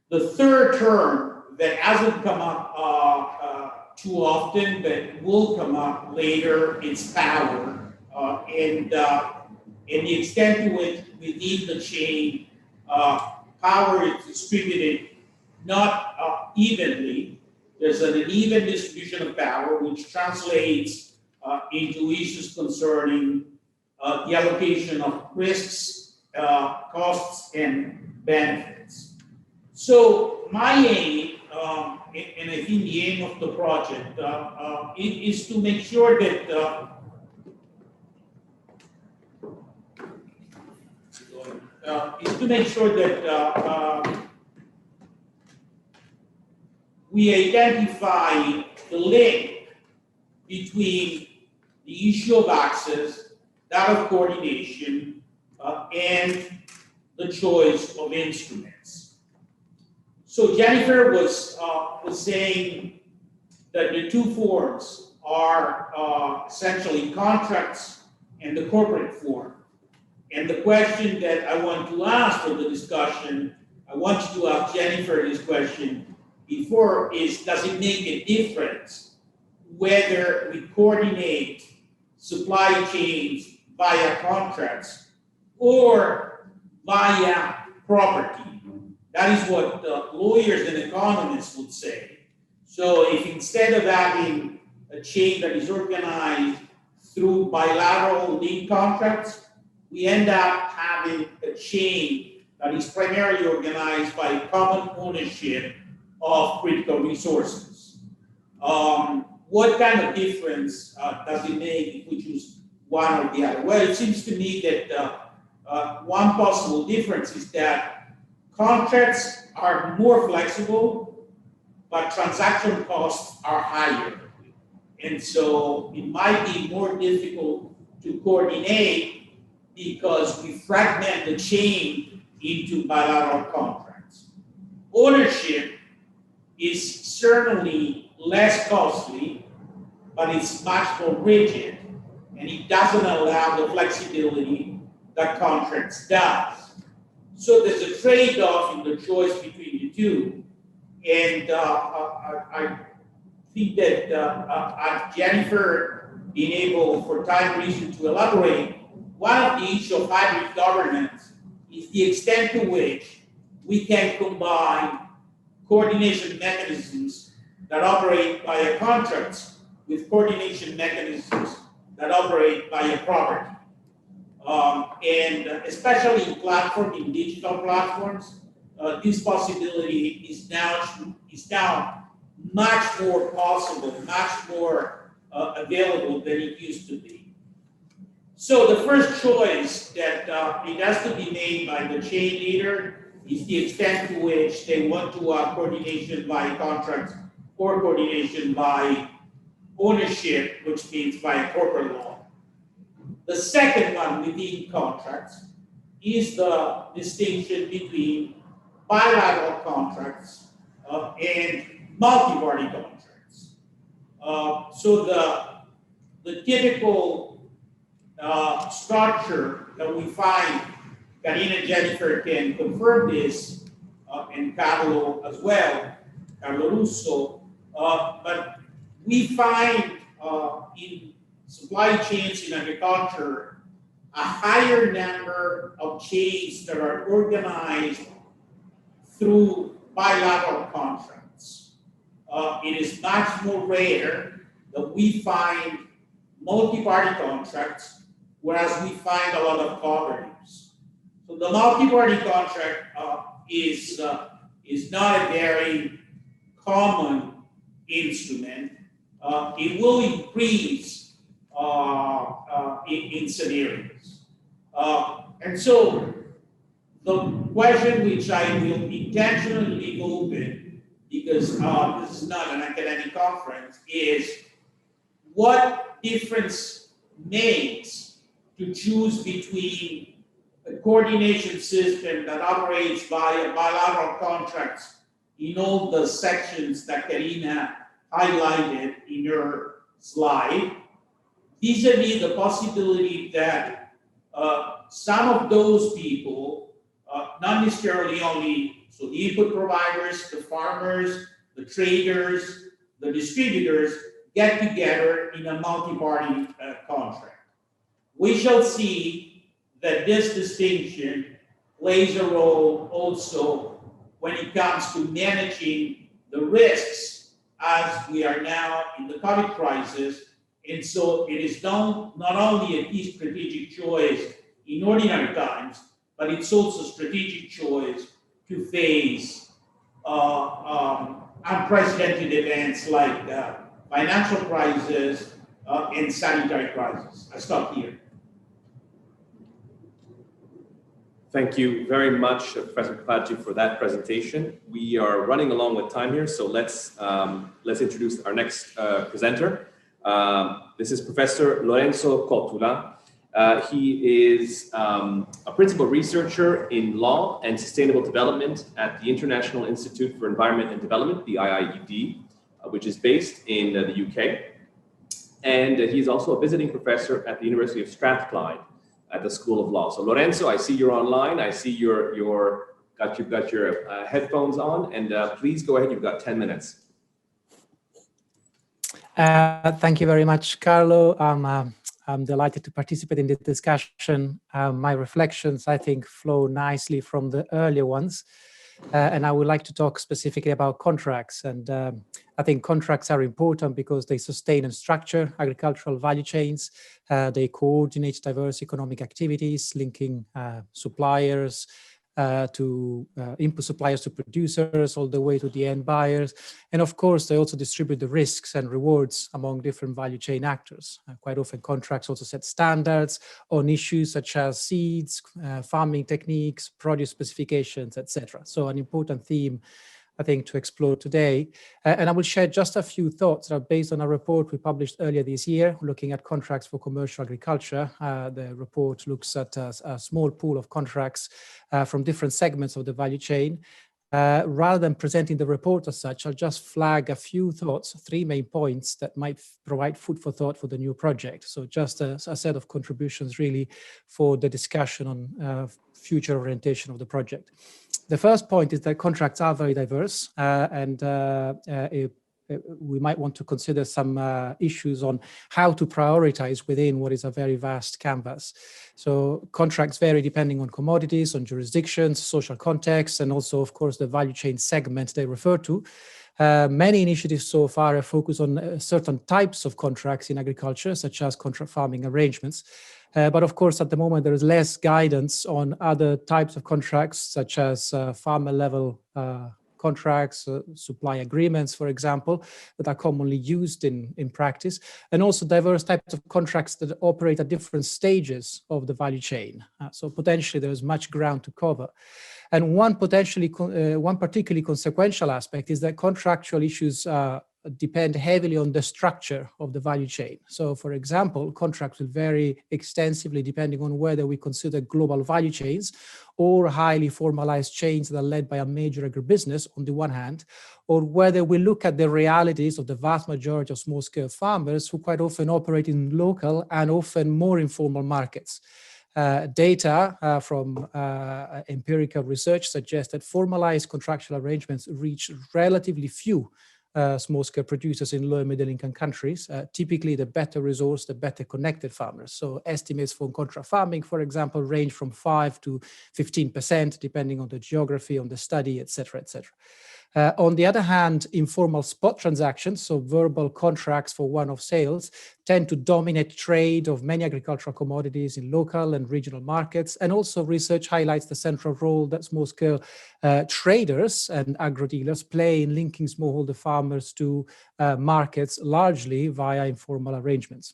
The third term that hasn't come up too often, but will come up later, is power. And the extent to which within the chain, power is distributed not evenly. There's an uneven distribution of power, which translates into issues concerning the allocation of risks, costs, and benefits. So my aim, and I think the aim of the project, is to make sure that we identify the link between the issue of access, that of coordination, and the choice of instruments. So Jennifer was saying that the two forms are essentially contracts and the corporate form. And the question that I want to ask for the discussion, I want you to ask Jennifer this question before, is does it make a difference whether we coordinate supply chains via contracts or via property? That is what lawyers and economists would say. So if instead of having a chain that is organized through bilateral link contracts, we end up having a chain that is primarily organized by common ownership of critical resources. What kind of difference does it make if we choose one or the other? Well, it seems to me that one possible difference is that contracts are more flexible, but transaction costs are higher. And so it might be more difficult to coordinate because we fragment the chain into bilateral contracts. Ownership is certainly less costly, but it's much more rigid, and it doesn't allow the flexibility that contracts does. So there's a trade-off in the choice between the two, and I think that as Jennifer being able, for time reason, to elaborate, one of the issues of hybrid governance is the extent to which we can combine coordination mechanisms that operate via contracts with coordination mechanisms that operate via property. And especially in digital platforms, this possibility is now much more possible, much more available than it used to be. So the first choice that it has to be made by the chain leader is the extent to which they want to have coordination by contracts or coordination by ownership, which means by corporate law. The second one within contracts is the distinction between bilateral contracts and multi-party contracts. So the typical structure that we find, Karina, Jennifer can confirm this, and Carlo as well, Carlo Russo, but we find in supply chains in agriculture a higher number of chains that are organized through bilateral contracts. It is much more rare that we find multi-party contracts, whereas we find a lot of cooperatives. So the multi-party contract is not a very common instrument. It will increase in some areas. And so the question which I will intentionally leave open, because this is not an academic conference, is what difference makes to choose between a coordination system that operates via bilateral contracts in all the sections that Karina highlighted in her slide, vis-a-vis the possibility that some of those people, not necessarily only, so the input providers, the farmers, the traders, the distributors, get together in a multi-party contract. We shall see that this distinction plays a role also when it comes to managing the risks as we are now in the COVID crisis. And so it is not only a key strategic choice in ordinary times, but it's also a strategic choice to face unprecedented events like financial crisis and sanitary crisis. I stop here. Thank you very much, Professor Kapachi, for that presentation. We are running along with time here, so let's introduce our next presenter. This is Professor Lorenzo Cotula. He is a principal researcher in law and sustainable development at the International Institute for Environment and Development, the IIED, which is based in the UK. And he's also a visiting professor at the University of Strathclyde at the School of Law. So Lorenzo, I see you're online. I see you've got your headphones on, and please go ahead. You've got 10 minutes. Thank you very much, Carlo. I'm delighted to participate in this discussion. My reflections, I think, flow nicely from the earlier ones. And I would like to talk specifically about contracts. And I think contracts are important because they sustain and structure agricultural value chains. They coordinate diverse economic activities, linking suppliers to input suppliers to producers, all the way to the end buyers. And of course, they also distribute the risks and rewards among different value chain actors. Quite often contracts also set standards on issues such as seeds, farming techniques, produce specifications, etc. So an important theme, I think, to explore today. And I will share just a few thoughts that are based on a report we published earlier this year, looking at contracts for commercial agriculture. The report looks at a small pool of contracts from different segments of the value chain. Rather than presenting the report as such, I'll just flag a few thoughts, 3 main points that might provide food for thought for the new project. So just a set of contributions really for the discussion on future orientation of the project. The first point is that contracts are very diverse, and we might want to consider some issues on how to prioritize within what is a very vast canvas. So contracts vary depending on commodities, on jurisdictions, social contexts, and also, of course, the value chain segment they refer to. Many initiatives so far have focused on certain types of contracts in agriculture, such as contract farming arrangements. But of course, at the moment, there is less guidance on other types of contracts, such as farmer level contracts, supply agreements, for example, that are commonly used in practice, and also diverse types of contracts that operate at different stages of the value chain. So potentially there is much ground to cover. And one particularly consequential aspect is that contractual issues depend heavily on the structure of the value chain. So for example, contracts will vary extensively depending on whether we consider global value chains or highly formalized chains that are led by a major agribusiness on the one hand, or whether we look at the realities of the vast majority of small-scale farmers who quite often operate in local and often more informal markets. Data from empirical research suggests that formalized contractual arrangements reach relatively few small-scale producers in low and middle-income countries, typically the better resourced, the better connected farmers. So estimates for contract farming, for example, range from 5 to 15%, depending on the geography, on the study, etc., etc. On the other hand, informal spot transactions, so verbal contracts for one-off sales, tend to dominate trade of many agricultural commodities in local and regional markets. And also research highlights the central role that small-scale traders and agro-dealers play in linking smallholder farmers to markets largely via informal arrangements.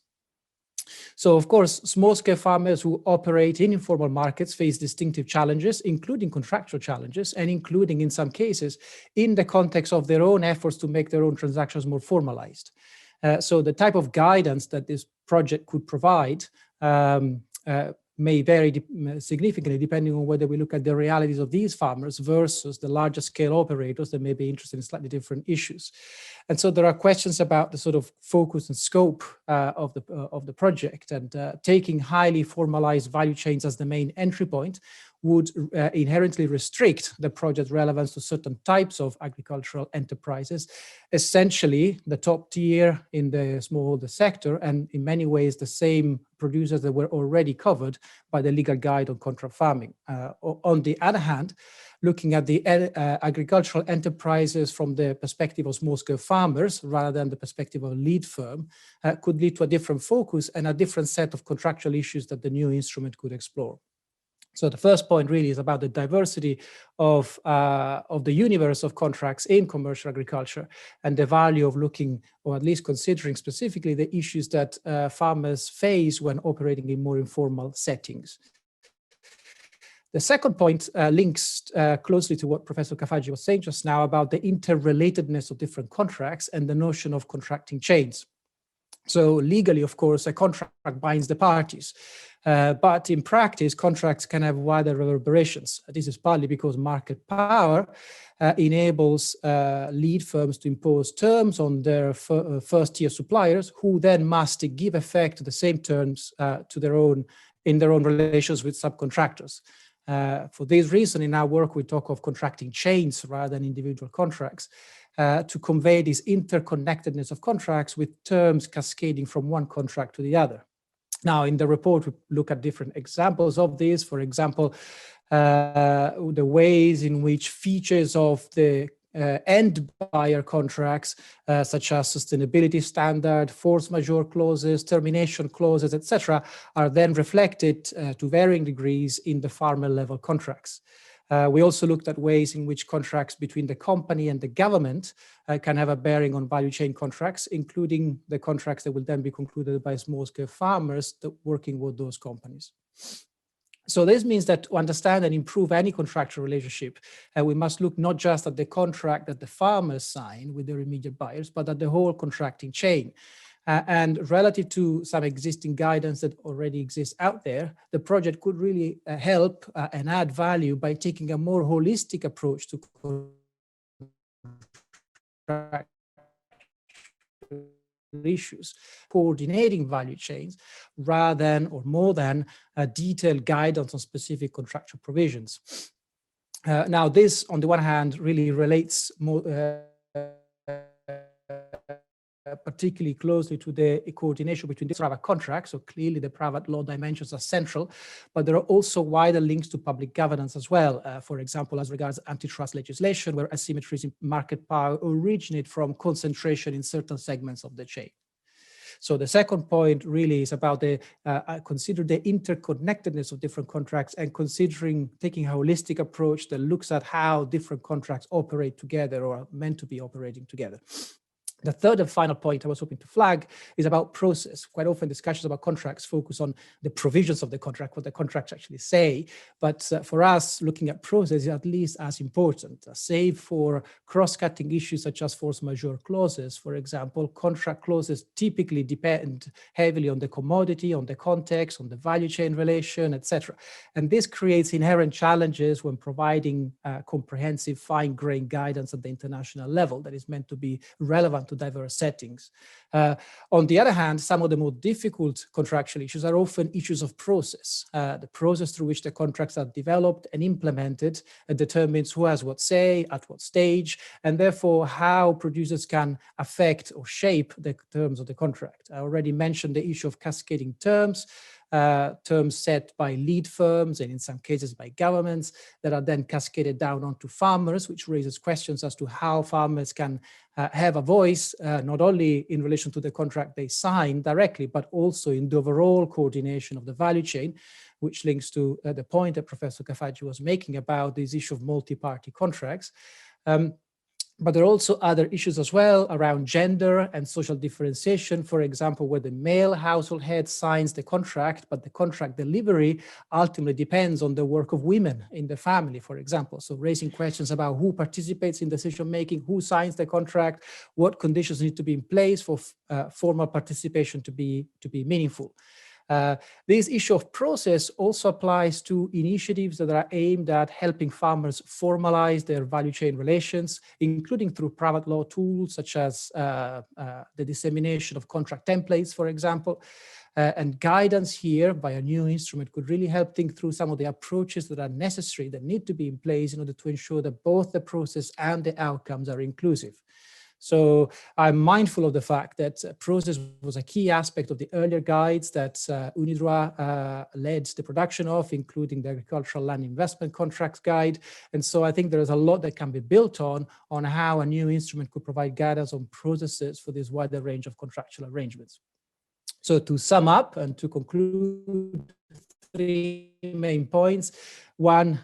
So, of course, small-scale farmers who operate in informal markets face distinctive challenges, including contractual challenges, and including, in some cases, in the context of their own efforts to make their own transactions more formalized. So the type of guidance that this project could provide may vary significantly depending on whether we look at the realities of these farmers versus the larger scale operators that may be interested in slightly different issues. And so there are questions about the sort of focus and scope of the project, and taking highly formalized value chains as the main entry point would inherently restrict the project's relevance to certain types of agricultural enterprises, essentially the top tier in the smallholder sector, and in many ways the same producers that were already covered by the legal guide on contract farming. On the other hand, looking at the agricultural enterprises from the perspective of small-scale farmers rather than the perspective of a lead firm could lead to a different focus and a different set of contractual issues that the new instrument could explore. So the first point really is about the diversity of the universe of contracts in commercial agriculture and the value of looking, or at least considering specifically, the issues that farmers face when operating in more informal settings. The second point links closely to what Professor Kafaji was saying just now about the interrelatedness of different contracts and the notion of contracting chains. So legally, of course, a contract binds the parties. But in practice, contracts can have wider reverberations. This is partly because market power enables lead firms to impose terms on their first-tier suppliers, who then must give effect to the same terms in their own relations with subcontractors. For this reason, in our work, we talk of contracting chains rather than individual contracts to convey this interconnectedness of contracts with terms cascading from one contract to the other. Now, in the report, we look at different examples of this. For example, the ways in which features of the end buyer contracts, such as sustainability standard, force majeure clauses, termination clauses, etc., are then reflected to varying degrees in the farmer level contracts. We also looked at ways in which contracts between the company and the government can have a bearing on value chain contracts, including the contracts that will then be concluded by small-scale farmers working with those companies. So this means that to understand and improve any contractual relationship, we must look not just at the contract that the farmers sign with their immediate buyers, but at the whole contracting chain. And relative to some existing guidance that already exists out there, the project could really help and add value by taking a more holistic approach to contract issues, coordinating value chains rather than or more than a detailed guidance on specific contractual provisions. Now, this, on the one hand, really relates more particularly closely to the coordination between the private contracts. So clearly the private law dimensions are central, but there are also wider links to public governance as well. For example, as regards antitrust legislation, where asymmetries in market power originate from concentration in certain segments of the chain. So the second point really is about the consider the interconnectedness of different contracts and taking a holistic approach that looks at how different contracts operate together or are meant to be operating together. The third and final point I was hoping to flag is about process. Quite often discussions about contracts focus on the provisions of the contract, what the contracts actually say. But for us, looking at process is at least as important. Save for cross-cutting issues such as force majeure clauses, for example, contract clauses typically depend heavily on the commodity, on the context, on the value chain relation, etc. And this creates inherent challenges when providing comprehensive fine-grained guidance at the international level that is meant to be relevant to diverse settings. On the other hand, some of the more difficult contractual issues are often issues of process. The process through which the contracts are developed and implemented determines who has what say, at what stage, and therefore how producers can affect or shape the terms of the contract. I already mentioned the issue of cascading terms, terms set by lead firms and in some cases by governments that are then cascaded down onto farmers, which raises questions as to how farmers can have a voice, not only in relation to the contract they sign directly, but also in the overall coordination of the value chain, which links to the point that Professor Kafaji was making about this issue of multi-party contracts. But there are also other issues as well around gender and social differentiation, for example, where the male household head signs the contract, but the contract delivery ultimately depends on the work of women in the family, for example. So raising questions about who participates in decision-making, who signs the contract, what conditions need to be in place for formal participation to be meaningful. This issue of process also applies to initiatives that are aimed at helping farmers formalize their value chain relations, including through private law tools such as the dissemination of contract templates, for example. And guidance here by a new instrument could really help think through some of the approaches that are necessary, that need to be in place in order to ensure that both the process and the outcomes are inclusive. So I'm mindful of the fact that process was a key aspect of the earlier guides that UNIDROIT led the production of, including the Agricultural Land Investment Contracts Guide. And so I think there is a lot that can be built on how a new instrument could provide guidance on processes for this wider range of contractual arrangements. So to sum up and to conclude, three main points. One,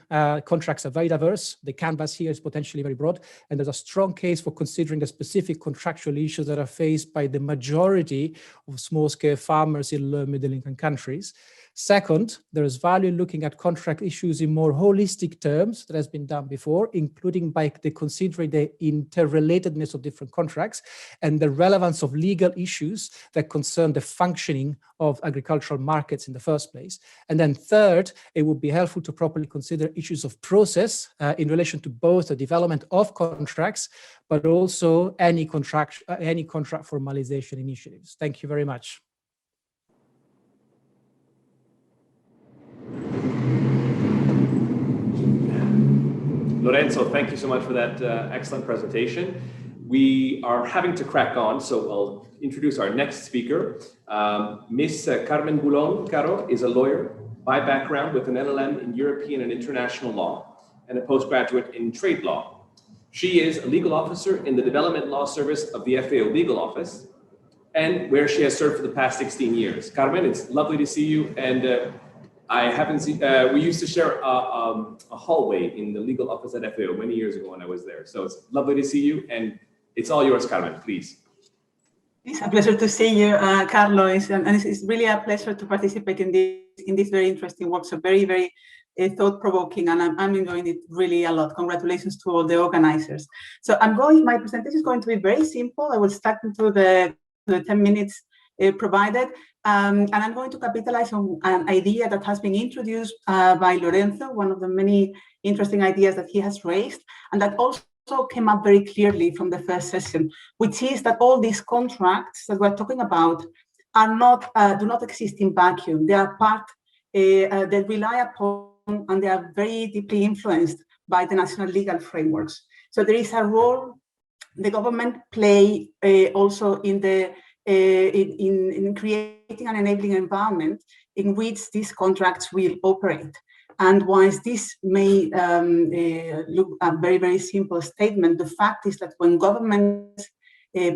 contracts are very diverse. The canvas here is potentially very broad, and there's a strong case for considering the specific contractual issues that are faced by the majority of small-scale farmers in low middle-income countries. Second, there is value in looking at contract issues in more holistic terms that has been done before, including by considering the interrelatedness of different contracts and the relevance of legal issues that concern the functioning of agricultural markets in the first place. And then third, it would be helpful to properly consider issues of process in relation to both the development of contracts, but also any contract formalization initiatives. Thank you very much. Lorenzo, thank you so much for that excellent presentation. We are having to crack on, so I'll introduce our next speaker. Ms. Carmen Boulon Caro is a lawyer by background with an LLM in European and international law and a postgraduate in trade law. She is a legal officer in the Development Law Service of the FAO Legal Office, and where she has served for the past 16 years. Carmen, it's lovely to see you, and I haven't seen, we used to share a hallway in the legal office at FAO many years ago when I was there. So it's lovely to see you, and it's all yours, Carmen, please. It's a pleasure to see you, Carlos, and it's really a pleasure to participate in this very interesting workshop, very, very thought-provoking, and I'm enjoying it really a lot. Congratulations to all the organizers. So my presentation is going to be very simple. I will start into the 10 minutes provided, and I'm going to capitalize on an idea that has been introduced by Lorenzo, one of the many interesting ideas that he has raised, and that also came up very clearly from the first session, which is that all these contracts that we're talking about are not do not exist in vacuum. They are part, they rely upon, and they are very deeply influenced by the national legal frameworks. So there is a role the government play also in the in creating an enabling environment in which these contracts will operate. And whilst this may look a very, very simple statement, the fact is that when governments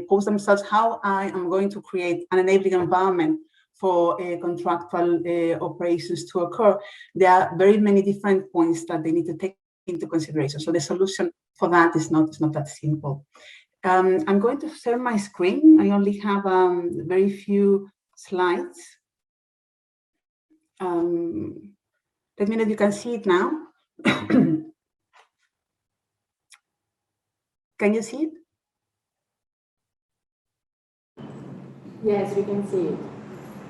pose themselves, how I am going to create an enabling environment for contractual operations to occur, there are very many different points that they need to take into consideration. So the solution for that is not that simple. I'm going to share my screen. I only have very few slides. Let me know if you can see it now. Can you see it? Yes, we can see it.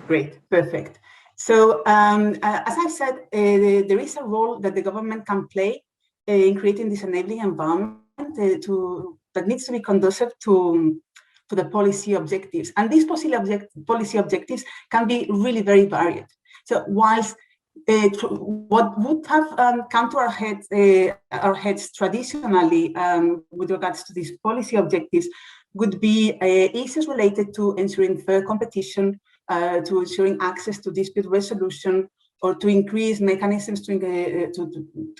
Great, perfect. So as I said, there is a role that the government can play in creating this enabling environment that needs to be conducive to the policy objectives. And these policy objectives can be really very varied. So whilst what would have come to our heads traditionally with regards to these policy objectives would be issues related to ensuring fair competition, to ensuring access to dispute resolution, or to increase mechanisms to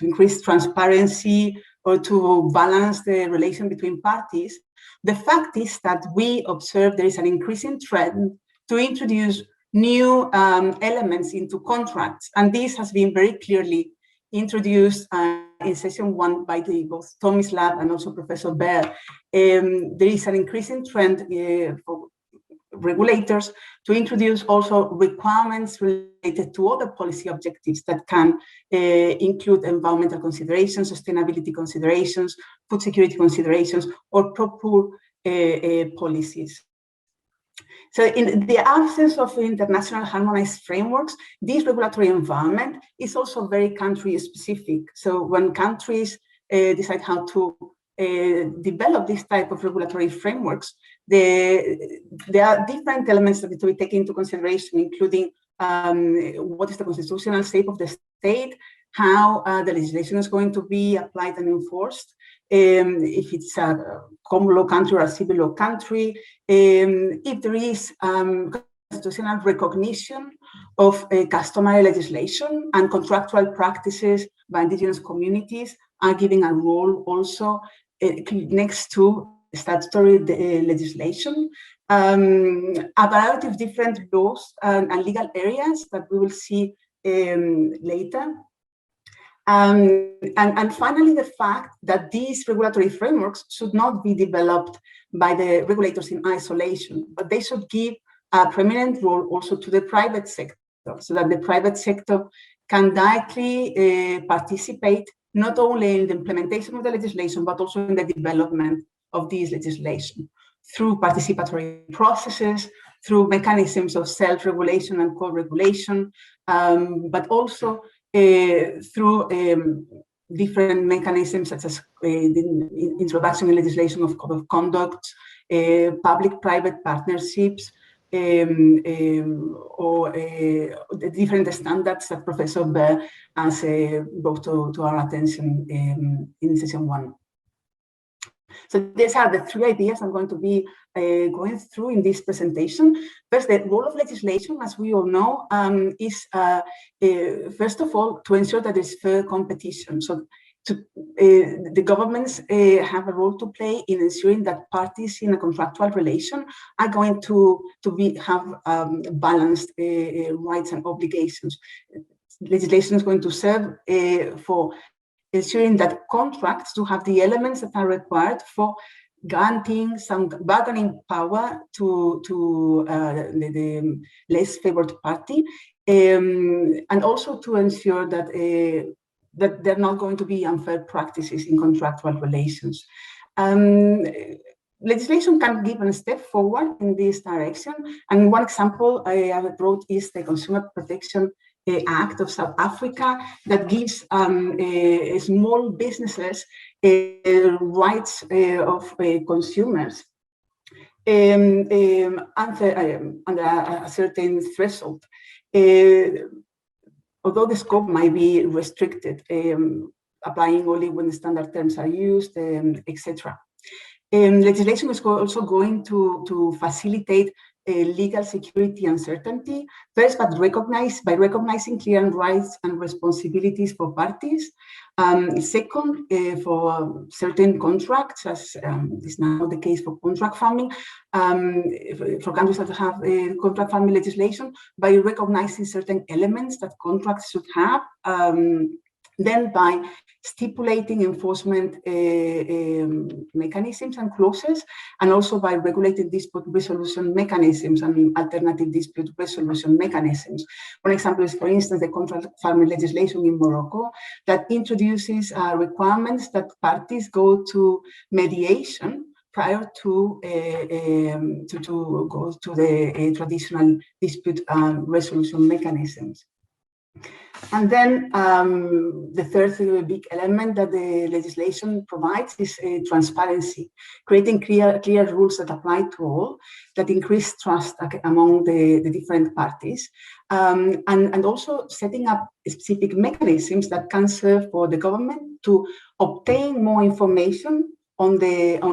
increase transparency, or to balance the relation between parties. The fact is that we observe there is an increasing trend to introduce new elements into contracts, and this has been very clearly introduced in session 1 by both Tommy's lab and also Professor Baer. There is an increasing trend for regulators to introduce also requirements related to other policy objectives that can include environmental considerations, sustainability considerations, food security considerations, or proper policies. So in the absence of international harmonized frameworks, this regulatory environment is also very country specific. So when countries decide how to develop this type of regulatory frameworks, there are different elements that need to be taken into consideration, including what is the constitutional shape of the state, how the legislation is going to be applied and enforced, if it's a common law country or a civil law country, if there is constitutional recognition of customary legislation and contractual practices by indigenous communities are giving a role also next to statutory legislation, a variety of different laws and legal areas that we will see later. And finally, the fact that these regulatory frameworks should not be developed by the regulators in isolation, but they should give a prominent role also to the private sector, so that the private sector can directly participate not only in the implementation of the legislation, but also in the development of these legislation through participatory processes, through mechanisms of self-regulation and co-regulation, but also through different mechanisms such as the introduction in legislation of code of conduct, public-private partnerships, or the different standards that Professor Behr has brought to our attention in session 1. So these are the 3 ideas I'm going to be going through in this presentation. First, the role of legislation, as we all know, is first of all to ensure that there's fair competition. So the governments have a role to play in ensuring that parties in a contractual relation are going to have balanced rights and obligations. Legislation is going to serve for ensuring that contracts do have the elements that are required for granting some bargaining power to the less favored party, and also to ensure that that there are not going to be unfair practices in contractual relations. Legislation can give a step forward in this direction, and one example I brought is the Consumer Protection Act of South Africa that gives small businesses rights of consumers under a certain threshold. Although the scope might be restricted, applying only when the standard terms are used, etc. Legislation is also going to facilitate legal security and certainty, first, but by recognizing clear rights and responsibilities for parties. Second, for certain contracts, as is now the case for contract farming, for countries that have contract farming legislation, by recognizing certain elements that contracts should have, then by stipulating enforcement mechanisms and clauses, and also by regulating dispute resolution mechanisms and alternative dispute resolution mechanisms. One example is, for instance, the contract farming legislation in Morocco that introduces requirements that parties go to mediation prior to go to the traditional dispute resolution mechanisms. And then the third big element that the legislation provides is transparency, creating clear rules that apply to all, that increase trust among the different parties, and also setting up specific mechanisms that can serve for the government to obtain more information on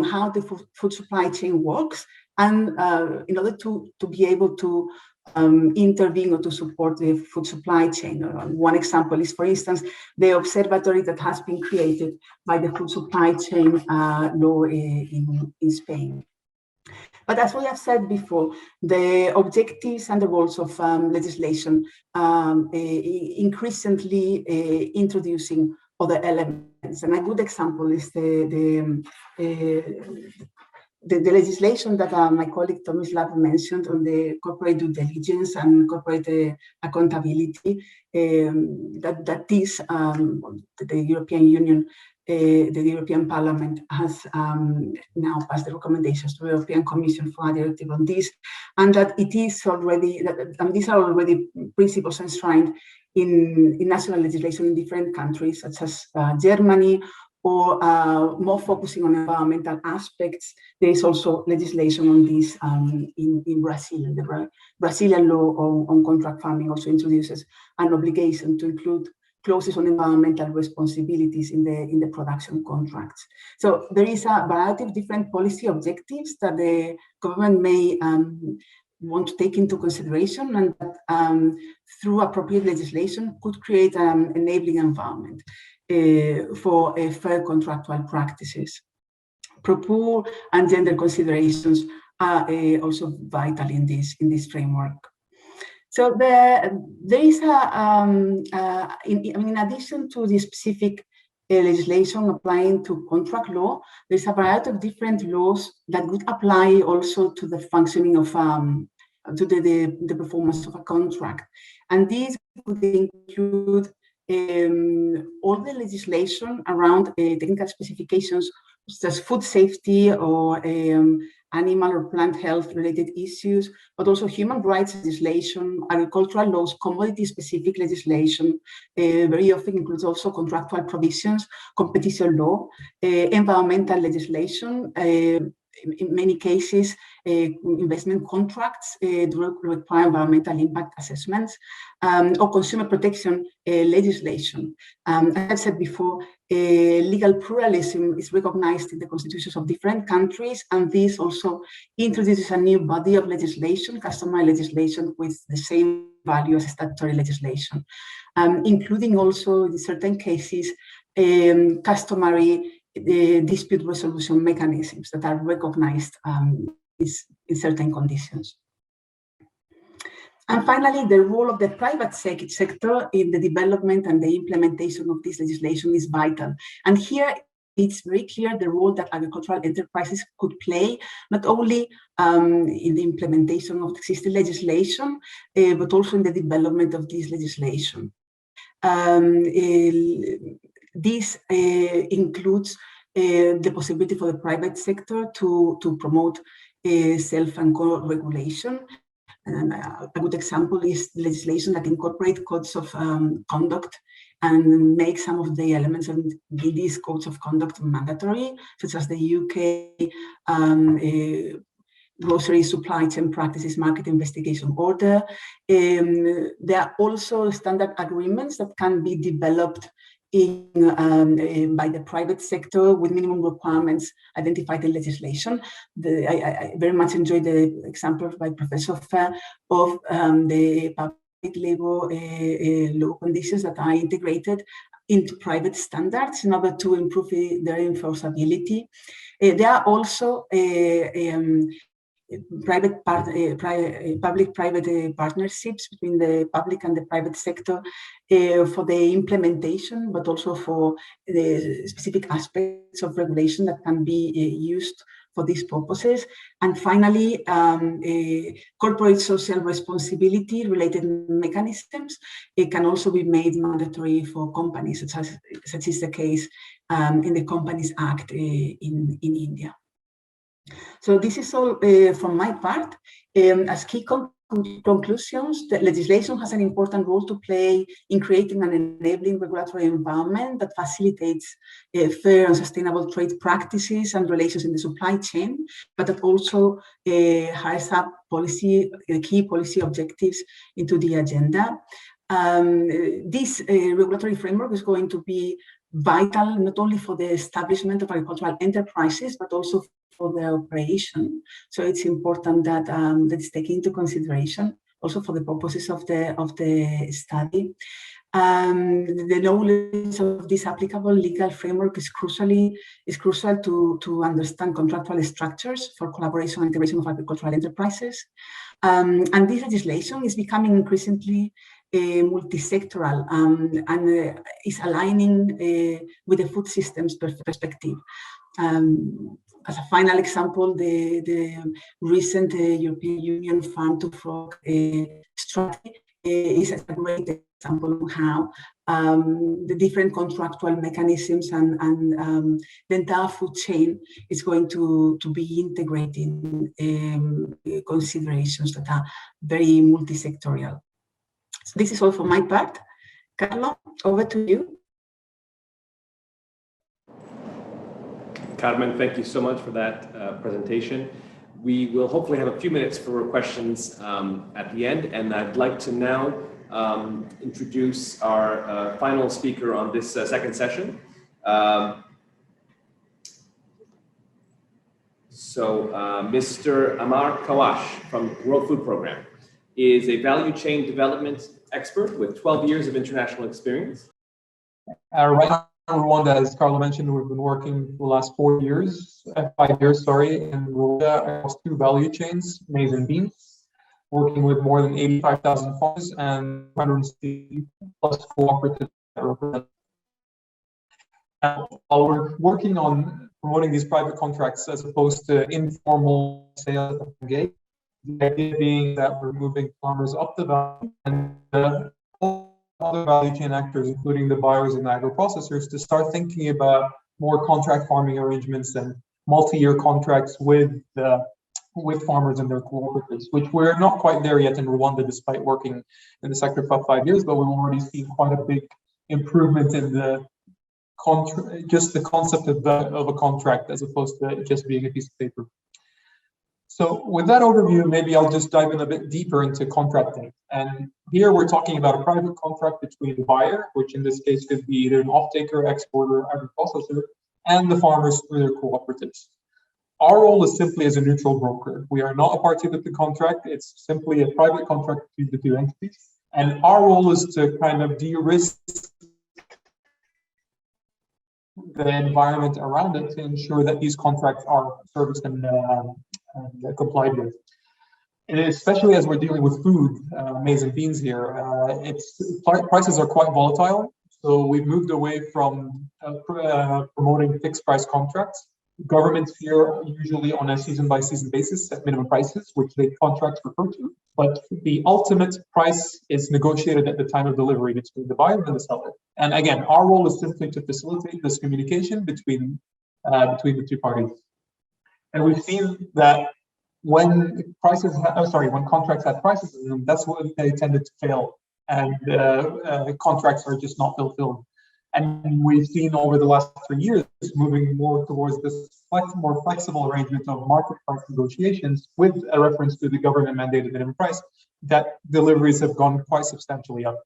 how the food supply chain works, and in order to be able to intervene or to support the food supply chain. One example is, for instance, the observatory that has been created by the food supply chain law in Spain. But as we have said before, the objectives and the roles of legislation increasingly introducing other elements. And a good example is the legislation that my colleague Tomislav mentioned on the corporate due diligence and corporate accountability, that is the European Union, the European Parliament has now passed the recommendations to the European Commission for a directive on this, and that it is already, and these are already principles enshrined in national legislation in different countries, such as Germany, or more focusing on environmental aspects. There is also legislation on this in Brazil. The Brazilian law on contract farming also introduces an obligation to include clauses on environmental responsibilities in the production contracts. So there is a variety of different policy objectives that the government may want to take into consideration, and that through appropriate legislation could create an enabling environment for fair contractual practices. Pro-poor and gender considerations are also vital in this framework. So there is in addition to the specific legislation applying to contract law, there's a variety of different laws that would apply also to the functioning of to the performance of a contract, and these would include all the legislation around technical specifications such as food safety or animal or plant health related issues, but also human rights legislation, agricultural laws, commodity specific legislation, very often includes also contractual provisions, competition law, environmental legislation, in many cases, investment contracts do require environmental impact assessments, or consumer protection legislation. As I've said before, legal pluralism is recognized in the constitutions of different countries, and this also introduces a new body of legislation, customary legislation with the same value as statutory legislation, including also in certain cases customary dispute resolution mechanisms that are recognized in certain conditions. And finally, the role of the private sector in the development and the implementation of this legislation is vital. And here it's very clear the role that agricultural enterprises could play, not only in the implementation of existing legislation, but also in the development of this legislation. This includes the possibility for the private sector to promote self and co-regulation. And a good example is legislation that incorporate codes of conduct and make some of the elements of these codes of conduct mandatory, such as the UK grocery supply chain practices market investigation order. There are also standard agreements that can be developed by the private sector with minimum requirements identified in legislation. I very much enjoyed the example by Professor Fair of the public labor law conditions that are integrated into private standards in order to improve their enforceability. There are also public-private partnerships between the public and the private sector for the implementation, but also for the specific aspects of regulation that can be used for these purposes. And finally, corporate social responsibility related mechanisms, it can also be made mandatory for companies, such is the case in the Companies Act in India. So this is all from my part. As key conclusions, the legislation has an important role to play in creating an enabling regulatory environment that facilitates fair and sustainable trade practices and relations in the supply chain, but that also hires up key policy objectives into the agenda. This regulatory framework is going to be vital not only for the establishment of agricultural enterprises, but also for their operation. So it's important that that's taken into consideration also for the purposes of the study. The knowledge of this applicable legal framework is crucial to understand contractual structures for collaboration and integration of agricultural enterprises. And this legislation is becoming increasingly multi-sectoral and is aligning with the food systems perspective. As a final example, the recent European Union Farm to Fork strategy is a great example of how the different contractual mechanisms and the entire food chain is going to be integrating considerations that are very multi-sectorial. So this is all for my part. Carlo, over to you. Carmen, thank you so much for that presentation. We will hopefully have a few minutes for questions at the end, and I'd like to now introduce our final speaker on this second session. Mr. Amar Kawash from World Food Programme is a value chain development expert with 12 years of international experience. Right now, Rwanda, as Carlo mentioned, we've been working for the last 5 years, in Rwanda across 2 value chains, maize and beans. working with more than 85,000 farmers and 160 plus cooperatives that represent. While we're working on promoting these private contracts as opposed to informal sales of engage, the idea being that we're moving farmers up the value and other value chain actors, including the buyers and the agro-processors, to start thinking about more contract farming arrangements and multi-year contracts with farmers and their cooperatives, which we're not quite there yet in Rwanda, despite working in the sector for 5 years, but we've already seen quite a big improvement in the just the concept of a contract as opposed to just being a piece of paper. So with that overview, maybe I'll just dive in a bit deeper into contracting. And here we're talking about a private contract between the buyer, which in this case could be either an off-taker, exporter, agri-processor, and the farmers through their cooperatives. Our role is simply as a neutral broker. We are not a party to the contract. It's simply a private contract between the two entities. And our role is to kind of de-risk the environment around it to ensure that these contracts are serviced and complied with. And especially as we're dealing with food, maize and beans here, prices are quite volatile. So we've moved away from promoting fixed price contracts. Governments here usually on a season by season basis set minimum prices, which the contracts refer to. But the ultimate price is negotiated at the time of delivery between the buyer and the seller. And again, our role is simply to facilitate this communication between the two parties. And we've seen that when contracts have prices in them, that's when they tended to fail, and contracts are just not fulfilled. And we've seen over the last 3 years moving more towards this more flexible arrangement of market price negotiations with a reference to the government mandated minimum price, that deliveries have gone quite substantially up.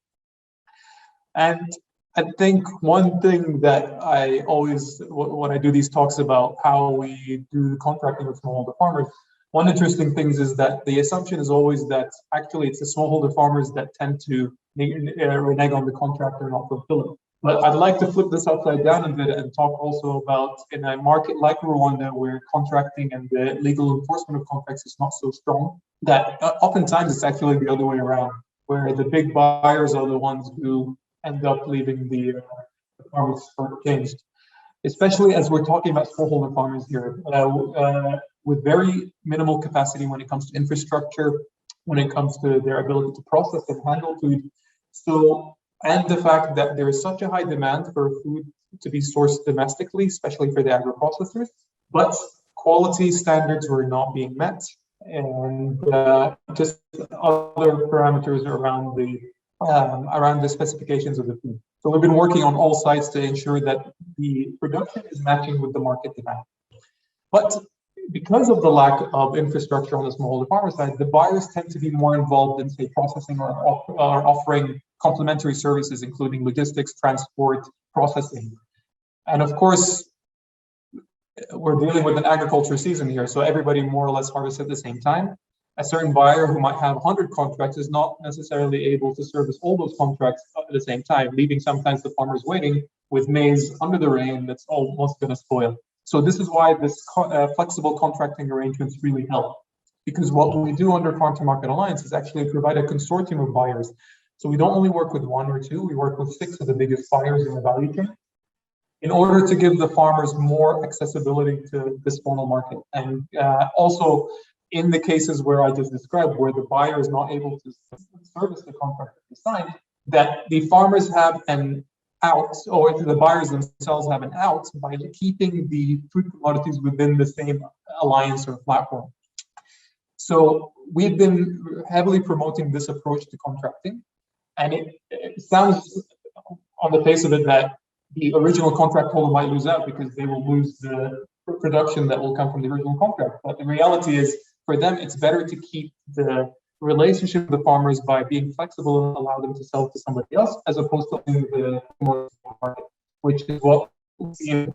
And I think one thing that I always, when I do these talks about how we do the contracting with smallholder farmers, one interesting thing is that the assumption is always that actually it's the smallholder farmers that tend to renege on the contract or not fulfill it. But I'd like to flip this upside down a bit and talk also about in a market like Rwanda, where contracting and the legal enforcement of contracts is not so strong, that oftentimes it's actually the other way around, where the big buyers are the ones who end up leaving the farmers changed. Especially as we're talking about smallholder farmers here, with very minimal capacity when it comes to infrastructure, when it comes to their ability to process and handle food. And the fact that there is such a high demand for food to be sourced domestically, especially for the agro-processors, but quality standards were not being met, and just other parameters around the specifications of the food. So we've been working on all sides to ensure that the production is matching with the market demand. But because of the lack of infrastructure on the smallholder farmer side, the buyers tend to be more involved in, say, processing or offering complementary services, including logistics, transport, processing. And of course, we're dealing with an agriculture season here, so everybody more or less harvests at the same time. A certain buyer who might have 100 contracts is not necessarily able to service all those contracts at the same time, leaving sometimes the farmers waiting with maize under the rain that's almost going to spoil. So this is why this flexible contracting arrangements really help, because what we do under Farm to Market Alliance is actually provide a consortium of buyers. So we don't only work with 1 or 2, we work with 6 of the biggest buyers in the value chain in order to give the farmers more accessibility to this formal market. And also in the cases where I just described, where the buyer is not able to service the contract that they signed, that the farmers have an out, or the buyers themselves have an out by keeping the food commodities within the same alliance or platform. So we've been heavily promoting this approach to contracting, and it sounds on the face of it that the original contract holder might lose out because they will lose the production that will come from the original contract. But the reality is, for them, it's better to keep the relationship with the farmers by being flexible and allow them to sell to somebody else, as opposed to the market, which is what we see in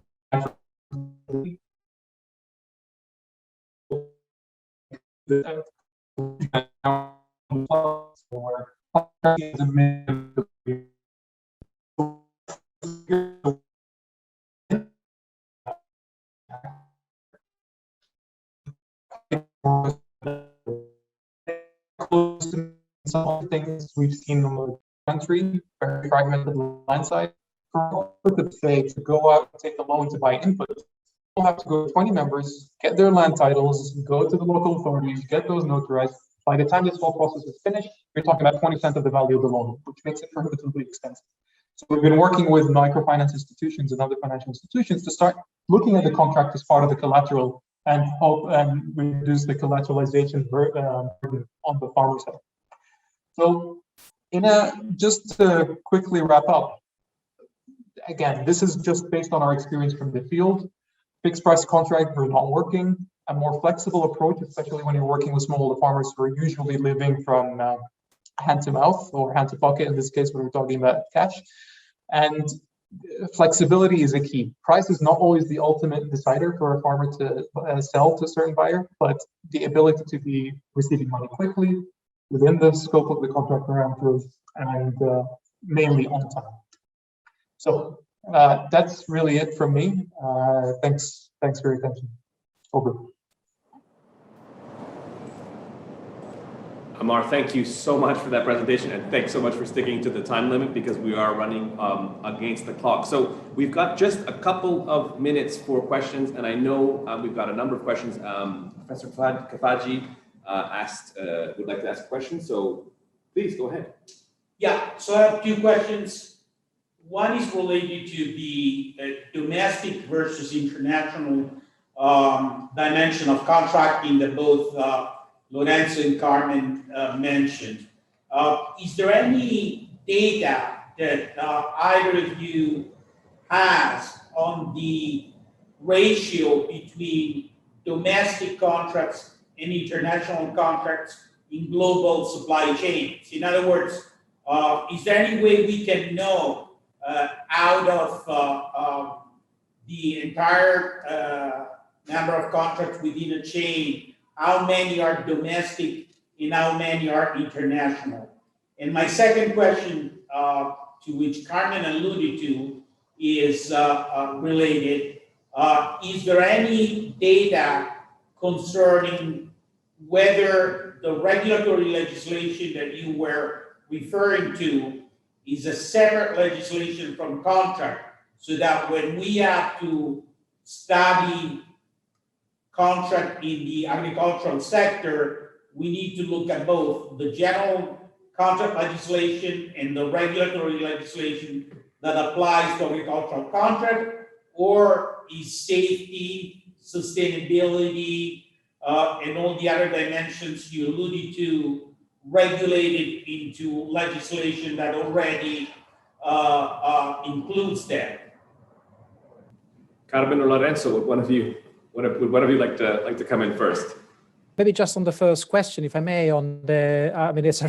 versus some other things we've seen in the country, very fragmented line size. For cooperative, say, to go out and take a loan to buy input, we'll have to go 20 members, get their land titles, go to the local authorities, get those notarized. By the time this whole process is finished, you're talking about 20% of the value of the loan, which makes it prohibitively expensive. So we've been working with microfinance institutions and other financial institutions to start looking at the contract as part of the collateral and help reduce the collateralization burden on the farmer side. So just to quickly wrap up, again, this is just based on our experience from the field. Fixed price contracts are not working. A more flexible approach, especially when you're working with smallholder farmers who are usually living from hand to mouth or hand to pocket, in this case when we're talking about cash. And flexibility is a key. Price is not always the ultimate decider for a farmer to sell to a certain buyer, but the ability to be receiving money quickly within the scope of the contract parameters and mainly on time. So that's really it from me. Thanks for your attention. Over. Amar, thank you so much for that presentation, and thanks so much for sticking to the time limit because we are running against the clock. So we've got just a couple of minutes for questions, and I know we've got a number of questions. Professor Kafaji would like to ask a question, so please go ahead. Yeah, so I have two questions. One is related to the domestic versus international dimension of contracting that both Lorenzo and Carmen mentioned. Is there any data that either of you has on the ratio between domestic contracts and international contracts in global supply chains? In other words, is there any way we can know out of the entire number of contracts within a chain, how many are domestic and how many are international? And my second question, to which Carmen alluded to, is related. Is there any data concerning whether the regulatory legislation that you were referring to is a separate legislation from contract, so that when we have to study contract in the agricultural sector, we need to look at both the general contract legislation and the regulatory legislation that applies to agricultural contract, or is safety, sustainability, and all the other dimensions you alluded to regulated into legislation that already includes that? Carmen or Lorenzo, would one of you like to come in first? Maybe just on the first question, if I may, on the, I mean, it's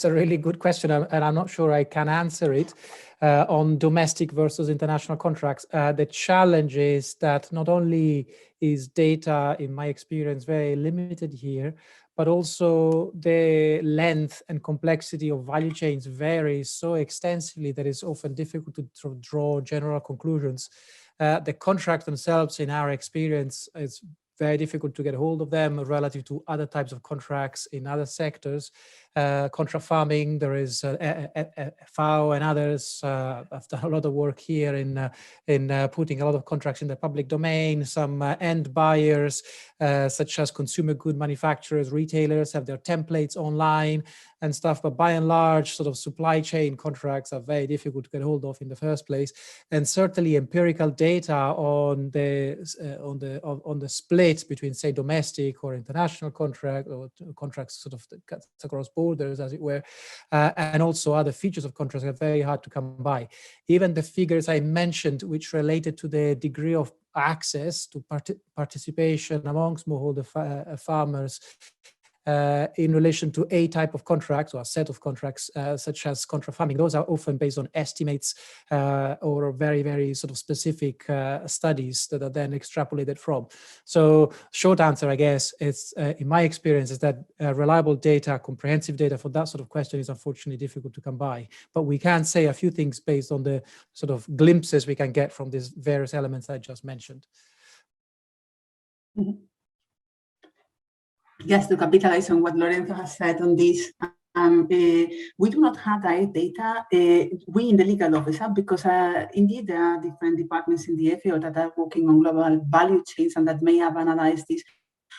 a really good question, and I'm not sure I can answer it on domestic versus international contracts. The challenge is that not only is data, in my experience, very limited here, but also the length and complexity of value chains varies so extensively that it's often difficult to draw general conclusions. The contracts themselves, in our experience, it's very difficult to get hold of them relative to other types of contracts in other sectors. Contract farming, there is FAO and others have done a lot of work here in putting a lot of contracts in the public domain. Some end buyers, such as consumer good manufacturers, retailers, have their templates online and stuff, but by and large, sort of supply chain contracts are very difficult to get hold of in the first place. And certainly empirical data on the split between, say, domestic or international contract, or contracts sort of across borders, as it were, and also other features of contracts are very hard to come by. Even the figures I mentioned, which related to the degree of access to participation among smallholder farmers in relation to a type of contract or a set of contracts, such as contract farming, those are often based on estimates or very, very sort of specific studies that are then extrapolated from. So short answer, I guess, is in my experience, is that reliable data, comprehensive data for that sort of question is unfortunately difficult to come by. But we can say a few things based on the sort of glimpses we can get from these various elements I just mentioned. Just to capitalize on what Lorenzo has said on this, we do not have direct data, we in the legal office, because indeed there are different departments in the FAO that are working on global value chains and that may have analyzed this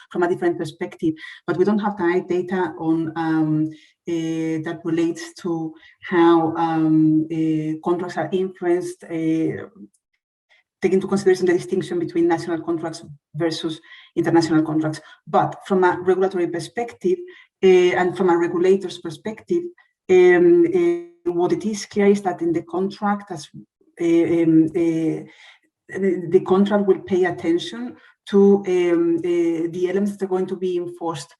from a different perspective, but we don't have direct data on that relates to how contracts are influenced, take into consideration the distinction between national contracts versus international contracts. But from a regulatory perspective and from a regulator's perspective, what it is clear is that in the contract, the contract will pay attention to the elements that are going to be enforced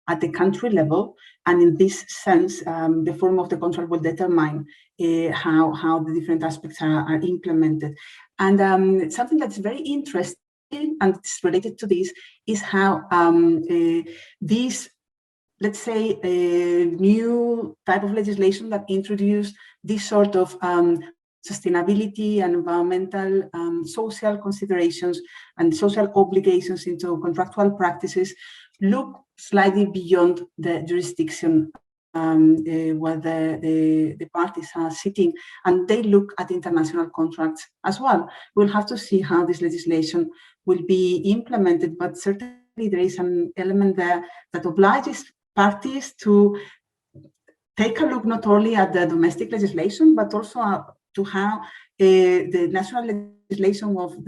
at the country level, and in this sense, the form of the contract will determine how the different aspects are implemented. And something that's very interesting and it's related to this is how these, let's say, new type of legislation that introduced this sort of sustainability and environmental, social considerations and social obligations into contractual practices look slightly beyond the jurisdiction where the parties are sitting, and they look at international contracts as well. We'll have to see how this legislation will be implemented, but certainly there is an element there that obliges parties to take a look not only at the domestic legislation, but also to how the national legislation of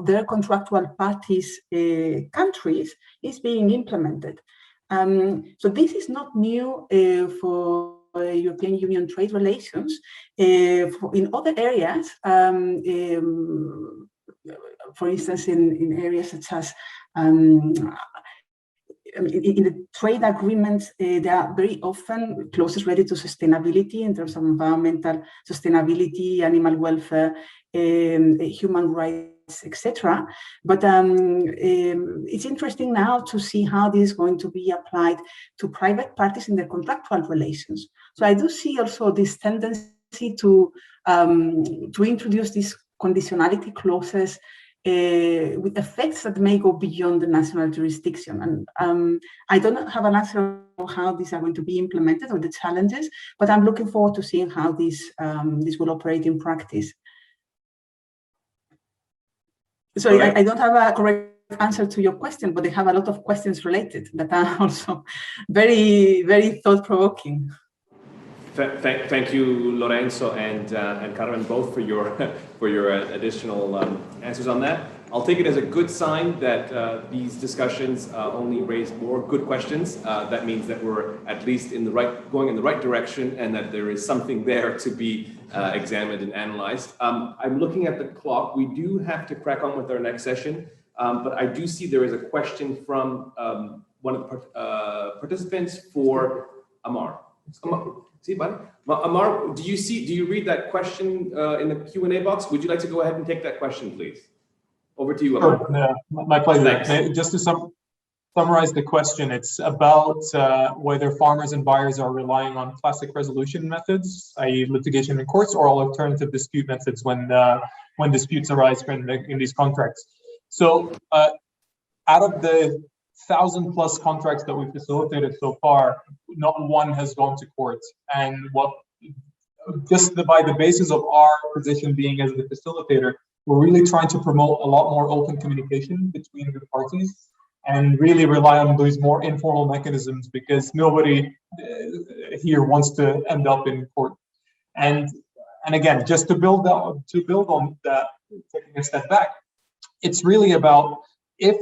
their contractual parties' countries is being implemented. So this is not new for European Union trade relations. In other areas, for instance, in areas such as in the trade agreements, they are very often clauses related to sustainability in terms of environmental sustainability, animal welfare, human rights, etc. But it's interesting now to see how this is going to be applied to private parties in their contractual relations. So I do see also this tendency to introduce these conditionality clauses with effects that may go beyond the national jurisdiction. And I don't have an answer on how these are going to be implemented or the challenges, but I'm looking forward to seeing how this will operate in practice. So I don't have a correct answer to your question, but I have a lot of questions related that are also very, very thought-provoking. Thank you, Lorenzo and Carmen, both for your additional answers on that. I'll take it as a good sign that these discussions only raise more good questions. That means that we're at least going in the right direction, and that there is something there to be examined and analyzed. I'm looking at the clock. We do have to crack on with our next session, but I do see there is a question from one of the participants for Amar. See, buddy? Amar, do you read that question in the Q&A box? Would you like to go ahead and take that question, please? Over to you, Amar. Sure, my pleasure. Thanks. Just to summarize the question, it's about whether farmers and buyers are relying on classic resolution methods, i.e. litigation in courts, or alternative dispute methods when disputes arise in these contracts. So out of the 1,000+ contracts that we've facilitated so far, not one has gone to court. And just by the basis of our position being as the facilitator, we're really trying to promote a lot more open communication between the parties and really rely on these more informal mechanisms, because nobody here wants to end up in court. And again, just to build on that, taking a step back, it's really about, if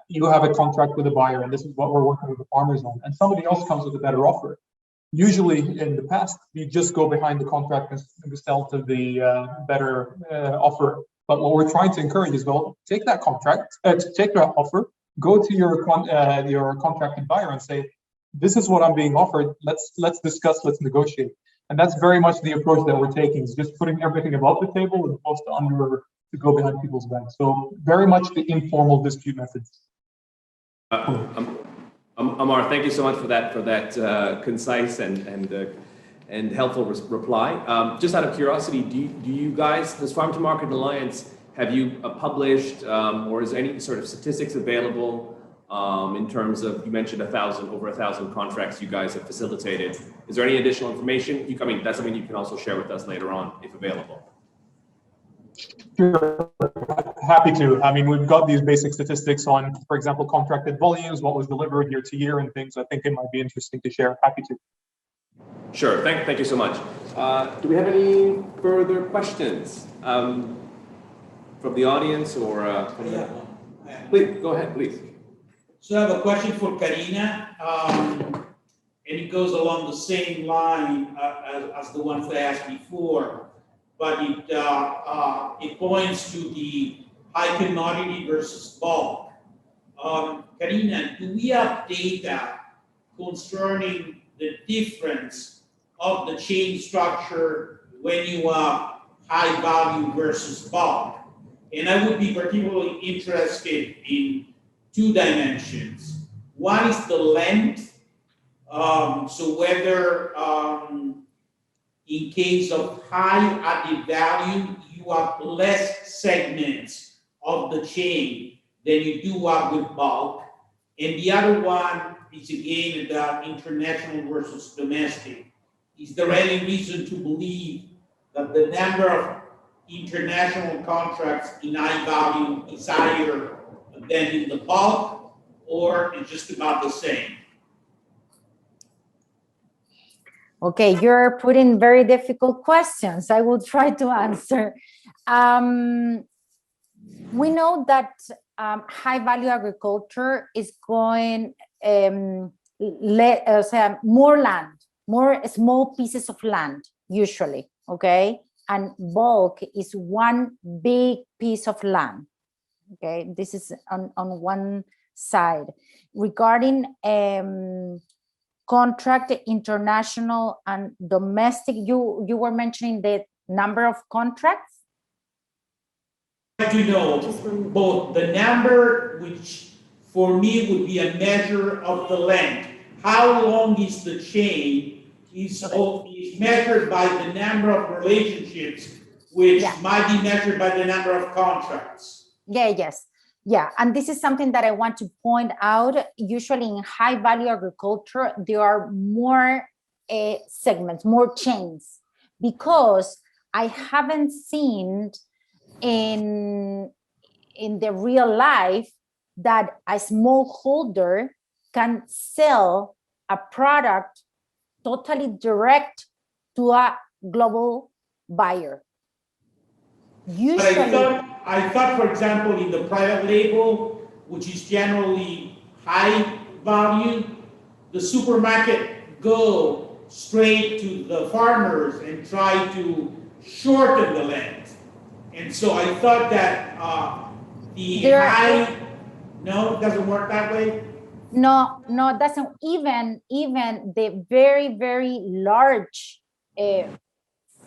you have a contract with a buyer, and this is what we're working with the farmers on, and somebody else comes with a better offer. Usually in the past, you just go behind the contract and sell to the better offer. But what we're trying to encourage is, well, take that contract, take that offer, go to your contracted buyer and say, this is what I'm being offered, let's discuss, let's negotiate. And that's very much the approach that we're taking, is just putting everything above the table as opposed to go behind people's backs. So very much the informal dispute methods. Amar, thank you so much for that concise and helpful reply. Just out of curiosity, do you guys, does Farm to Market Alliance, have you published or is there any sort of statistics available in terms of, you mentioned over 1,000 contracts you guys have facilitated. Is there any additional information? I mean, that's something you can also share with us later on if available. Sure, happy to. I mean, we've got these basic statistics on, for example, contracted volumes, what was delivered year to year and things. I think it might be interesting to share. Happy to. Sure, thank you so much. Do we have any further questions from the audience or from the... Please, go ahead, please. So I have a question for Karina, and it goes along the same line as the ones I asked before, but it points to the high commodity versus bulk. Karina, do we have data concerning the difference of the chain structure when you have high value versus bulk? And I would be particularly interested in 2 dimensions. One is the length, so whether in case of high added value, you have less segments of the chain than you do have with bulk. And the other one is again about international versus domestic. Is there any reason to believe that the number of international contracts in high value is higher than in the bulk, or it's just about the same? Okay, you're putting very difficult questions. I will try to answer. We know that high value agriculture is going more land, more small pieces of land usually, okay? And bulk is one big piece of land, okay? This is on one side. Regarding contract, international and domestic, you were mentioning the number of contracts? To know both the number, which for me would be a measure of the length. How long is the chain is measured by the number of relationships, which might be measured by the number of contracts. Yeah, and this is something that I want to point out. Usually in high value agriculture, there are more segments, more chains, because I haven't seen in the real life that a smallholder can sell a product totally direct to a global buyer. Usually, but I thought, for example, in the private label, which is generally high value, the supermarket go straight to the farmers and try to shorten the length. And so I thought that no, it doesn't work that way. No, it doesn't. Even the very, very large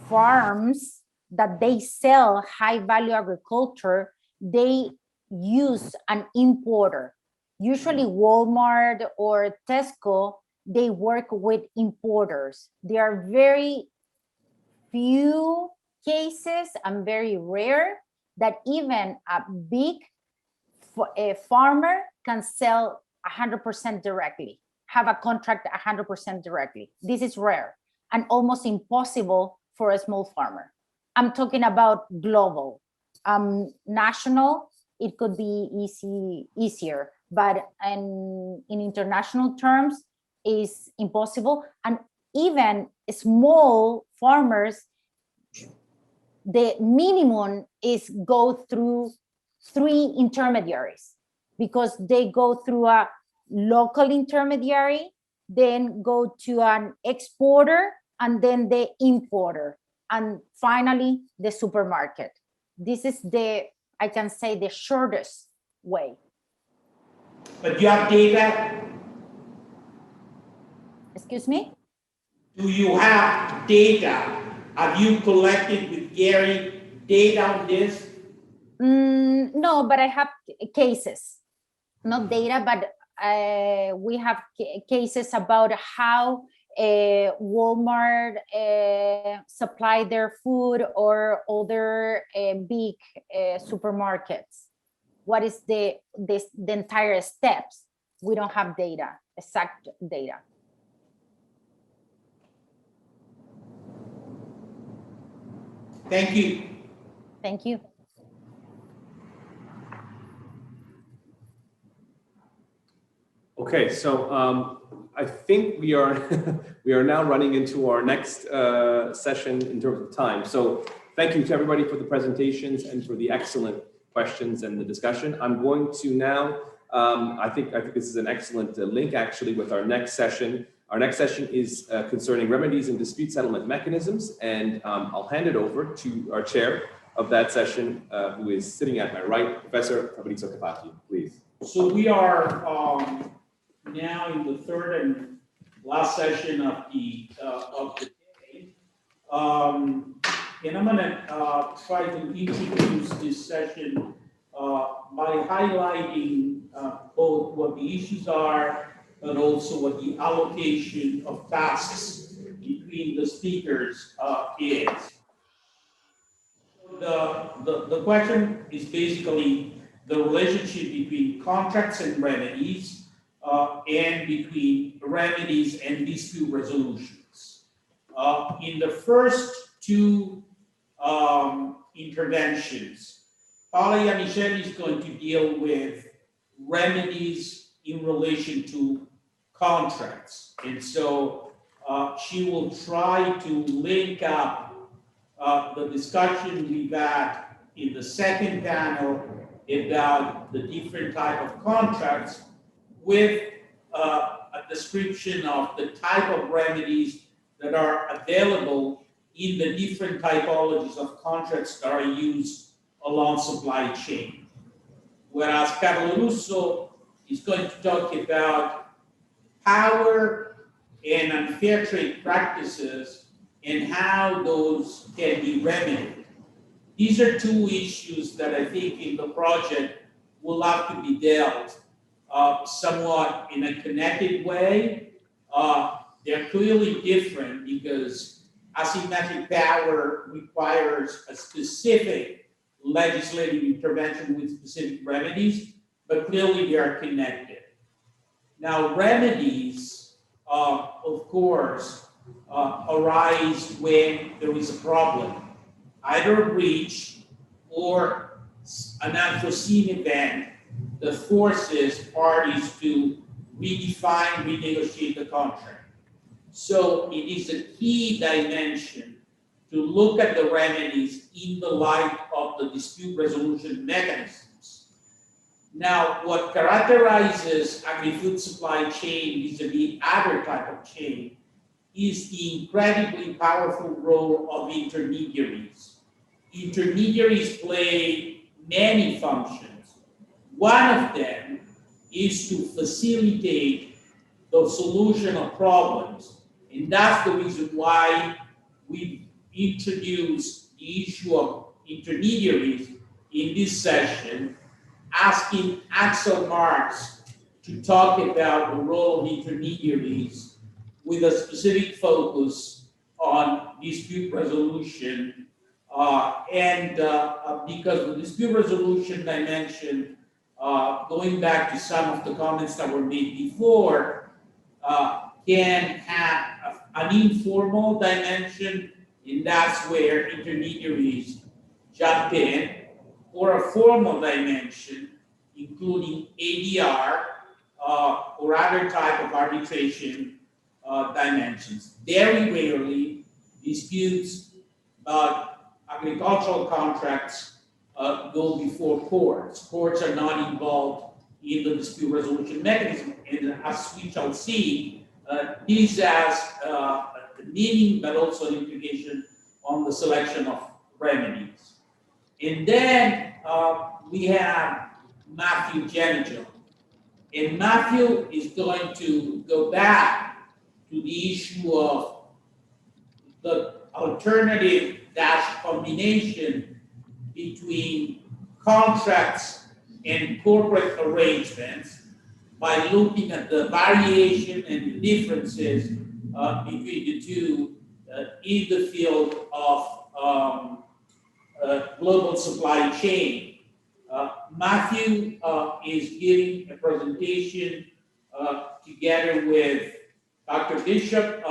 farms that they sell high value agriculture, they use an importer. Usually Walmart or Tesco, they work with importers. There are very few cases and very rare that even a big farmer can sell 100% directly, have a contract 100% directly. This is rare and almost impossible for a small farmer. I'm talking about global. National, it could be easier, but in international terms, is impossible. And even small farmers, the minimum is go through 3 intermediaries, because they go through a local intermediary, then go to an exporter, and then the importer, and finally the supermarket. This is I can say, the shortest way. But you have data? Excuse me? Do you have data? Have you collected with Gary data on this? No, but I have cases, not data, but we have cases about how Walmart supply their food, or other big supermarkets. What is the entire steps? we don't have data, exact data. Thank you. Thank you. Okay, so I think we are we are now running into our next session in terms of time. So thank you to everybody for the presentations and for the excellent questions and the discussion. I'm going to now, I think this is an excellent link actually with our next session. Our next session is concerning remedies and dispute settlement mechanisms, and I'll hand it over to our chair of that session, who is sitting at my right, Professor Fabrizio Capati, please. So we are now in the third and last session of the day, and I'm going to try to introduce this session by highlighting both what the issues are, but also what the allocation of tasks between the speakers is. The question is basically the relationship between contracts and remedies, and between remedies and dispute resolutions. In the first two interventions, Paola Iannicelli is going to deal with remedies in relation to contracts. And so she will try to link up the discussion we've had in the second panel about the different type of contracts with a description of the type of remedies that are available in the different typologies of contracts that are used along supply chain. Whereas Carlo Russo is going to talk about power and unfair trade practices and how those can be remedied. These are two issues that I think in the project will have to be dealt somewhat in a connected way. They're clearly different because asymmetric power requires a specific legislative intervention with specific remedies, but clearly they are connected. Now, remedies, of course, arise when there is a problem, either a breach or an unforeseen event that forces parties to redefine, renegotiate the contract. So it is a key dimension to look at the remedies in the light of the dispute resolution mechanisms. Now, what characterizes agri-food supply chain vis-a-vis other type of chain is the incredibly powerful role of intermediaries. Intermediaries play many functions. One of them is to facilitate the solution of problems. And that's the reason why we introduced the issue of intermediaries in this session, asking Axel Marx to talk about the role of intermediaries with a specific focus on dispute resolution. Because the dispute resolution dimension, going back to some of the comments that were made before, can have an informal dimension, and that's where intermediaries jump in, or a formal dimension, including ADR or other type of arbitration dimensions. Very rarely, disputes about agricultural contracts go before courts. Courts are not involved in the dispute resolution mechanism, and as we shall see, this has a meaning, but also an implication on the selection of remedies. And then we have Matthew Genigal. And Matthew is going to go back to the issue of the alternative combination between contracts and corporate arrangements by looking at the variation and the differences between the two in the field of global supply chain. Matthew is giving a presentation together with Dr. Bishop,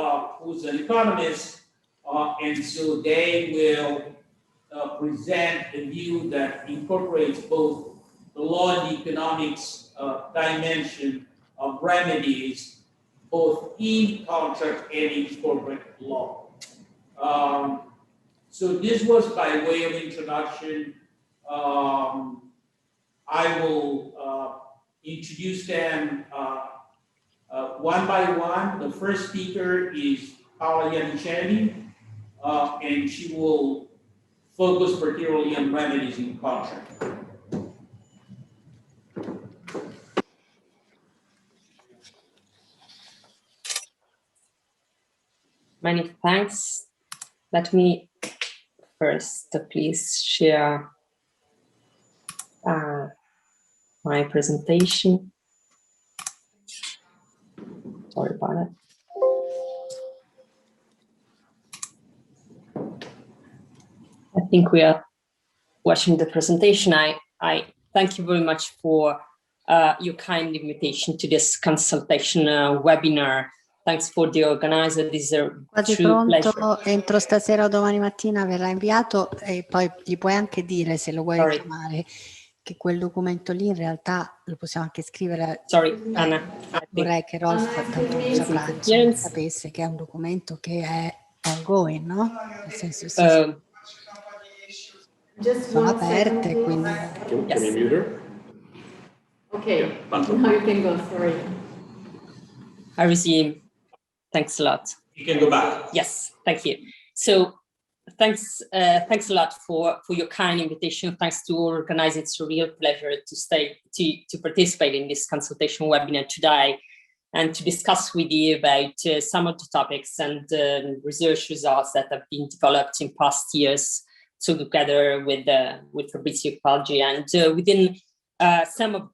who's an economist, and so they will present a view that incorporates both the law and economics dimension of remedies, both in contract and in corporate law. So this was by way of introduction. I will introduce them one by one. The first speaker is Paola Iannicelli, and she will focus particularly on remedies in contract. Many thanks. Let me first please share my presentation. Sorry about it. I think we are watching the presentation. I thank you very much for your kind invitation to this consultation webinar. Thanks for the organizer. This is a Quasi true pronto, pleasure. entro stasera o domani mattina verrà inviato, e poi gli puoi anche dire, se lo vuoi chiamare, che quel documento lì in realtà lo possiamo anche scrivere. Anna. Vorrei che Rolf, tanto lo saprà, insomma, sapesse che è un documento che è ongoing, no? Nel senso sono aperte, quindi... Can you mute her? Okay, now you can go, sorry. I resume. Thanks a lot. You can go back. Yes, thank you. So thanks a lot for your kind invitation. Thanks to all organizers. It's a real pleasure to participate in this consultation webinar today and to discuss with you about some of the topics and research results that have been developed in past years, so together with Fabrizio Palgi and within some of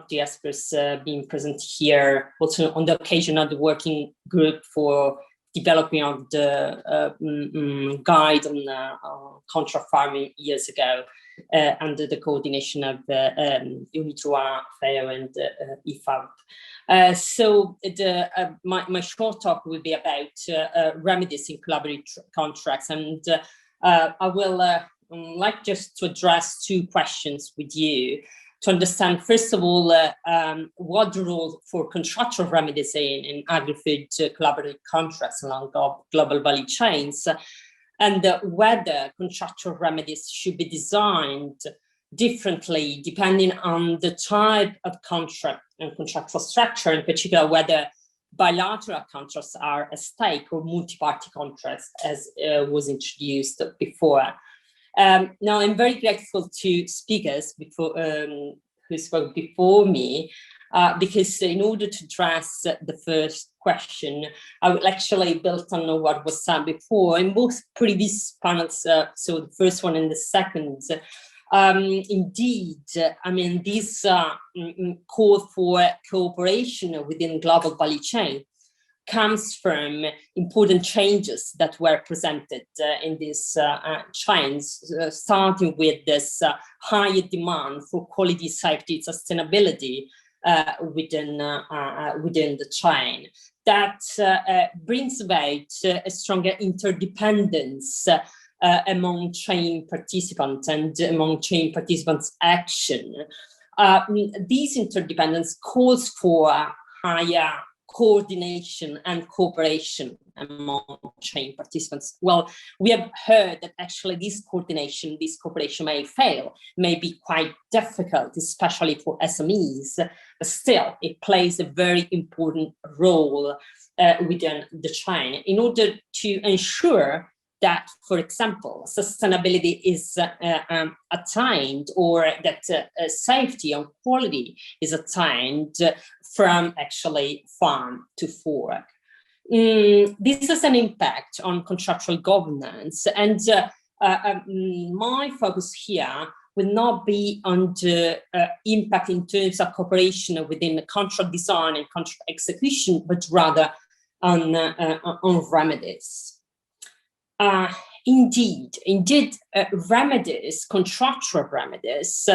the experts being present here, also on the occasion of the working group for developing of the guide on contract farming years ago, under the coordination of UNIDROIT, FAO, and IFAD. So my short talk will be about remedies in collaborative contracts, and I will like just to address two questions with you to understand, first of all, what the role for contractual remedies in agri-food collaborative contracts along global value chains, and whether contractual remedies should be designed differently depending on the type of contract and contractual structure, in particular whether bilateral contracts are at stake or multi-party contracts, as was introduced before. Now, I'm very grateful to speakers who spoke before me, because in order to address the first question, I will actually build on what was said before in both previous panels, so the first one and the second. Indeed, I mean, this call for cooperation within global value chain comes from important changes that were presented in these chains, starting with this higher demand for quality, safety, sustainability within the chain. That brings about a stronger interdependence among chain participants and among chain participants' action. This interdependence calls for higher coordination and cooperation among chain participants. Well, we have heard that actually this coordination, this cooperation may fail, may be quite difficult, especially for SMEs, but still it plays a very important role within the chain in order to ensure that, for example, sustainability is attained, or that safety and quality is attained from actually farm to fork. This has an impact on contractual governance, and my focus here will not be on the impact in terms of cooperation within the contract design and contract execution, but rather on remedies. Indeed, remedies, contractual remedies,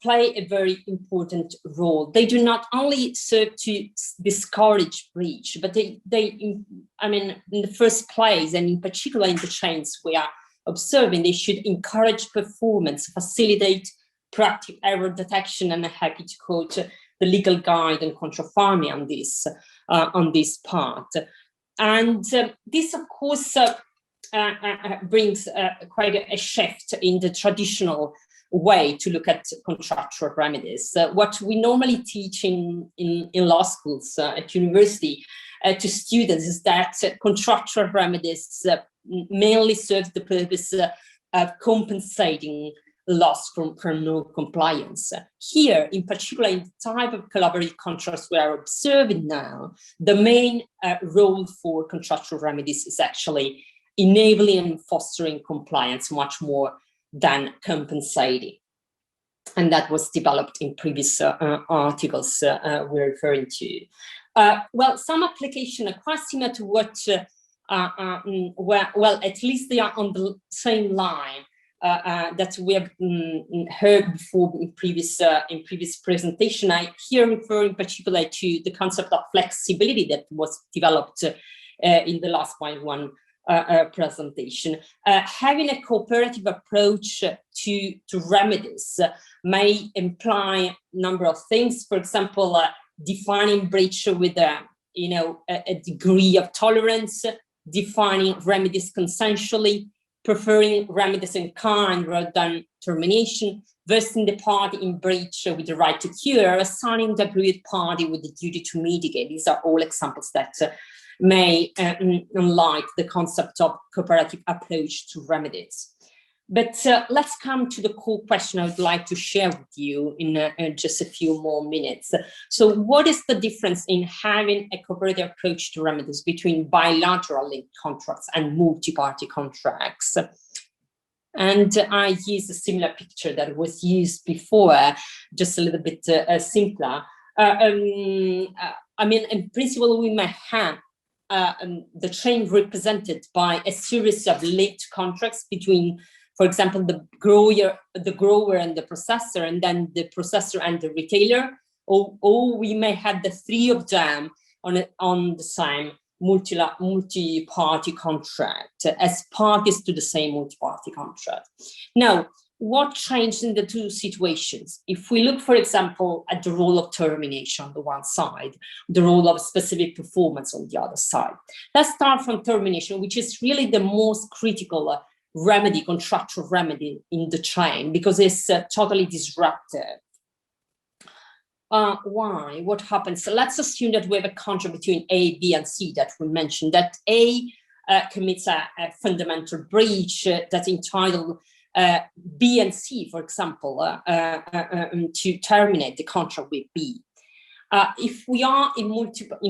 play a very important role. They do not only serve to discourage breach, but I mean, in the first place, and in particular in the chains we are observing, they should encourage performance, facilitate proactive error detection, and I'm happy to quote the legal guide and control farming on this part. And this, of course, brings quite a shift in the traditional way to look at contractual remedies. What we normally teach in law schools at university to students is that contractual remedies mainly serve the purpose of compensating loss from non-compliance. Here, in particular, in the type of collaborative contracts we are observing now, the main role for contractual remedies is actually enabling and fostering compliance much more than compensating. And that was developed in previous articles we're referring to. Well, some applications are quite similar to what, well, at least they are on the same line that we have heard before in previous presentation. I here refer in particular to the concept of flexibility that was developed in the last one presentation. Having a cooperative approach to remedies may imply a number of things. For example, defining breach with a degree of tolerance, defining remedies consensually, preferring remedies in kind rather than termination, vesting the party in breach with the right to cure, assigning the aggrieved party with the duty to mitigate. These are all examples that may unlike the concept of cooperative approach to remedies. But let's come to the core question I would like to share with you in just a few more minutes. So what is the difference in having a cooperative approach to remedies between bilateral linked contracts and multi-party contracts? And I use a similar picture that was used before, just a little bit simpler. I mean, in principle, we may have the chain represented by a series of linked contracts between, for example, the grower and the processor, and then the processor and the retailer, or we may have the three of them on the same multi-party contract as parties to the same multi-party contract. Now, what changed in the two situations? If we look, for example, at the role of termination on the one side, the role of specific performance on the other side. Let's start from termination, which is really the most critical remedy, contractual remedy in the chain, because it's totally disruptive. Why? What happens? So let's assume that we have a contract between A, B, and C that we mentioned, that A commits a fundamental breach that entitled B and C, for example, to terminate the contract with B. If we are in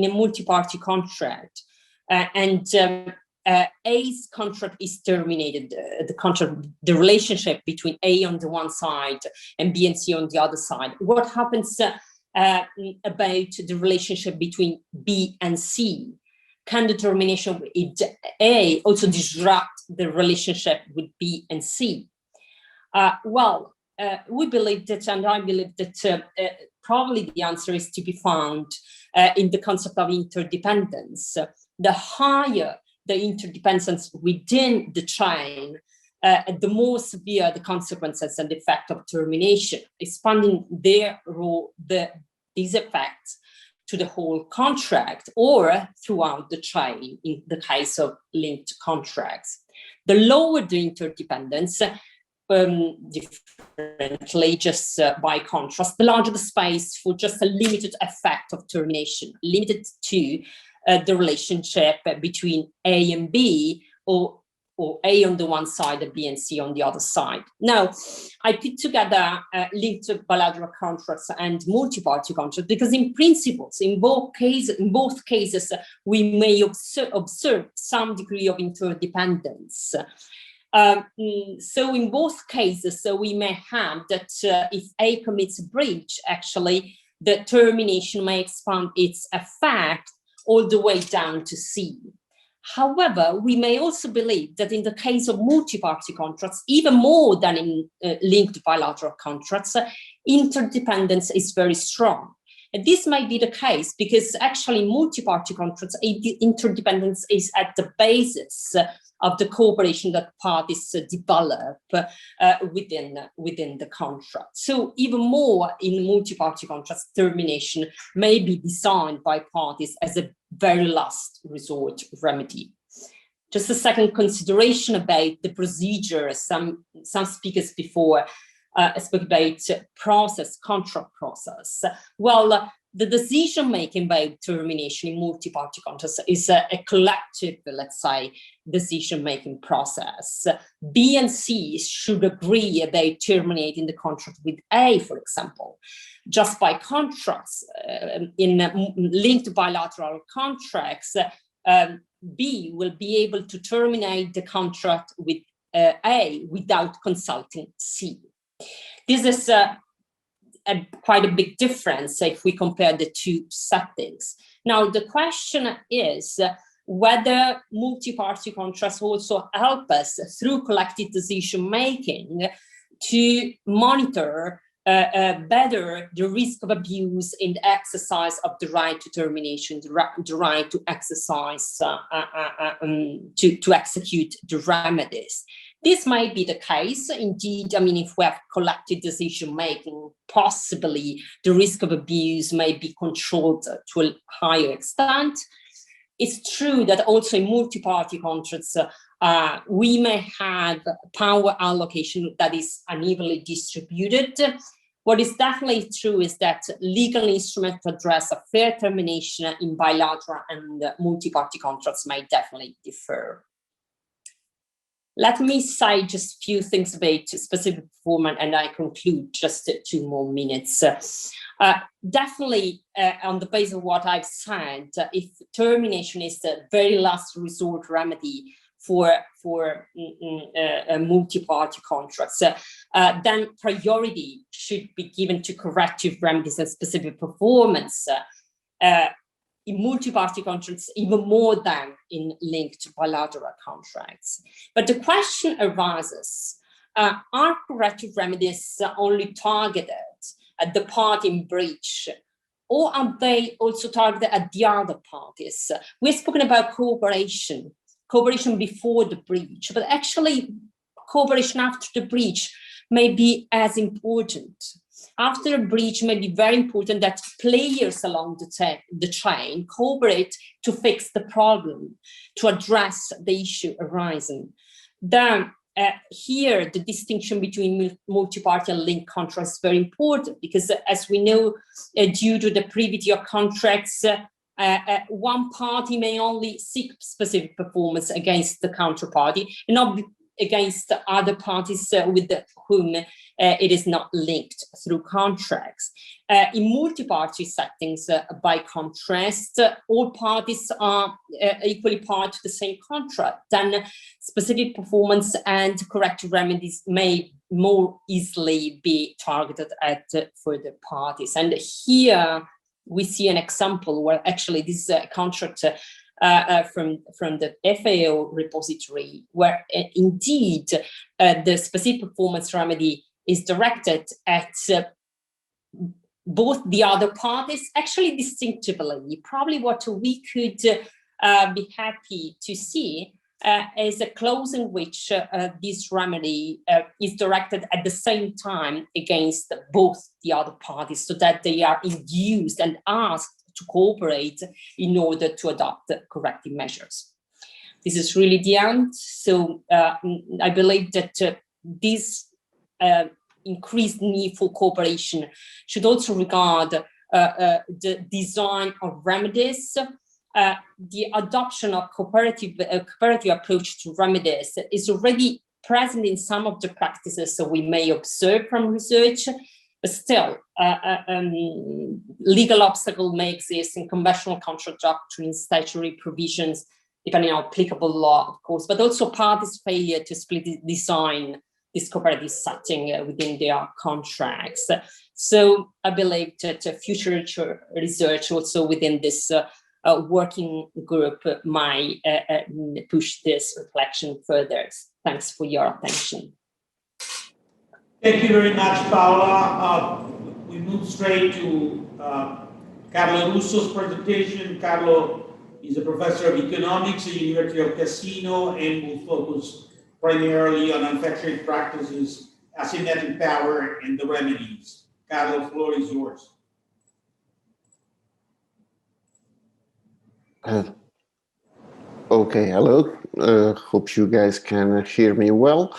a multi-party contract and A's contract is terminated, the relationship between A on the one side and B and C on the other side, what happens about the relationship between B and C? Can the termination with A also disrupt the relationship with B and C? Well, we believe that, and I believe that probably the answer is to be found in the concept of interdependence. The higher the interdependence within the chain, the more severe the consequences and the effect of termination, expanding their role, these effects to the whole contract or throughout the chain in the case of linked contracts. The lower the interdependence, differently, just by contrast, the larger the space for just a limited effect of termination, limited to the relationship between A and B, or A on the one side and B and C on the other side. Now, I put together linked bilateral contracts and multi-party contracts because, in principles, in both cases, we may observe some degree of interdependence. So in both cases, we may have that if A commits a breach, actually, the termination may expand its effect all the way down to C. However, we may also believe that in the case of multi-party contracts, even more than in linked bilateral contracts, interdependence is very strong. And this might be the case because actually multi-party contracts, interdependence is at the basis of the cooperation that parties develop within the contract. So even more in multi-party contracts, termination may be designed by parties as a very last resort remedy. Just a second consideration about the procedure. Some speakers before spoke about contract process. Well, the decision-making about termination in multi-party contracts is a collective, let's say, decision-making process. B and C should agree about terminating the contract with A, for example. Just by contracts, in linked bilateral contracts, B will be able to terminate the contract with A without consulting C. This is quite a big difference if we compare the two settings. Now, the question is whether multi-party contracts also help us through collective decision-making to monitor better the risk of abuse in the exercise of the right to termination, the right to exercise, to execute the remedies. This might be the case. Indeed, I mean, if we have collective decision-making, possibly the risk of abuse may be controlled to a higher extent. It's true that also in multi-party contracts, we may have power allocation that is unevenly distributed. What is definitely true is that legal instruments to address a fair termination in bilateral and multi-party contracts may definitely differ. Let me say just a few things about specific performance and I conclude just 2 more minutes. Definitely on the basis of what I've said, if termination is the very last resort remedy for multi-party contracts, then priority should be given to corrective remedies and specific performance. In multi-party contracts, even more than in linked bilateral contracts. But the question arises, are corrective remedies only targeted at the party in breach, or are they also targeted at the other parties? We've spoken about cooperation before the breach, but actually cooperation after the breach may be as important. After a breach, it may be very important that players along the chain cooperate to fix the problem, to address the issue arising. Then here, the distinction between multi-party and linked contracts is very important because, as we know, due to the privity of contracts, one party may only seek specific performance against the counterparty and not against the other parties with whom it is not linked through contracts. In multi-party settings, by contrast, all parties are equally part of the same contract. Then specific performance and corrective remedies may more easily be targeted at further parties. And here we see an example where actually this is a contract from the FAO repository, where indeed the specific performance remedy is directed at both the other parties, actually distinctively. Probably what we could be happy to see is a clause in which this remedy is directed at the same time against both the other parties, so that they are induced and asked to cooperate in order to adopt corrective measures. This is really the end. So I believe that this increased need for cooperation should also regard the design of remedies. The adoption of cooperative approach to remedies is already present in some of the practices that we may observe from research. But still, legal obstacle may exist in conventional contract doctrine, statutory provisions, depending on applicable law, of course, but also parties' failure to split design this cooperative setting within their contracts. So I believe that future research also within this working group might push this reflection further. Thanks for your attention. Thank you very much, Paola. We move straight to Carlo Russo's presentation. Carlo is a professor of economics at the University of Cassino and will focus primarily on manufacturing practices, asymmetric power, and the remedies. Carlo, the floor is yours. Okay, hello. Hope you guys can hear me well.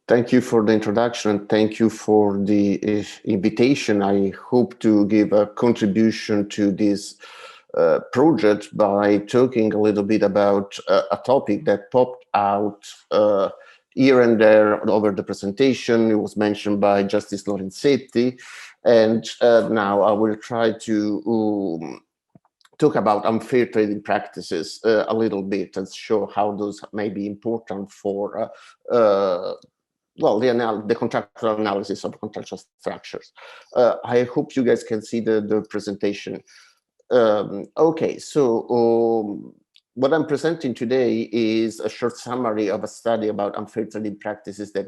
Thank you for the introduction. Thank you for the invitation. I hope to give a contribution to this project by talking a little bit about a topic that popped out here and there over the presentation. It was mentioned by Justice Lorenzetti, and now I will try to talk about unfair trading practices a little bit and show how those may be important for well, the contractual analysis of contractual structures. I hope you guys can see the presentation. Okay, so what I'm presenting today is a short summary of a study about unfair trading practices that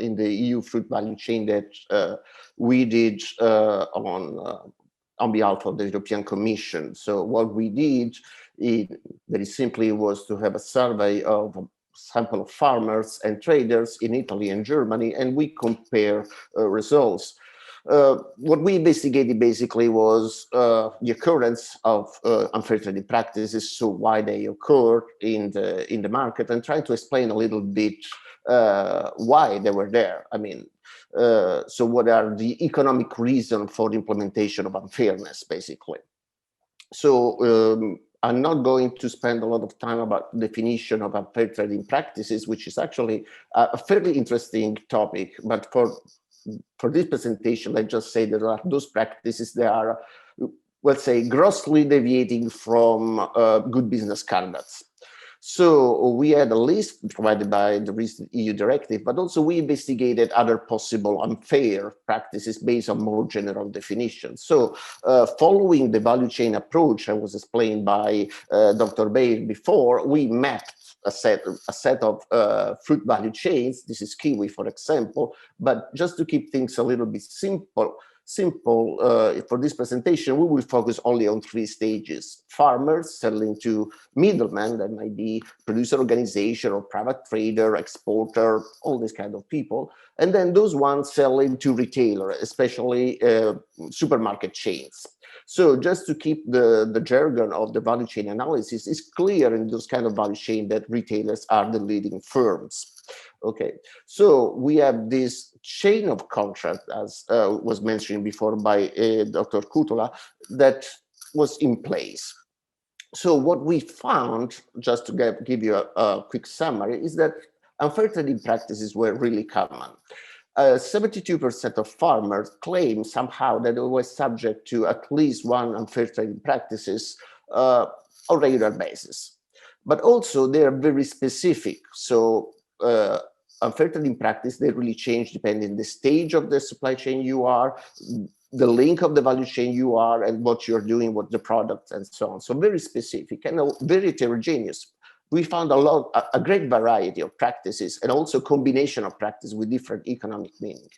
in the EU fruit value chain that we did on behalf of the European Commission. So what we did very simply was to have a survey of a sample of farmers and traders in Italy and Germany, and we compare results. What we investigated basically was the occurrence of unfair trading practices, so why they occurred in the market, and trying to explain a little bit why they were there. I mean, so what are the economic reasons for the implementation of unfairness, basically? So I'm not going to spend a lot of time about the definition of unfair trading practices, which is actually a fairly interesting topic. But for this presentation, let's just say there are those practices that are, let's say, grossly deviating from good business standards. So we had a list provided by the recent EU directive, but also we investigated other possible unfair practices based on more general definitions. So following the value chain approach I was explained by Dr. Bayer before, we mapped a set of fruit value chains. This is kiwi, for example, but just to keep things a little bit simple, for this presentation, we will focus only on 3 stages: farmers selling to middlemen, that might be producer organization or private trader, exporter, all these kind of people, and then those ones selling to retailer, especially supermarket chains. So just to keep the jargon of the value chain analysis, it's clear in those kind of value chain that retailers are the leading firms. Okay, so we have this chain of contract, as was mentioned before by Dr. Kutola, that was in place. So what we found, just to give you a quick summary, is that unfair trading practices were really common. 72% of farmers claim somehow that they were subject to at least one unfair trading practices on a regular basis. But also they are very specific. So unfair trading practice, they really change depending on the stage of the supply chain you are, the link of the value chain you are, and what you're doing with the product and so on. So very specific and very heterogeneous. We found a great variety of practices and also combination of practice with different economic meaning.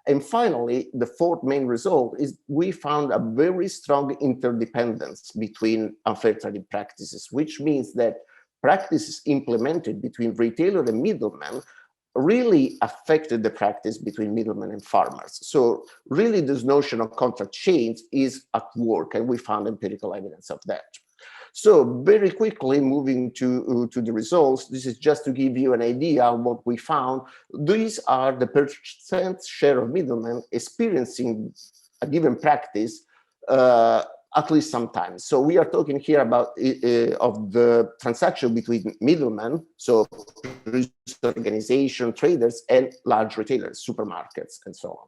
And finally, the fourth main result is we found a very strong interdependence between unfair trading practices, which means that practices implemented between retailer and middlemen really affected the practice between middlemen and farmers. So really this notion of contract chains is at work, and we found empirical evidence of that. So very quickly moving to the results, this is just to give you an idea of what we found. These are the percent share of middlemen experiencing a given practice at least sometimes. So we are talking here about of the transaction between middlemen, so organization, traders, and large retailers, supermarkets, and so on.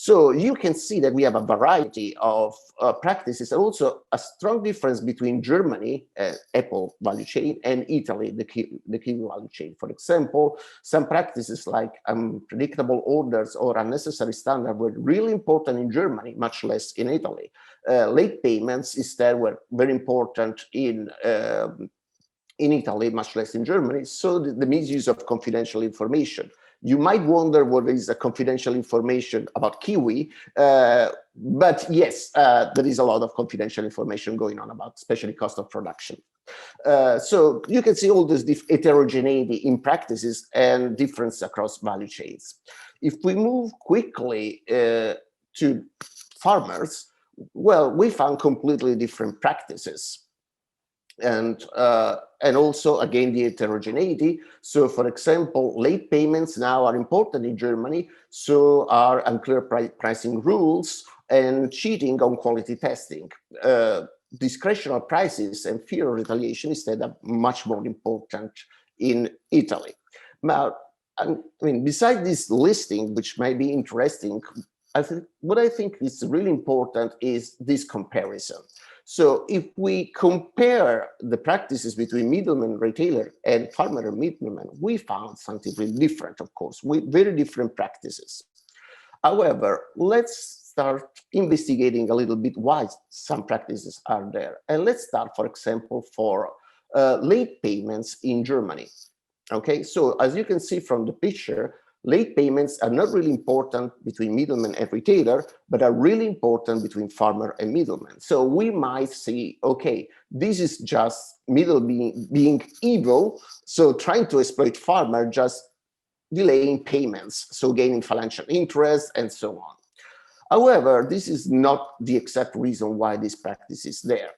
So you can see that we have a variety of practices, and also a strong difference between Germany, Apple value chain, and Italy, the kiwi value chain. For example, some practices like unpredictable orders or unnecessary standard were really important in Germany, much less in Italy. Late payments instead were very important in Italy, much less in Germany. So the misuse of confidential information. You might wonder what is a confidential information about kiwi, but yes, there is a lot of confidential information going on about, especially cost of production. So you can see all this heterogeneity in practices and difference across value chains. If we move quickly to farmers, well, we found completely different practices. And also, again, the heterogeneity. So, for example, late payments now are important in Germany, so are unclear pricing rules and cheating on quality testing. Discretionary prices and fear of retaliation instead are much more important in Italy. Now, I mean, besides this listing, which might be interesting, what I think is really important is this comparison. So if we compare the practices between middleman, retailer, and farmer and middleman, we found something really different, of course, with very different practices. However, let's start investigating a little bit why some practices are there. And let's start, for example, for late payments in Germany. Okay, so as you can see from the picture, late payments are not really important between middleman and retailer, but are really important between farmer and middleman. So we might see, okay, this is just middle being evil, so trying to exploit farmer, just delaying payments, so gaining financial interest and so on. However, this is not the exact reason why this practice is there.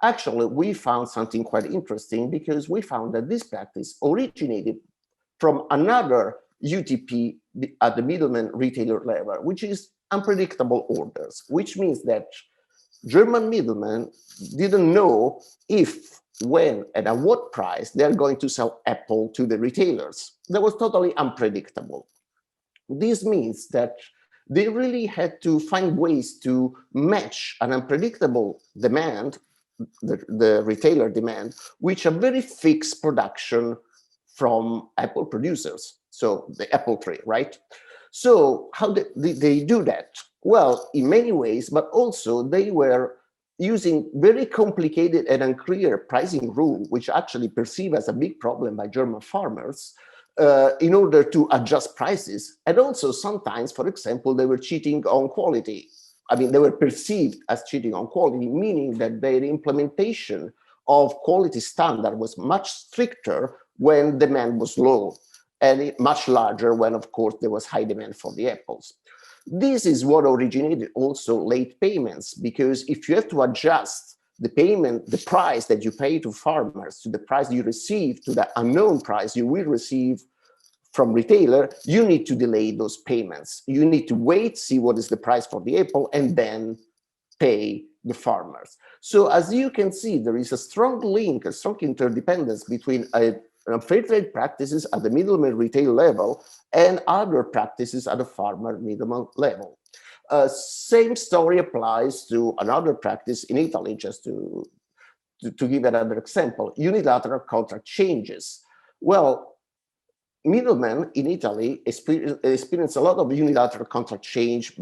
Actually, we found something quite interesting, because we found that this practice originated from another UTP at the middleman retailer level, which is unpredictable orders, which means that German middlemen didn't know if, when, and at what price they're going to sell Apple to the retailers. That was totally unpredictable. This means that they really had to find ways to match an unpredictable demand, the retailer demand, with a very fixed production from Apple producers. So the Apple tree, right? So how did they do that? Well, in many ways, but also they were using very complicated and unclear pricing rule, which actually perceived as a big problem by German farmers, in order to adjust prices. And also sometimes, for example, they were cheating on quality. I mean, they were perceived as cheating on quality, meaning that their implementation of quality standard was much stricter when demand was low, and much larger when, of course, there was high demand for the apples. This is what originated also late payments, because if you have to adjust the payment, the price that you pay to farmers to the price you receive, to the unknown price you will receive from retailer, you need to delay those payments. You need to wait, see what is the price for the apple, and then pay the farmers. So as you can see, there is a strong link, a strong interdependence between fair trade practices at the middleman retail level and other practices at the farmer middleman level. Same story applies to another practice in Italy, just to give another example, unilateral contract changes. Well, middlemen in Italy experience a lot of unilateral contract change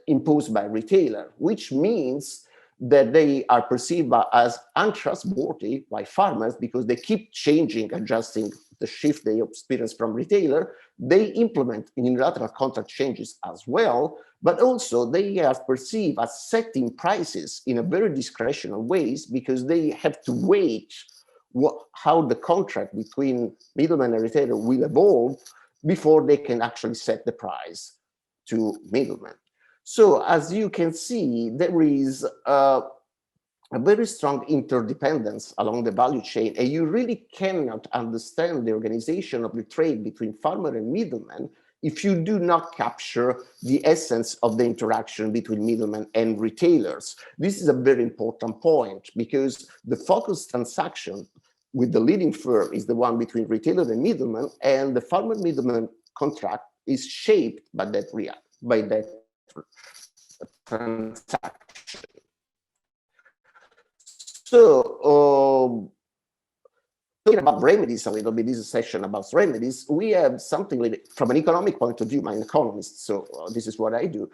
imposed by retailer, which means that they are perceived as untrustworthy by farmers because they keep changing, adjusting the shift they experience from retailer. They implement unilateral contract changes as well, but also they are perceived as setting prices in a very discretionary ways because they have to wait how the contract between middleman and retailer will evolve before they can actually set the price to middlemen. So as you can see, there is a very strong interdependence along the value chain, and you really cannot understand the organization of the trade between farmer and middleman if you do not capture the essence of the interaction between middlemen and retailers. This is a very important point because the focus transaction with the leading firm is the one between retailer and middleman, and the farmer middleman contract is shaped by that transaction. So, talking about remedies a little bit, this is a session about remedies. We have something from an economic point of view. I'm an economist, so this is what I do.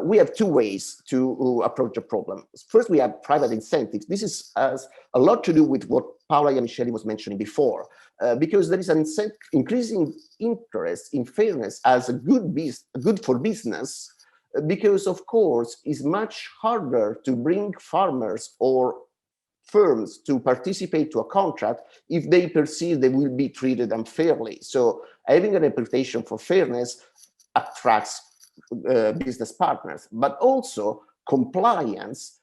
We have two ways to approach the problem. First, we have private incentives. This has a lot to do with what Paola Iannicelli was mentioning before, because there is an increasing interest in fairness as a good for business, because of course it's much harder to bring farmers or firms to participate to a contract if they perceive they will be treated unfairly. So having a reputation for fairness attracts business partners, but also compliance,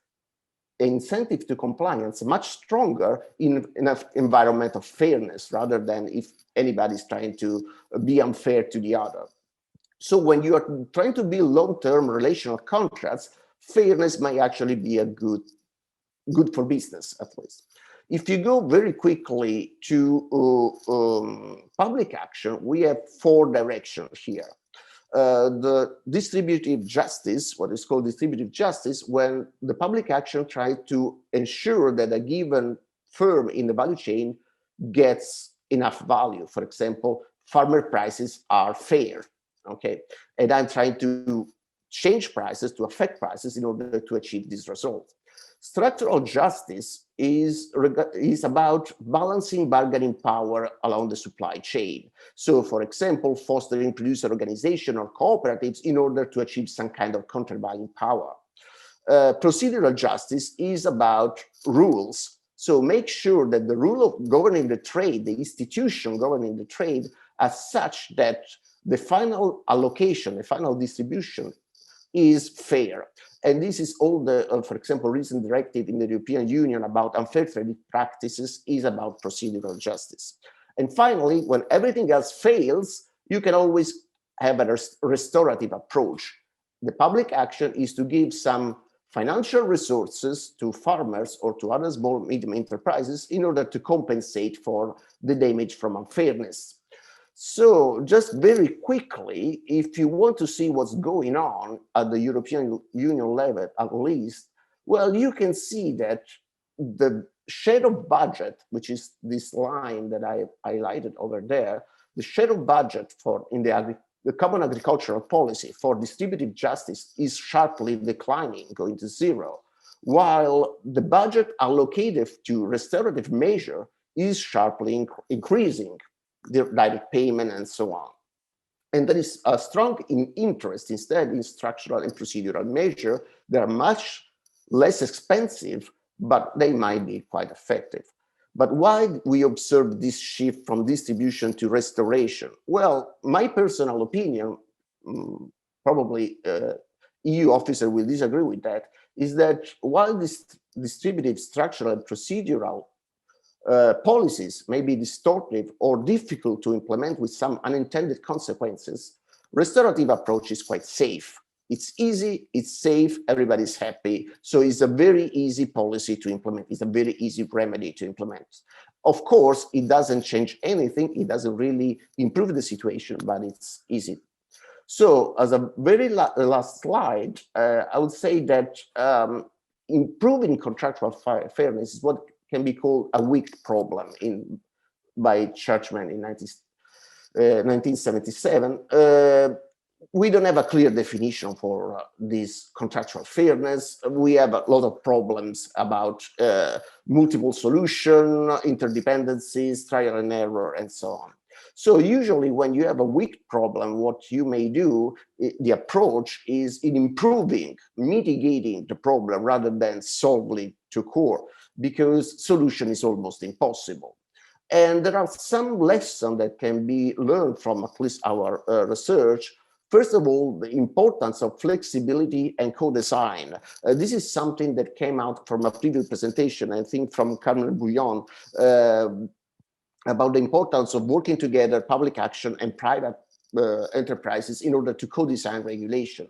incentive to compliance, much stronger in an environment of fairness rather than if anybody's trying to be unfair to the other. So when you are trying to build long-term relational contracts, fairness may actually be a good for business, at least. If you go very quickly to public action, we have four directions here. The distributive justice, what is called distributive justice, when the public action tries to ensure that a given firm in the value chain gets enough value. For example, farmer prices are fair, okay? And I'm trying to change prices, to affect prices in order to achieve this result. Structural justice is about balancing bargaining power along the supply chain. So, for example, fostering producer organization or cooperatives in order to achieve some kind of counterbuying power. Procedural justice is about rules. So make sure that the rule of governing the trade, the institution governing the trade, as such that the final allocation, the final distribution is fair. And this is all the, for example, recent directive in the European Union about unfair trade practices is about procedural justice. And finally, when everything else fails, you can always have a restorative approach. The public action is to give some financial resources to farmers or to other small medium enterprises in order to compensate for the damage from unfairness. So just very quickly, if you want to see what's going on at the European Union level, at least, well, you can see that the share of budget, which is this line that I highlighted over there, the share of budget for in the common agricultural policy for distributive justice is sharply declining, going to zero, while the budget allocated to restorative measure is sharply increasing, the direct payment and so on. And there is a strong interest instead in structural and procedural measure. They are much less expensive, but they might be quite effective. But why we observe this shift from distribution to restoration? Well, my personal opinion, probably EU officer will disagree with that, is that while this distributive, structural, and procedural policies may be distortive or difficult to implement with some unintended consequences, restorative approach is quite safe. It's easy, it's safe, everybody's happy. So it's a very easy policy to implement. It's a very easy remedy to implement. Of course, it doesn't change anything. It doesn't really improve the situation, but it's easy. So as a very last slide, I would say that improving contractual fairness is what can be called a weak problem by Churchman in 1977. We don't have a clear definition for this contractual fairness. We have a lot of problems about multiple solution, interdependencies, trial and error, and so on. So usually when you have a weak problem, what you may do, the approach is in improving, mitigating the problem rather than solving to core, because solution is almost impossible. And there are some lessons that can be learned from at least our research. First of all, the importance of flexibility and co-design. This is something that came out from a previous presentation, I think from Carmen Bouillon, about the importance of working together, public action and private enterprises in order to co-design regulation.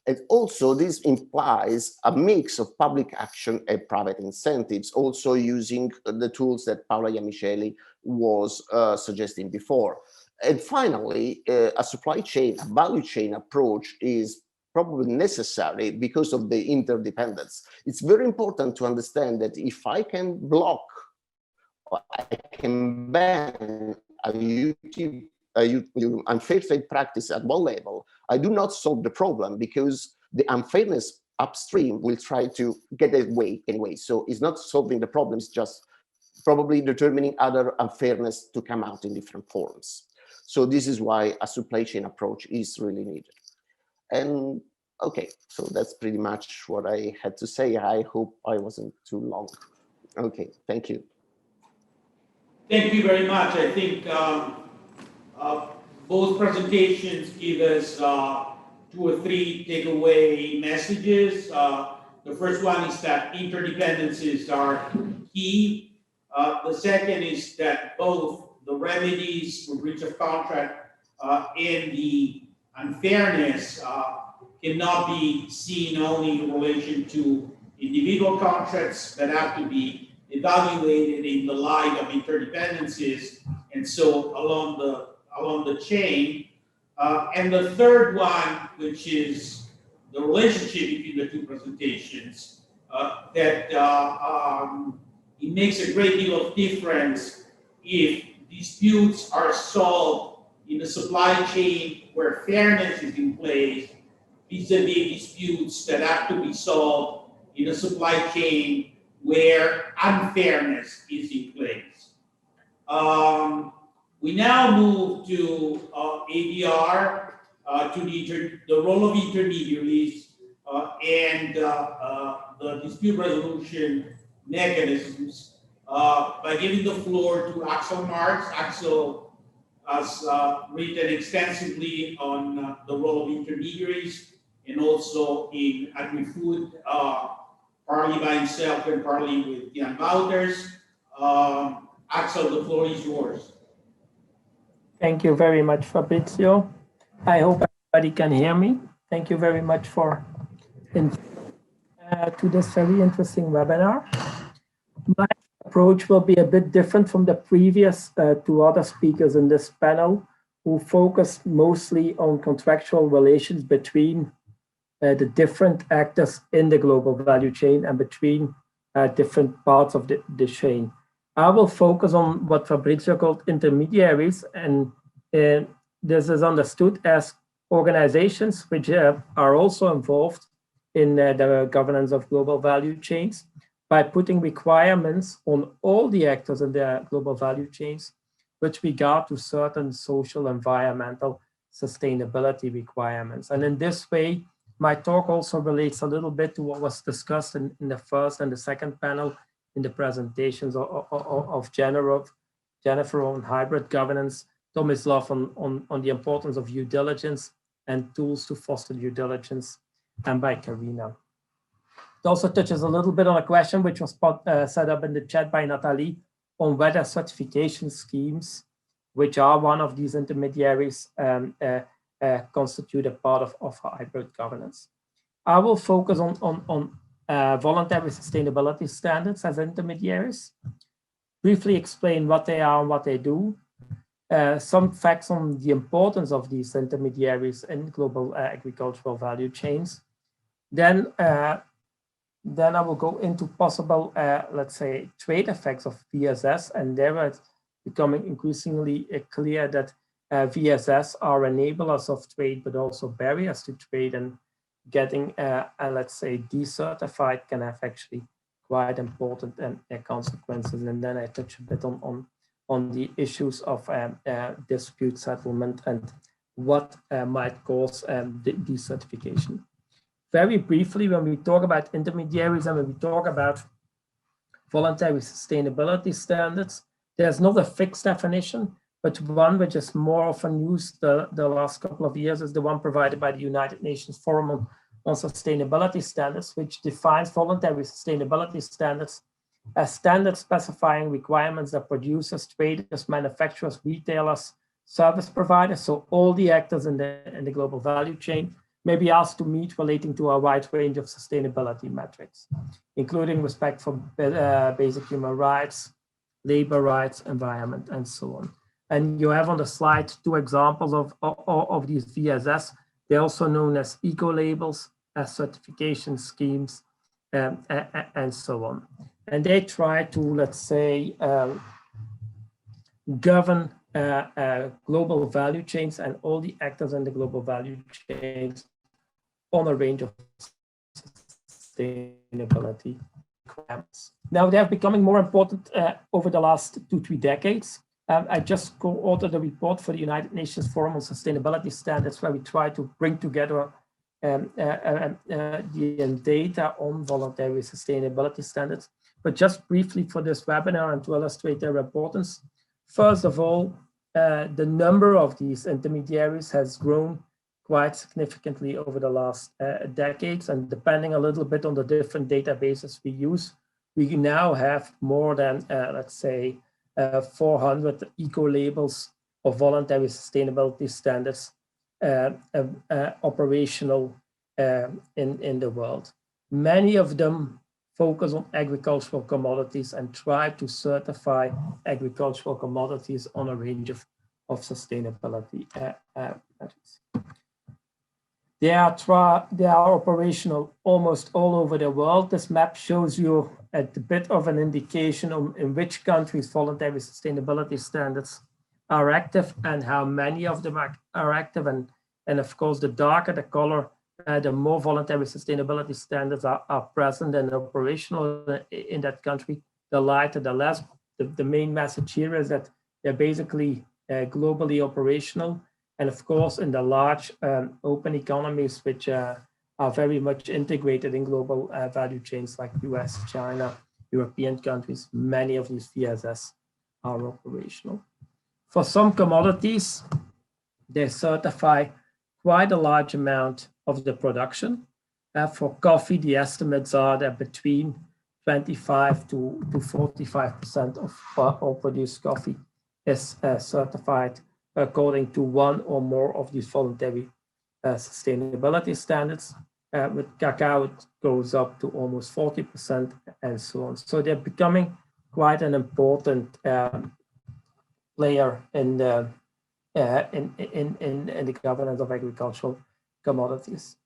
And also this implies a mix of public action and private incentives, also using the tools that Paola Iannicelli was suggesting before. And finally, a supply chain, a value chain approach is probably necessary because of the interdependence. It's very important to understand that if I can block or I can ban a unfair trade practice at one level, I do not solve the problem because the unfairness upstream will try to get away anyway. So it's not solving the problem, it's just probably determining other unfairness to come out in different forms. So this is why a supply chain approach is really needed. And okay, so that's pretty much what I had to say. I hope I wasn't too long. Okay, thank you. Thank you very much. I think both presentations give us 2 or 3 takeaway messages. The first one is that interdependencies are key. The second is that both the remedies for breach of contract and the unfairness cannot be seen only in relation to individual contracts that have to be evaluated in the light of interdependencies, and so along the chain. And the third one, which is the relationship between the 2 presentations, that it makes a great deal of difference if disputes are solved in the supply chain where fairness is in place, vis-a-vis disputes that have to be solved in a supply chain where unfairness is in place. We now move to ADR, to the role of intermediaries and the dispute resolution mechanisms by giving the floor to Axel Marx. Axel has written extensively on the role of intermediaries and also in agri-food, partly by himself and partly with Jan Wouters. Axel, the floor is yours. Thank you very much, Fabrizio. I hope everybody can hear me. Thank you very much for to this very interesting webinar. My approach will be a bit different from the previous 2 other speakers in this panel, who focused mostly on contractual relations between the different actors in the global value chain and between different parts of the chain. I will focus on what Fabrizio called intermediaries, and this is understood as organizations which are also involved in the governance of global value chains by putting requirements on all the actors in the global value chains with regard to certain social, environmental, sustainability requirements. And in this way, my talk also relates a little bit to what was discussed in the first and the second panel in the presentations of Jennifer on hybrid governance, Tomislav on the importance of due diligence and tools to foster due diligence, and by Karina. It also touches a little bit on a question which was set up in the chat by Natalie on whether certification schemes, which are one of these intermediaries, constitute a part of hybrid governance. I will focus on voluntary sustainability standards as intermediaries, briefly explain what they are and what they do, some facts on the importance of these intermediaries in global agricultural value chains. Then I will go into possible, let's say, trade effects of VSS, and there it's becoming increasingly clear that VSS are enablers of trade, but also barriers to trade, and getting, let's say, decertified can have actually quite important consequences. And then I touch a bit on the issues of dispute settlement and what might cause decertification. Very briefly, when we talk about intermediaries and when we talk about voluntary sustainability standards, there's not a fixed definition, but one which is more often used the last couple of years is the one provided by the United Nations Forum on Sustainability Standards, which defines voluntary sustainability standards as standards specifying requirements that producers, traders, manufacturers, retailers, service providers, so all the actors in the global value chain, may be asked to meet relating to a wide range of sustainability metrics, including respect for basic human rights, labor rights, environment, and so on. And you have on the slide 2 examples of these VSS, They're also known as eco-labels, as certification schemes, and so on. And they try to, let's say, govern global value chains and all the actors in the global value chains on a range of sustainability requirements. Now, they are becoming more important over the last 2-3 decades. I just co-authored a report for the United Nations Forum on Sustainability Standards, where we try to bring together the data on voluntary sustainability standards. But just briefly for this webinar and to illustrate their importance, first of all, the number of these intermediaries has grown quite significantly over the last decades, and depending a little bit on the different databases we use, we now have more than, let's say, 400 eco-labels of voluntary sustainability standards operational in the world. Many of them focus on agricultural commodities and try to certify agricultural commodities on a range of sustainability measures. They are operational almost all over the world. This map shows you a bit of an indication on in which countries voluntary sustainability standards are active and how many of them are active. And of course, the darker the color, the more voluntary sustainability standards are present and operational in that country, the lighter, the less. The main message here is that they're basically globally operational. And of course, in the large open economies, which are very much integrated in global value chains like US, China, European countries, many of these VSS are operational. For some commodities, they certify quite a large amount of the production. For coffee, the estimates are that between 25 to 45% of all produced coffee is certified according to one or more of these voluntary sustainability standards. With cacao, it goes up to almost 40% and so on. So they're becoming quite an important player in the governance of agricultural commodities.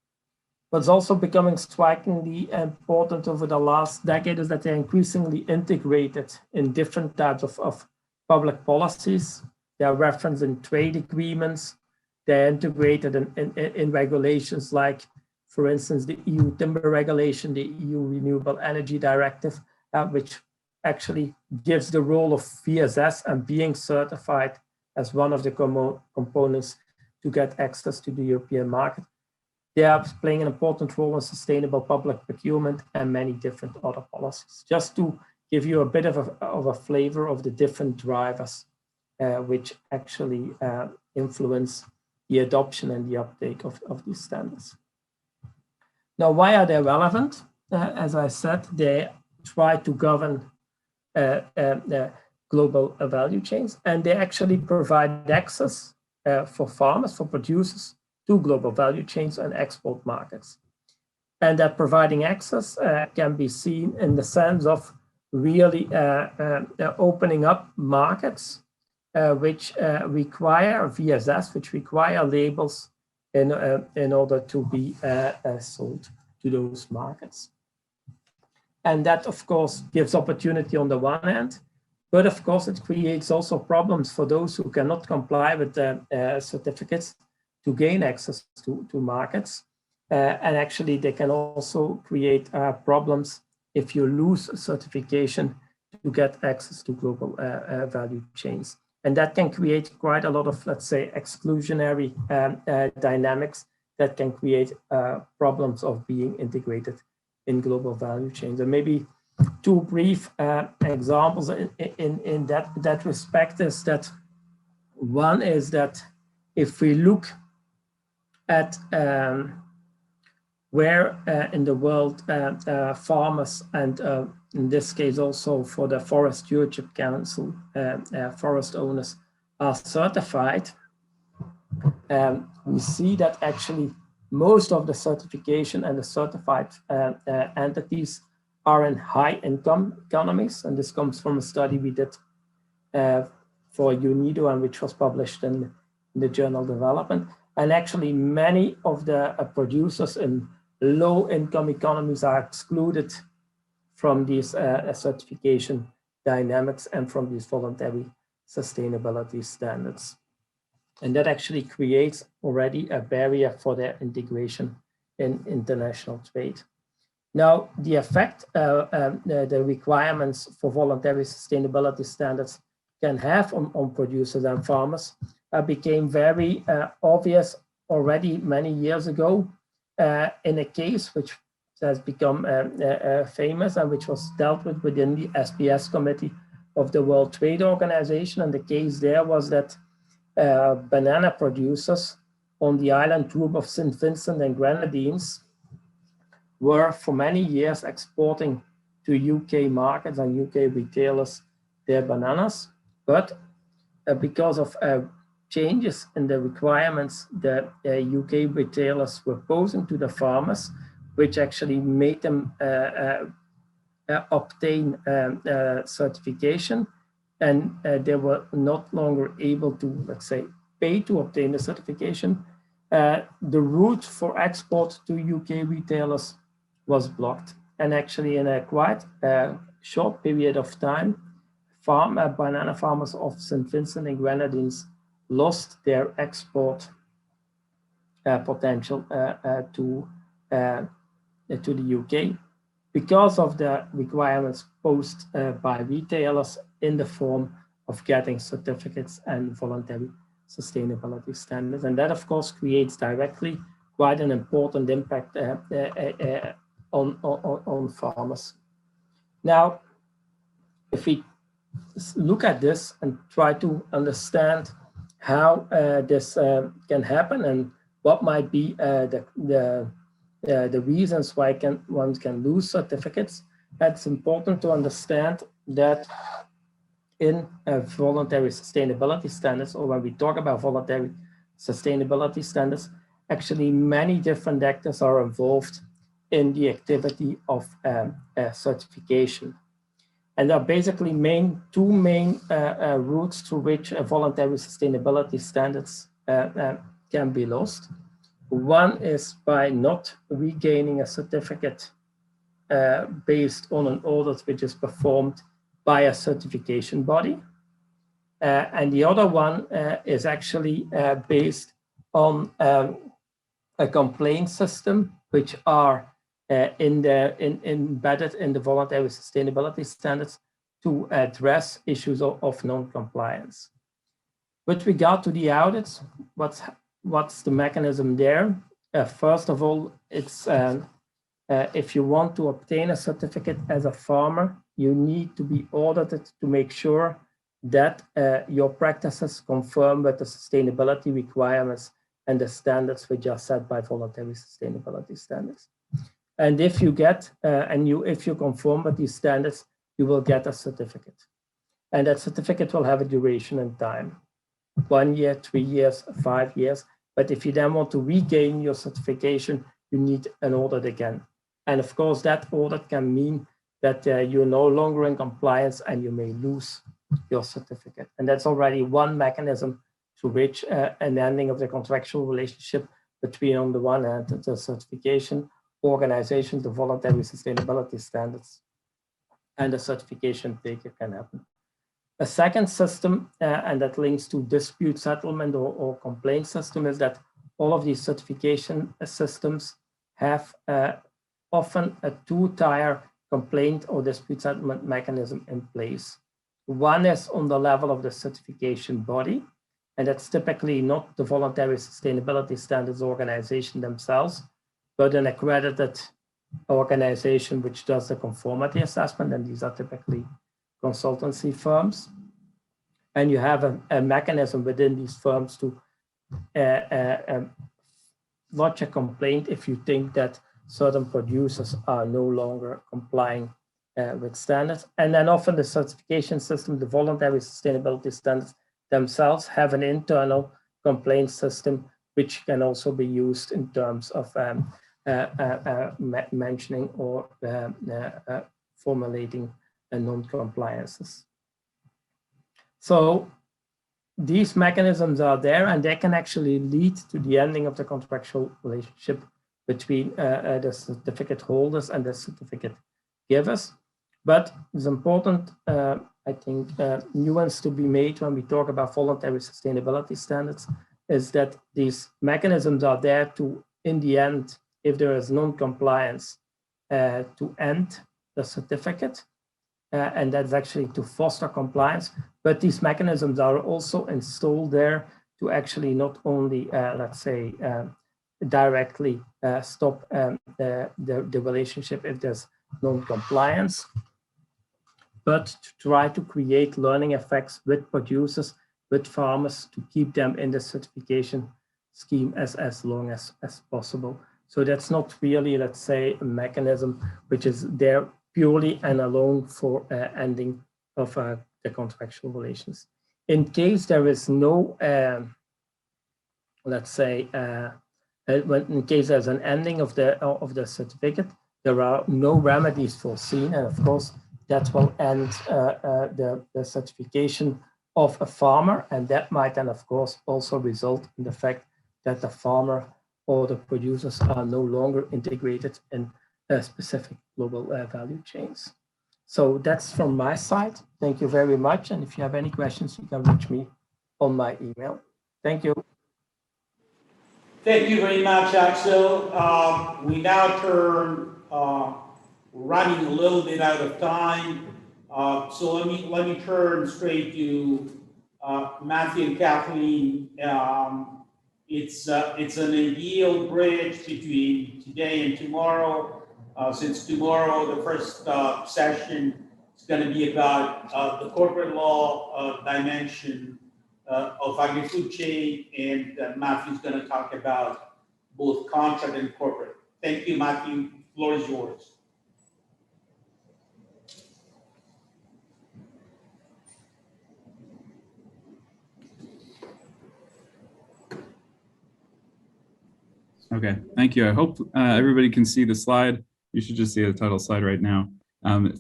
What's also becoming strikingly important over the last decade is that they're increasingly integrated in different types of public policies. They are referenced in trade agreements. They're integrated in regulations like, for instance, the EU Timber Regulation, the EU Renewable Energy Directive, which actually gives the role of VSS and being certified as one of the components to get access to the European market. They are playing an important role in sustainable public procurement and many different other policies. Just to give you a bit of a flavor of the different drivers which actually influence the adoption and the uptake of these standards. Now, why are they relevant? As I said, they try to govern global value chains, and they actually provide access for farmers, for producers, to global value chains and export markets. And that providing access can be seen in the sense of really opening up markets which require VSS, which require labels in order to be sold to those markets. And that, of course, gives opportunity on the one hand, but of course, it creates also problems for those who cannot comply with the certificates to gain access to markets. And actually, they can also create problems if you lose certification to get access to global value chains. And that can create quite a lot of, let's say, exclusionary dynamics that can create problems of being integrated in global value chains. And maybe two brief examples in that respect is that one is that if we look at where in the world farmers and in this case also for the Forest Stewardship Council, forest owners are certified, we see that actually most of the certification and the certified entities are in high income economies. And this comes from a study we did for UNIDROIT and which was published in the journal Development. And actually many of the producers in low-income economies are excluded from these certification dynamics and from these voluntary sustainability standards. And that actually creates already a barrier for their integration in international trade. Now, the effect the requirements for voluntary sustainability standards can have on producers and farmers became very obvious already many years ago in a case which has become famous and which was dealt with within the SPS Committee of the World Trade Organization. And the case there was that banana producers on the island group of St. Vincent and Grenadines were for many years exporting to UK markets and UK retailers their bananas. But because of changes in the requirements that UK retailers were posing to the farmers, which actually made them obtain certification, and they were not longer able to, let's say, pay to obtain the certification, the route for export to UK retailers was blocked. And actually in a quite short period of time, banana farmers of St. Vincent and Grenadines lost their export potential to the UK because of the requirements posed by retailers in the form of getting certificates and voluntary sustainability standards. And that, of course, creates directly quite an important impact on farmers. Now, if we look at this and try to understand how this can happen and what might be the reasons why one can lose certificates, it's important to understand that in voluntary sustainability standards, or when we talk about voluntary sustainability standards, actually many different actors are involved in the activity of certification. And there are basically two main routes through which voluntary sustainability standards can be lost. One is by not regaining a certificate based on an audit which is performed by a certification body. And the other one is actually based on a complaint system, which are embedded in the voluntary sustainability standards to address issues of non-compliance. With regard to the audits, what's the mechanism there? First of all, it's if you want to obtain a certificate as a farmer, you need to be audited to make sure that your practices conform with the sustainability requirements and the standards which are set by voluntary sustainability standards. And if you get, if you conform with these standards, you will get a certificate. And that certificate will have a duration and time, 1 year, 3 years, 5 years. But if you then want to regain your certification, you need an audit again. And of course, that audit can mean that you're no longer in compliance and you may lose your certificate. And that's already one mechanism through which an ending of the contractual relationship between, on the one hand, the certification organization, the voluntary sustainability standards, and the certification taker can happen. A second system, and that links to dispute settlement or complaint system, is that all of these certification systems have often a two-tier complaint or dispute settlement mechanism in place. One is on the level of the certification body, and that's typically not the voluntary sustainability standards organization themselves, but an accredited organization which does the conformity assessment, and these are typically consultancy firms. And you have a mechanism within these firms to lodge a complaint if you think that certain producers are no longer complying with standards. And then often the certification system, the voluntary sustainability standards themselves have an internal complaint system, which can also be used in terms of mentioning or formulating non-compliances. So these mechanisms are there, and they can actually lead to the ending of the contractual relationship between the certificate holders and the certificate givers. But it's important, I think, nuance to be made when we talk about voluntary sustainability standards, is that these mechanisms are there to, in the end, if there is non-compliance, to end the certificate, and that's actually to foster compliance. But these mechanisms are also installed there to actually not only, let's say, directly stop the relationship if there's non-compliance, but to try to create learning effects with producers, with farmers, to keep them in the certification scheme as long as possible. So that's not really, let's say, a mechanism which is there purely and alone for ending of the contractual relations. In case there is no, let's say, in case there's an ending of the certificate, there are no remedies foreseen, and of course that will end the certification of a farmer, and that might then of course also result in the fact that the farmer or the producers are no longer integrated in specific global value chains. So that's from my side. Thank you very much, and if you have any questions, you can reach me on my email. Thank you. Thank you very much, Axel. We now turn, running a little bit out of time. So let me turn straight to Matthew and Kathleen. It's an ideal bridge between today and tomorrow. Since tomorrow, the first session is going to be about the corporate law dimension of agri-food chain, and Matthew's going to talk about both contract and corporate. Thank you, Matthew. The floor is yours. Okay, thank you. I hope everybody can see the slide. You should just see the title slide right now.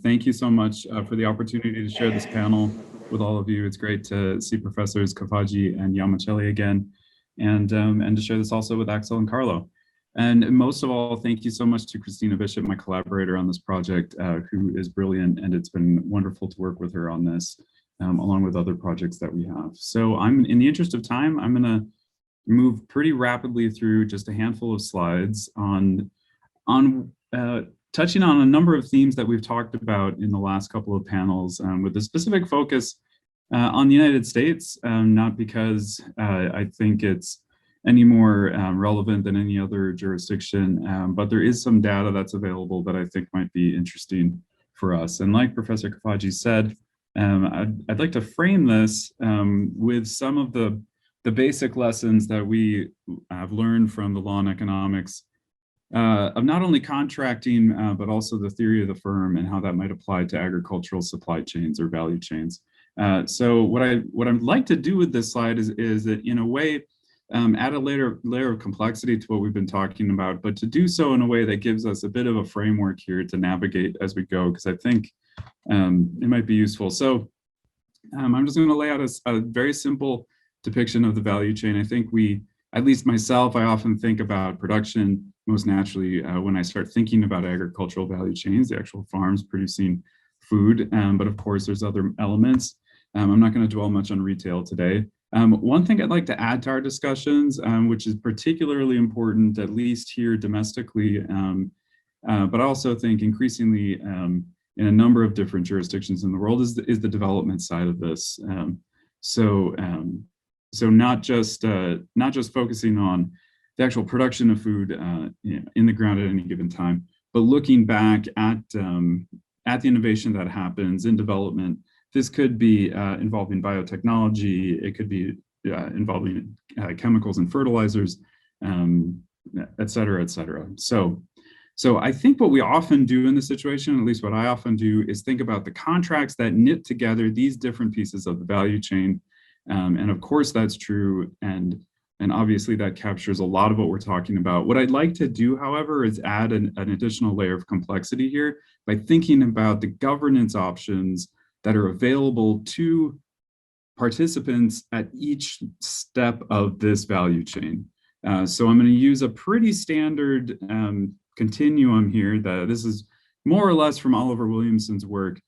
Thank you so much for the opportunity to share this panel with all of you. It's great to see Professors Kafaji and Yamacelli again, and to share this also with Axel and Carlo. And most of all, thank you so much to Christina Bishop, my collaborator on this project, who is brilliant, and it's been wonderful to work with her on this, along with other projects that we have. So in the interest of time, I'm gonna move pretty rapidly through just a handful of slides on touching on a number of themes that we've talked about in the last couple of panels, with a specific focus on the United States, not because I think it's any more relevant than any other jurisdiction, but there is some data that's available that I think might be interesting for us. And like Professor Kafaji said, I'd like to frame this with some of the basic lessons that we have learned from the law and economics of not only contracting, but also the theory of the firm and how that might apply to agricultural supply chains or value chains. So what I'd like to do with this slide is that, in a way, add a layer of complexity to what we've been talking about, but to do so in a way that gives us a bit of a framework here to navigate as we go, because I think it might be useful. So I'm just going to lay out a very simple depiction of the value chain. I think at least myself, I often think about production most naturally when I start thinking about agricultural value chains, the actual farms producing food, but of course there's other elements. I'm not going to dwell much on retail today. One thing I'd like to add to our discussions, which is particularly important, at least here domestically, but I also think increasingly in a number of different jurisdictions in the world, is the development side of this. So not just focusing on the actual production of food in the ground at any given time, but looking back at the innovation that happens in development. This could be involving biotechnology. It could be involving chemicals and fertilizers, et cetera, et cetera. So I think what we often do in this situation, at least what I often do, is think about the contracts that knit together these different pieces of the value chain. And of course that's true, and obviously that captures a lot of what we're talking about. What I'd like to do, however, is add an additional layer of complexity here by thinking about the governance options that are available to participants at each step of this value chain. So I'm going to use a pretty standard continuum here. This is more or less from Oliver Williamson's work.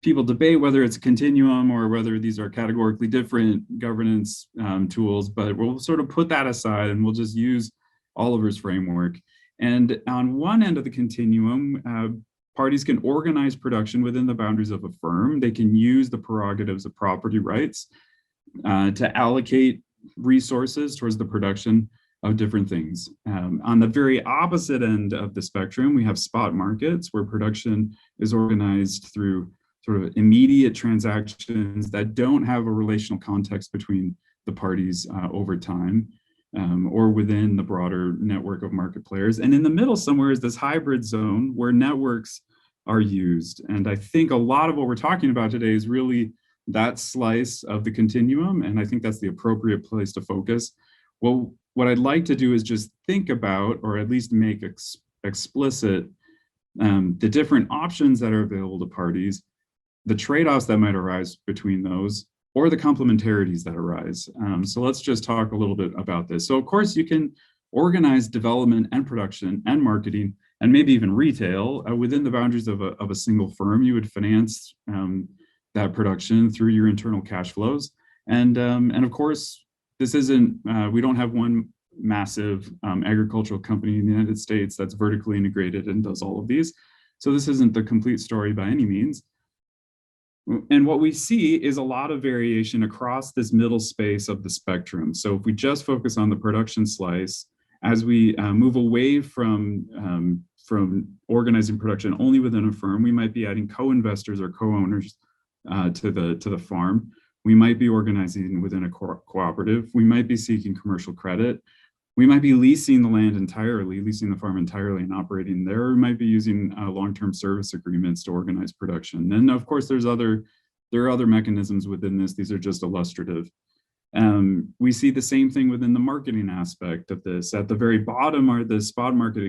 People debate whether it's a continuum or whether these are categorically different governance tools, but we'll sort of put that aside and we'll just use Oliver's framework. And on one end of the continuum, parties can organize production within the boundaries of a firm. They can use the prerogatives of property rights to allocate resources towards the production of different things. On the very opposite end of the spectrum, we have spot markets where production is organized through sort of immediate transactions that don't have a relational context between the parties over time or within the broader network of market players. And in the middle somewhere is this hybrid zone where networks are used. And I think a lot of what we're talking about today is really that slice of the continuum. And I think that's the appropriate place to focus. Well, what I'd like to do is just think about, or at least make explicit, the different options that are available to parties, the trade-offs that might arise between those, or the complementarities that arise. So let's just talk a little bit about this. So of course you can organize development and production and marketing and maybe even retail within the boundaries of a single firm. You would finance that production through your internal cash flows. And of course, this isn't, we don't have one massive agricultural company in the United States that's vertically integrated and does all of these. So this isn't the complete story by any means. And what we see is a lot of variation across this middle space of the spectrum. So if we just focus on the production slice, as we move away from organizing production only within a firm, we might be adding co-investors or co-owners to the farm. We might be organizing within a cooperative. We might be seeking commercial credit. We might be leasing the land entirely, leasing the farm entirely and operating there. Or we might be using long-term service agreements to organize production. And of course, there are other mechanisms within this. These are just illustrative. We see the same thing within the marketing aspect of this. At the very bottom are the spot market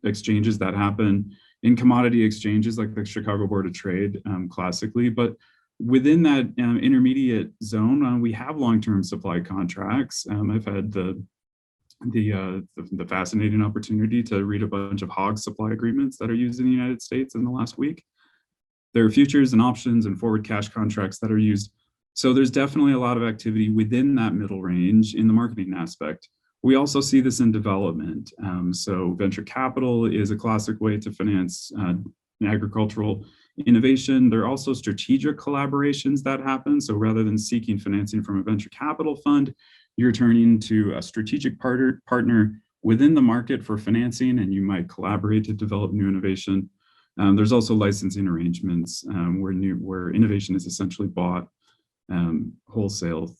exchanges that happen in commodity exchanges like the Chicago Board of Trade classically. But within that intermediate zone, we have long-term supply contracts. I've had the fascinating opportunity to read a bunch of hog supply agreements that are used in the United States in the last week. There are futures and options and forward cash contracts that are used. So there's definitely a lot of activity within that middle range in the marketing aspect. We also see this in development. So venture capital is a classic way to finance agricultural innovation. There are also strategic collaborations that happen. So rather than seeking financing from a venture capital fund, you're turning to a strategic partner within the market for financing, and you might collaborate to develop new innovation. There's also licensing arrangements where innovation is essentially bought wholesale.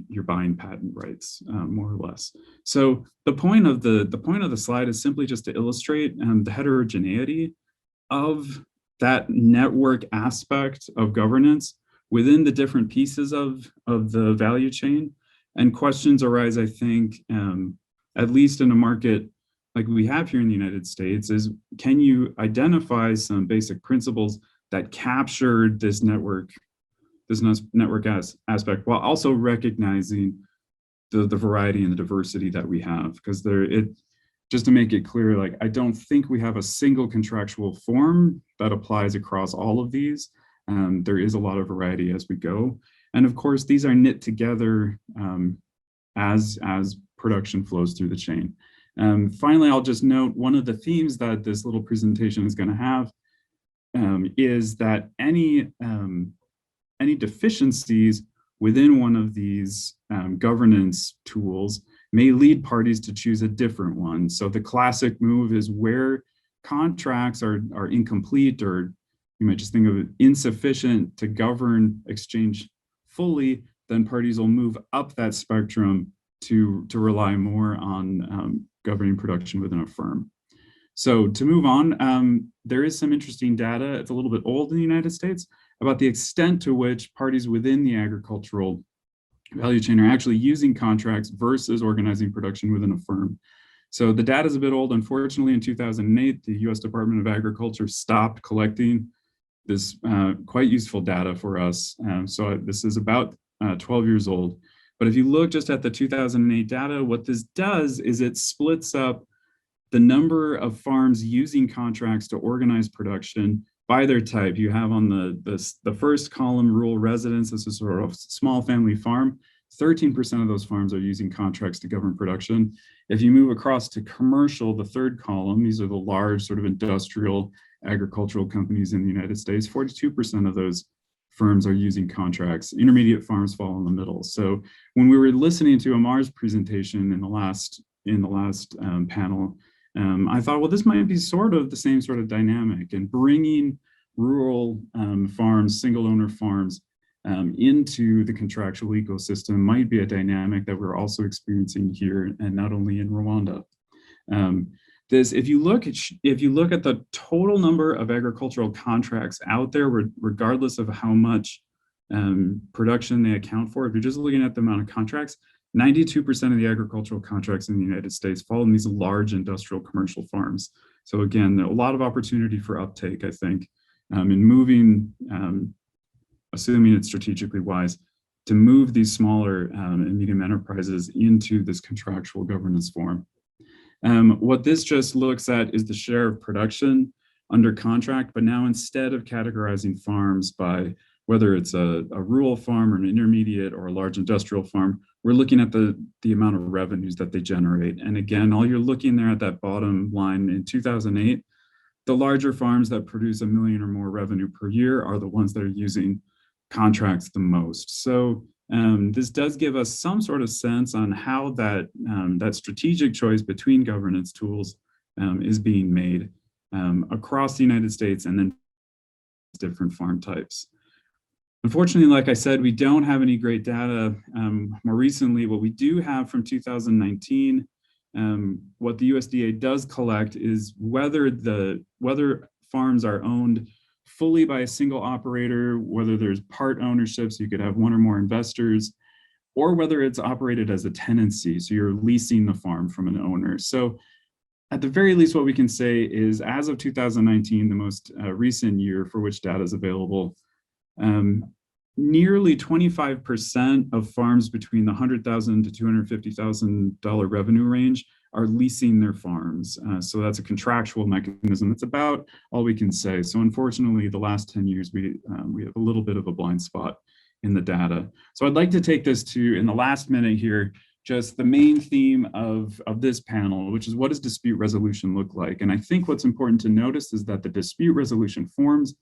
You're buying patent rights, more or less. So the point of the slide is simply just to illustrate the heterogeneity of that network aspect of governance within the different pieces of the value chain. And questions arise, I think, at least in a market like we have here in the United States, is can you identify some basic principles that capture this network aspect while also recognizing the variety and the diversity that we have? Because just to make it clear, like, I don't think we have a single contractual form that applies across all of these. There is a lot of variety as we go. And of course, these are knit together as production flows through the chain. Finally, I'll just note one of the themes that this little presentation is going to have is that any deficiencies within one of these governance tools may lead parties to choose a different one. So the classic move is where contracts are incomplete, or you might just think of it insufficient to govern exchange fully, then parties will move up that spectrum to rely more on governing production within a firm. So to move on, there is some interesting data, it's a little bit old in the United States, about the extent to which parties within the agricultural value chain are actually using contracts versus organizing production within a firm. So the data is a bit old. Unfortunately, in 2008, the US Department of Agriculture stopped collecting this quite useful data for us. So this is about 12 years old. But if you look just at the 2008 data, what this does is it splits up the number of farms using contracts to organize production by their type. You have on the first column rural residents. This is sort of small family farm. 13% of those farms are using contracts to govern production. If you move across to commercial, the third column, these are the large sort of industrial agricultural companies in the United States. 42% of those firms are using contracts. Intermediate farms fall in the middle. So when we were listening to Amar's presentation in the last panel, I thought, well, this might be sort of the same sort of dynamic, and bringing rural farms, single owner farms into the contractual ecosystem might be a dynamic that we're also experiencing here, and not only in Rwanda. If you look at the total number of agricultural contracts out there, regardless of how much production they account for, if you're just looking at the amount of contracts, 92% of the agricultural contracts in the United States fall in these large industrial commercial farms. So again, a lot of opportunity for uptake, I think, in moving, assuming it's strategically wise, to move these smaller and medium enterprises into this contractual governance form. What this just looks at is the share of production under contract, but now instead of categorizing farms by whether it's a rural farm or an intermediate or a large industrial farm, we're looking at the amount of revenues that they generate. And again, all you're looking there at that bottom line in 2008, the larger farms that produce $1 million or more revenue per year are the ones that are using contracts the most. So this does give us some sort of sense on how that strategic choice between governance tools is being made across the United States and then different farm types. Unfortunately, like I said, we don't have any great data more recently. What we do have from 2019, what the USDA does collect is whether farms are owned fully by a single operator, whether there's part ownership, so you could have one or more investors, or whether it's operated as a tenancy, so you're leasing the farm from an owner. So at the very least, what we can say is, as of 2019, the most recent year for which data is available, nearly 25% of farms between the $100,000 to $250,000 revenue range are leasing their farms. So that's a contractual mechanism. That's about all we can say. So unfortunately, the last 10 years, we have a little bit of a blind spot in the data. So I'd like to take this to, in the last minute here, just the main theme of this panel, which is, what does dispute resolution look like? And I think what's important to notice is that the dispute resolution forms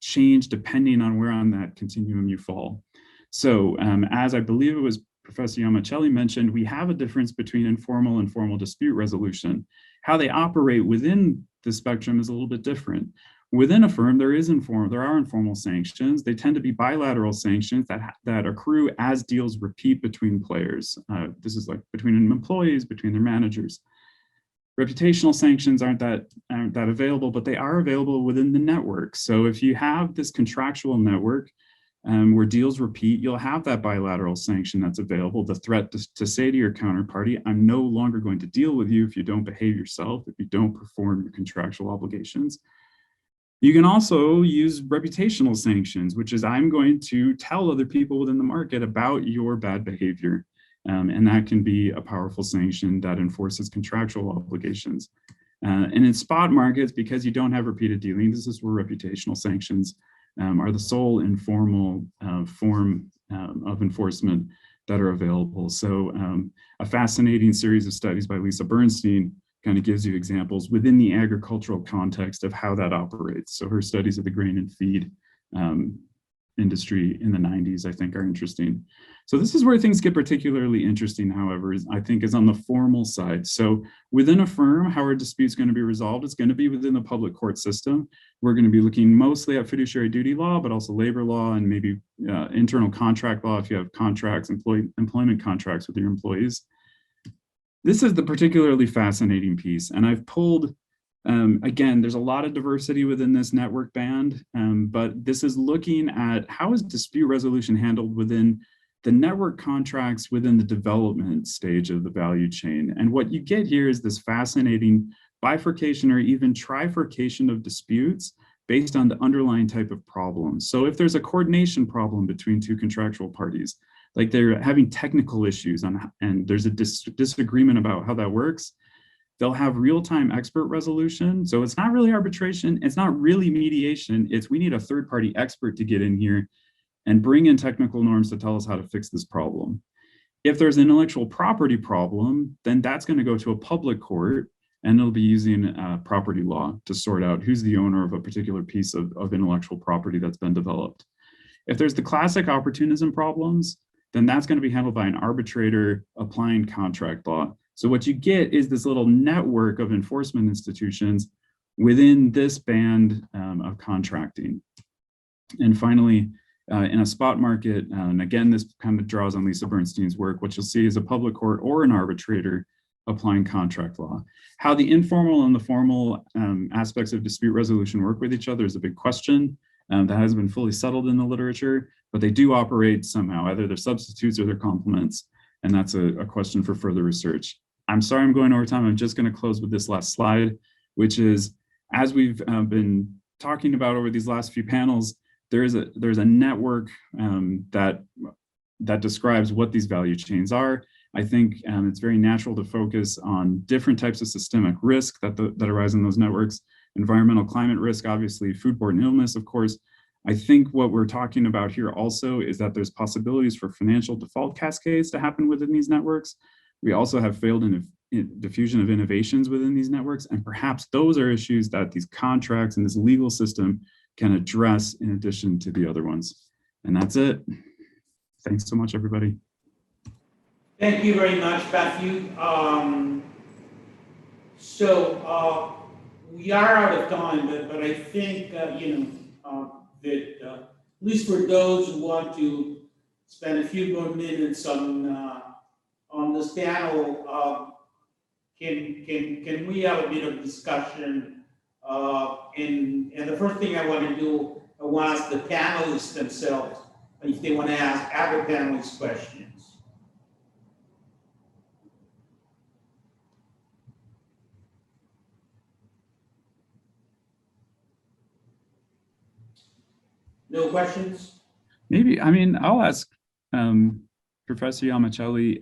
change depending on where on that continuum you fall. So as I believe it was Professor Yamacelli mentioned, we have a difference between informal and formal dispute resolution. How they operate within the spectrum is a little bit different. Within a firm, there are informal sanctions. They tend to be bilateral sanctions that accrue as deals repeat between players. This is like between employees, between their managers. Reputational sanctions aren't that available, but they are available within the network. So if you have this contractual network where deals repeat, you'll have that bilateral sanction that's available, the threat to say to your counterparty, I'm no longer going to deal with you if you don't behave yourself, if you don't perform your contractual obligations. You can also use reputational sanctions, which is, I'm going to tell other people within the market about your bad behavior. And that can be a powerful sanction that enforces contractual obligations. And in spot markets, because you don't have repeated dealing, this is where reputational sanctions are the sole informal form of enforcement that are available. So a fascinating series of studies by Lisa Bernstein kind of gives you examples within the agricultural context of how that operates. So her studies of the grain and feed industry in the 90s, I think, are interesting. So this is where things get particularly interesting, however, I think, is on the formal side. So within a firm, how are disputes going to be resolved? It's going to be within the public court system. We're going to be looking mostly at fiduciary duty law, but also labor law and maybe internal contract law if you have contracts, employment contracts with your employees. This is the particularly fascinating piece. And I've pulled, again, there's a lot of diversity within this network band, but this is looking at how is dispute resolution handled within the network contracts within the development stage of the value chain. And what you get here is this fascinating bifurcation or even trifurcation of disputes based on the underlying type of problem. So if there's a coordination problem between two contractual parties, like they're having technical issues and there's a disagreement about how that works, they'll have real-time expert resolution. So it's not really arbitration, it's not really mediation, it's we need a third-party expert to get in here and bring in technical norms to tell us how to fix this problem. If there's an intellectual property problem, then that's going to go to a public court and it'll be using property law to sort out who's the owner of a particular piece of intellectual property that's been developed. If there's the classic opportunism problems, then that's going to be handled by an arbitrator applying contract law. So what you get is this little network of enforcement institutions within this band of contracting. And finally, in a spot market, and again, this kind of draws on Lisa Bernstein's work, what you'll see is a public court or an arbitrator applying contract law. How the informal and the formal aspects of dispute resolution work with each other is a big question that hasn't been fully settled in the literature, but they do operate somehow, either they're substitutes or they're complements, and that's a question for further research. I'm sorry I'm going over time. I'm just going to close with this last slide, which is, as we've been talking about over these last few panels, there's a network that describes what these value chains are. I think it's very natural to focus on different types of systemic risk that arise in those networks. Environmental climate risk, obviously, foodborne illness, of course. I think what we're talking about here also is that there's possibilities for financial default cascades to happen within these networks. We also have failed diffusion of innovations within these networks, and perhaps those are issues that these contracts and this legal system can address in addition to the other ones. And that's it. Thanks so much, everybody. Thank you very much, Matthew. We are out of time, but I think that at least for those who want to spend a few more minutes on this panel, can we have a bit of discussion? And the first thing I want to do, I want to ask the panelists themselves if they want to ask other panelists questions. No questions? Maybe, I mean, I'll ask Professor Yamacelli,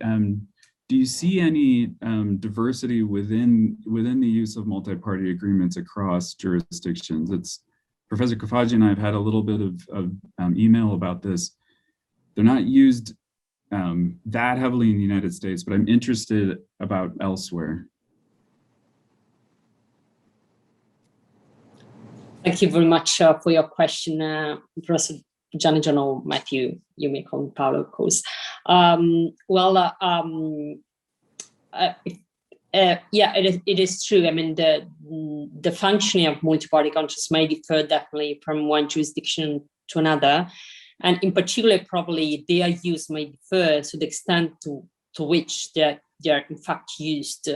do you see any diversity within the use of multi-party agreements across jurisdictions? It's Professor Kafaji and I have had a little bit of email about this. They're not used that heavily in the United States, but I'm interested about elsewhere. Thank you very much for your question, Professor Giannigiano or Matthew. You may call me Paolo, of course. Yeah, it is true. I mean, the functioning of multi-party contracts may differ definitely from one jurisdiction to another, and in particular, probably their use may differ to the extent to which they are in fact used.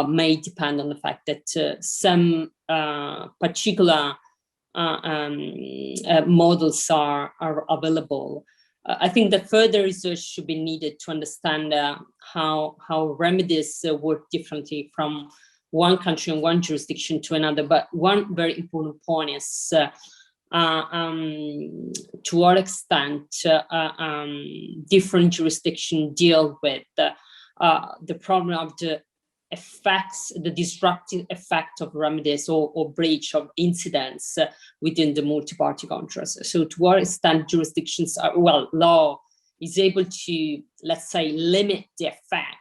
May depend on the fact that some particular models are available. I think that further research should be needed to understand how remedies work differently from one country and one jurisdiction to another. But one very important point is to what extent different jurisdictions deal with the problem of the effects, the disruptive effect of remedies or breach of incidents within the multi-party contracts. So to what extent jurisdictions are, law is able to, let's say, limit the effect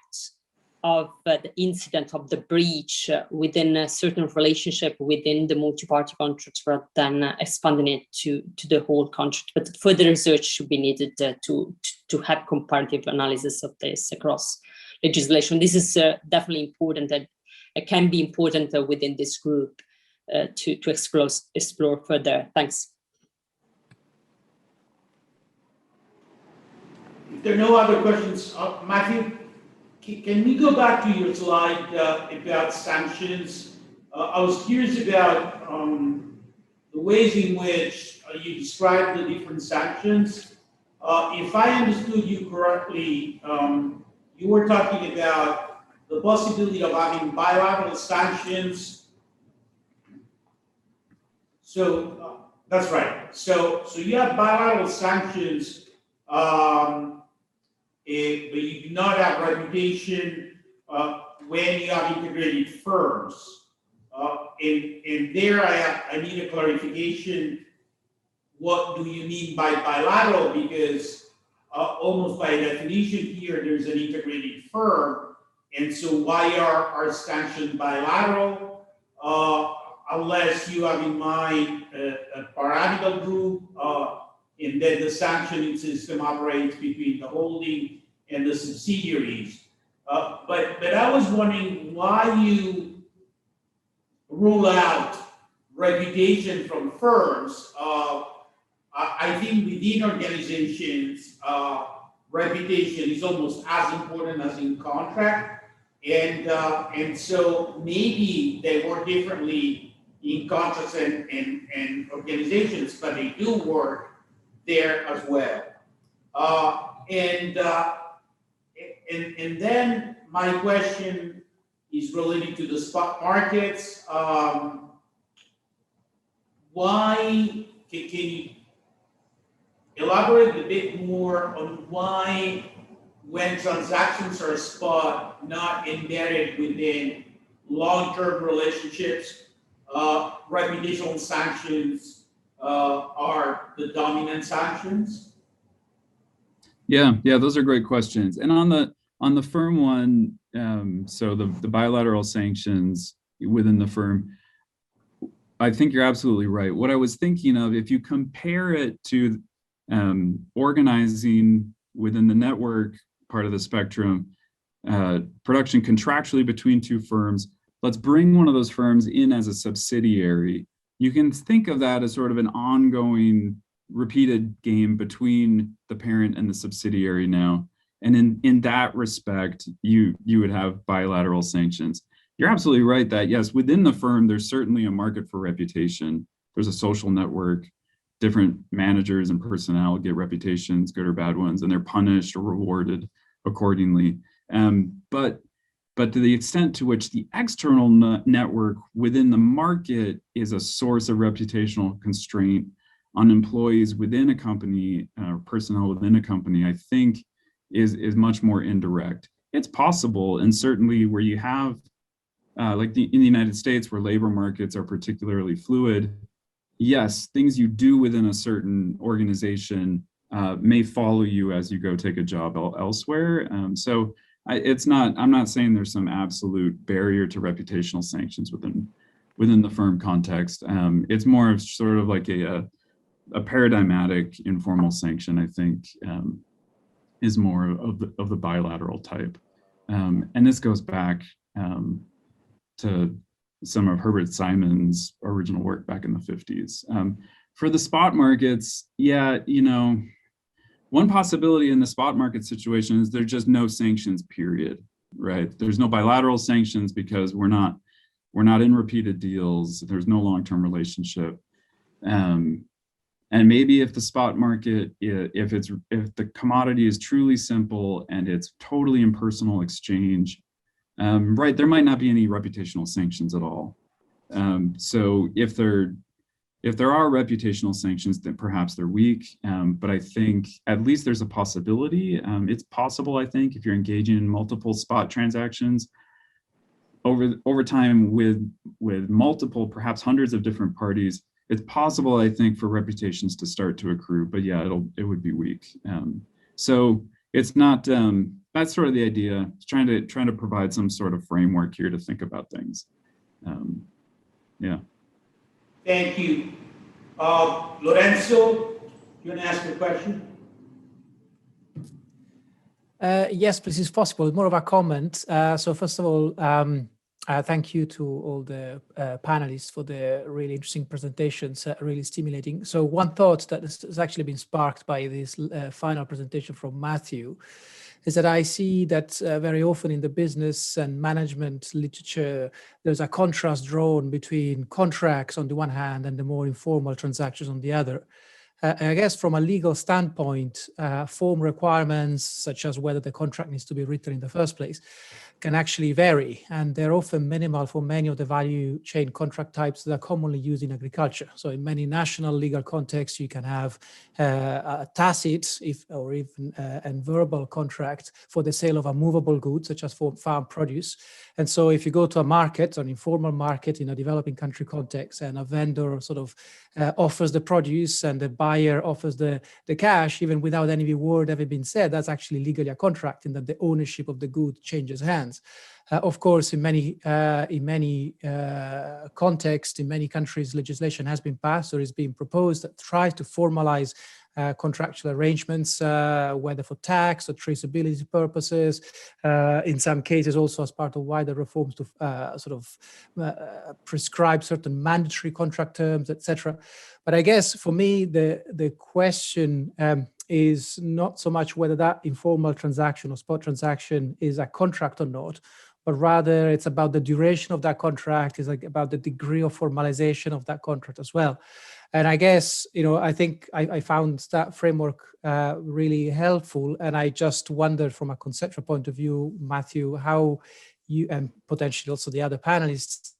of the incident of the breach within a certain relationship within the multi-party contract rather than expanding it to the whole contract. But further research should be needed to have comparative analysis of this across legislation. This is definitely important, and it can be important within this group to explore further. Thanks. If there are no other questions, Matthew, can we go back to your slide about sanctions? I was curious about the ways in which you described the different sanctions. If I understood you correctly, you were talking about the possibility of having bilateral sanctions. So that's right. So you have bilateral sanctions, but you do not have reputation when you have integrated firms. And there I need a clarification. What do you mean by bilateral? Because almost by definition here, there's an integrated firm. And so why are sanctions bilateral? Unless you have in mind a pyramidal group, and then the sanctioning system operates between the holding and the subsidiaries. But I was wondering why you rule out reputation from firms. I think within organizations, reputation is almost as important as in contract. And so maybe they work differently in contracts and organizations, but they do work there as well. And then my question is related to the spot markets. Why can you elaborate a bit more on why, when transactions are spot, not embedded within long-term relationships, reputational sanctions are the dominant sanctions? Yeah, those are great questions. And on the firm one, so the bilateral sanctions within the firm, I think you're absolutely right. What I was thinking of, if you compare it to organizing within the network part of the spectrum, production contractually between two firms, let's bring one of those firms in as a subsidiary. You can think of that as sort of an ongoing repeated game between the parent and the subsidiary now. And in that respect, you would have bilateral sanctions. You're absolutely right that yes, within the firm, there's certainly a market for reputation. There's a social network, different managers and personnel get reputations, good or bad ones, and they're punished or rewarded accordingly. But to the extent to which the external network within the market is a source of reputational constraint on employees within a company, personnel within a company, I think is much more indirect. It's possible, and certainly where you have, in the United States, where labor markets are particularly fluid, yes, things you do within a certain organization may follow you as you go take a job elsewhere. So I'm not saying there's some absolute barrier to reputational sanctions within the firm context. It's more of sort of like a paradigmatic informal sanction, I think, is more of the bilateral type. And this goes back to some of Herbert Simon's original work back in the 50s. For the spot markets, yeah, one possibility in the spot market situation is there's just no sanctions, period, right? There's no bilateral sanctions because we're not in repeated deals. There's no long-term relationship. And maybe if the spot market, if the commodity is truly simple and it's totally impersonal exchange, right, there might not be any reputational sanctions at all. So if there are reputational sanctions, then perhaps they're weak. But I think at least there's a possibility. It's possible, I think, if you're engaging in multiple spot transactions over time with multiple, perhaps hundreds of different parties, it's possible, I think, for reputations to start to accrue. But yeah, it would be weak. So it's not. That's sort of the idea. It's trying to provide some sort of framework here to think about things. Yeah. Thank you. Lorenzo, you want to ask a question? Yes, please, it's possible. More of a comment. So first of all, thank you to all the panelists for the really interesting presentations, really stimulating. So one thought that has actually been sparked by this final presentation from Matthew is that I see that very often in the business and management literature, there's a contrast drawn between contracts on the one hand and the more informal transactions on the other. I guess from a legal standpoint, form requirements, such as whether the contract needs to be written in the first place, can actually vary, and they're often minimal for many of the value chain contract types that are commonly used in agriculture. So in many national legal contexts, you can have a tacit or even and verbal contract for the sale of a movable good, such as for farm produce. And so if you go to a market, an informal market in a developing country context, and a vendor sort of offers the produce and the buyer offers the cash, even without any word having been said, that's actually legally a contract in that the ownership of the good changes hands. Of course, in many contexts, in many countries, legislation has been passed or is being proposed that tries to formalize contractual arrangements, whether for tax or traceability purposes, in some cases also as part of wider reforms to prescribe certain mandatory contract terms, etc. But I guess for me, the question is not so much whether that informal transaction or spot transaction is a contract or not, but rather it's about the duration of that contract, it's like about the degree of formalization of that contract as well. And I guess, I think I found that framework really helpful. And I just wondered from a conceptual point of view, Matthew, how you, and potentially also the other panelists,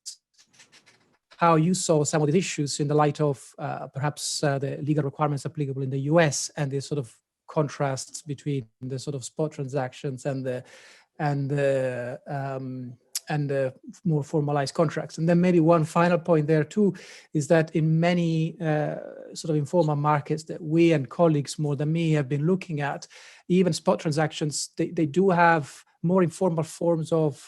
how you saw some of these issues in the light of perhaps the legal requirements applicable in the US and the sort of contrasts between the sort of spot transactions and the more formalized contracts. And then maybe one final point there too is that in many sort of informal markets that we and colleagues more than me have been looking at, even spot transactions, they do have more informal forms of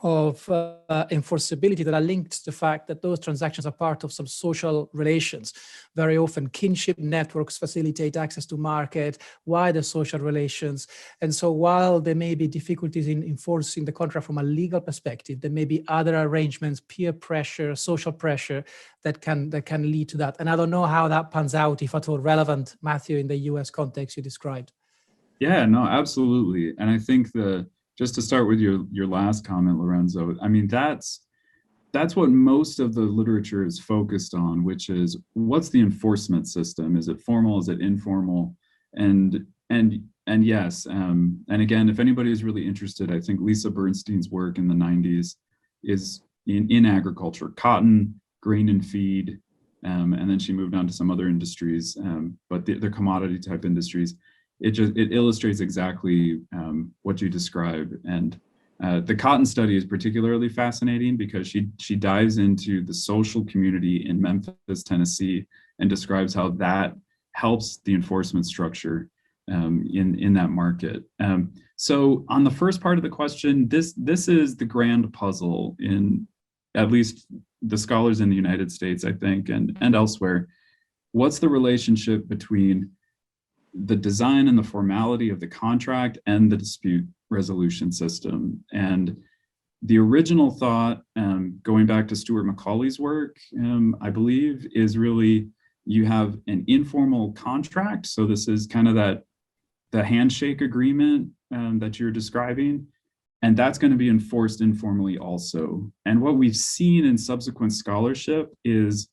enforceability that are linked to the fact that those transactions are part of some social relations. Very often kinship networks facilitate access to market, wider social relations. And so while there may be difficulties in enforcing the contract from a legal perspective, there may be other arrangements, peer pressure, social pressure that can lead to that. And I don't know how that pans out, if at all relevant, Matthew, in the US context you described. Yeah, no, absolutely. And I think just to start with your last comment, Lorenzo, I mean, that's what most of the literature is focused on, which is what's the enforcement system? Is it formal? Is it informal? And yes, and again, if anybody is really interested, I think Lisa Bernstein's work in the 90s is in agriculture, cotton, grain and feed, and then she moved on to some other industries, but they're commodity type industries. It illustrates exactly what you described. And the cotton study is particularly fascinating because she dives into the social community in Memphis, Tennessee, and describes how that helps the enforcement structure in that market. So on the first part of the question, this is the grand puzzle in at least the scholars in the United States, I think, and elsewhere. What's the relationship between the design and the formality of the contract and the dispute resolution system? And the original thought, going back to Stuart Macaulay's work, I believe, is really you have an informal contract. So this is kind of the handshake agreement that you're describing, and that's going to be enforced informally also. And what we've seen in subsequent scholarship is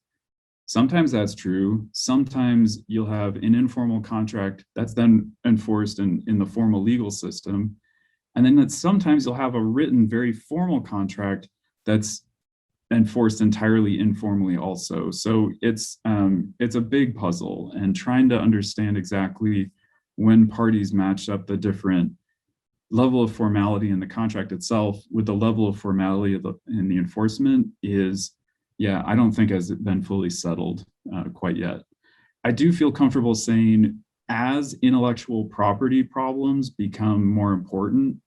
sometimes that's true. Sometimes you'll have an informal contract that's then enforced in the formal legal system. And then sometimes you'll have a written, very formal contract that's enforced entirely informally also. So it's a big puzzle, and trying to understand exactly when parties match up the different level of formality in the contract itself with the level of formality in the enforcement is, yeah, I don't think has been fully settled quite yet. I do feel comfortable saying as intellectual property problems become more important,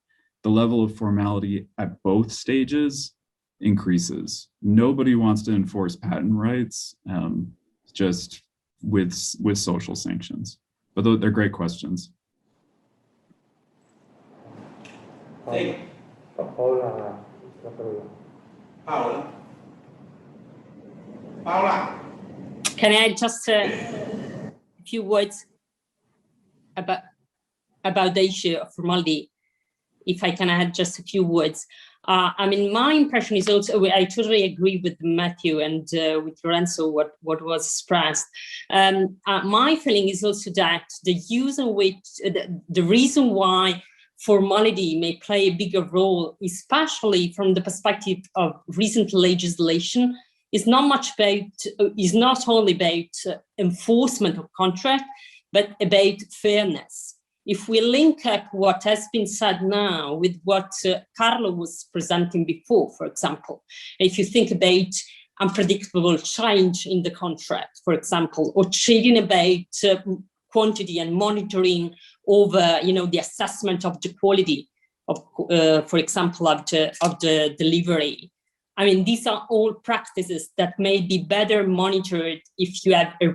the level of formality at both stages increases. Nobody wants to enforce patent rights just with social sanctions. But they're great questions. Thank you. Paula. Paula. Can I just a few words about the issue of formality? If I can add just a few words. I mean, my impression is also, I totally agree with Matthew and with Lorenzo, what was expressed. My feeling is also that the use in which, the reason why formality may play a bigger role, especially from the perspective of recent legislation, is not only about enforcement of contract, but about fairness. If we link up what has been said now with what Carlo was presenting before, for example, if you think about unpredictable change in the contract, for example, or changing about quantity and monitoring over, the assessment of the quality of, for example, of the delivery. I mean, these are all practices that may be better monitored if you have a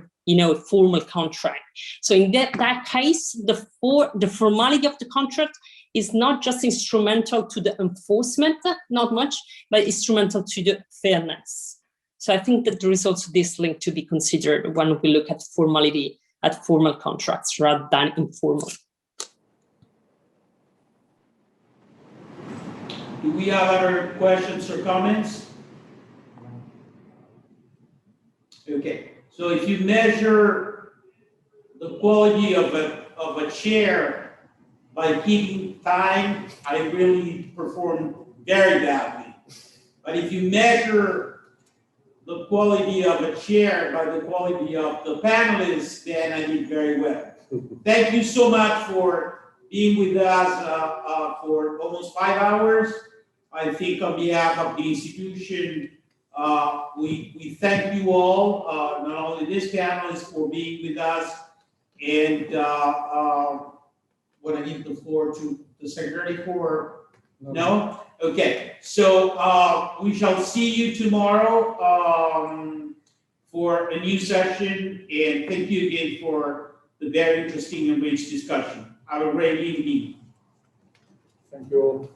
formal contract. So in that case, the formality of the contract is not just instrumental to the enforcement, not much, but instrumental to the fairness. So I think that there is also this link to be considered when we look at formality at formal contracts rather than informal. Do we have other questions or comments? Okay, so if you measure the quality of a chair by keeping time, I really perform very badly. But if you measure the quality of a chair by the quality of the panelists, then I did very well. Thank you so much for being with us for almost 5 hours. I think on behalf of the institution, we thank you all, not only this panelist for being with us, and want to give the floor to the secretary for, no? Okay, so we shall see you tomorrow for a new session, and thank you again for the very interesting and rich discussion. Have a great evening. Thank you all.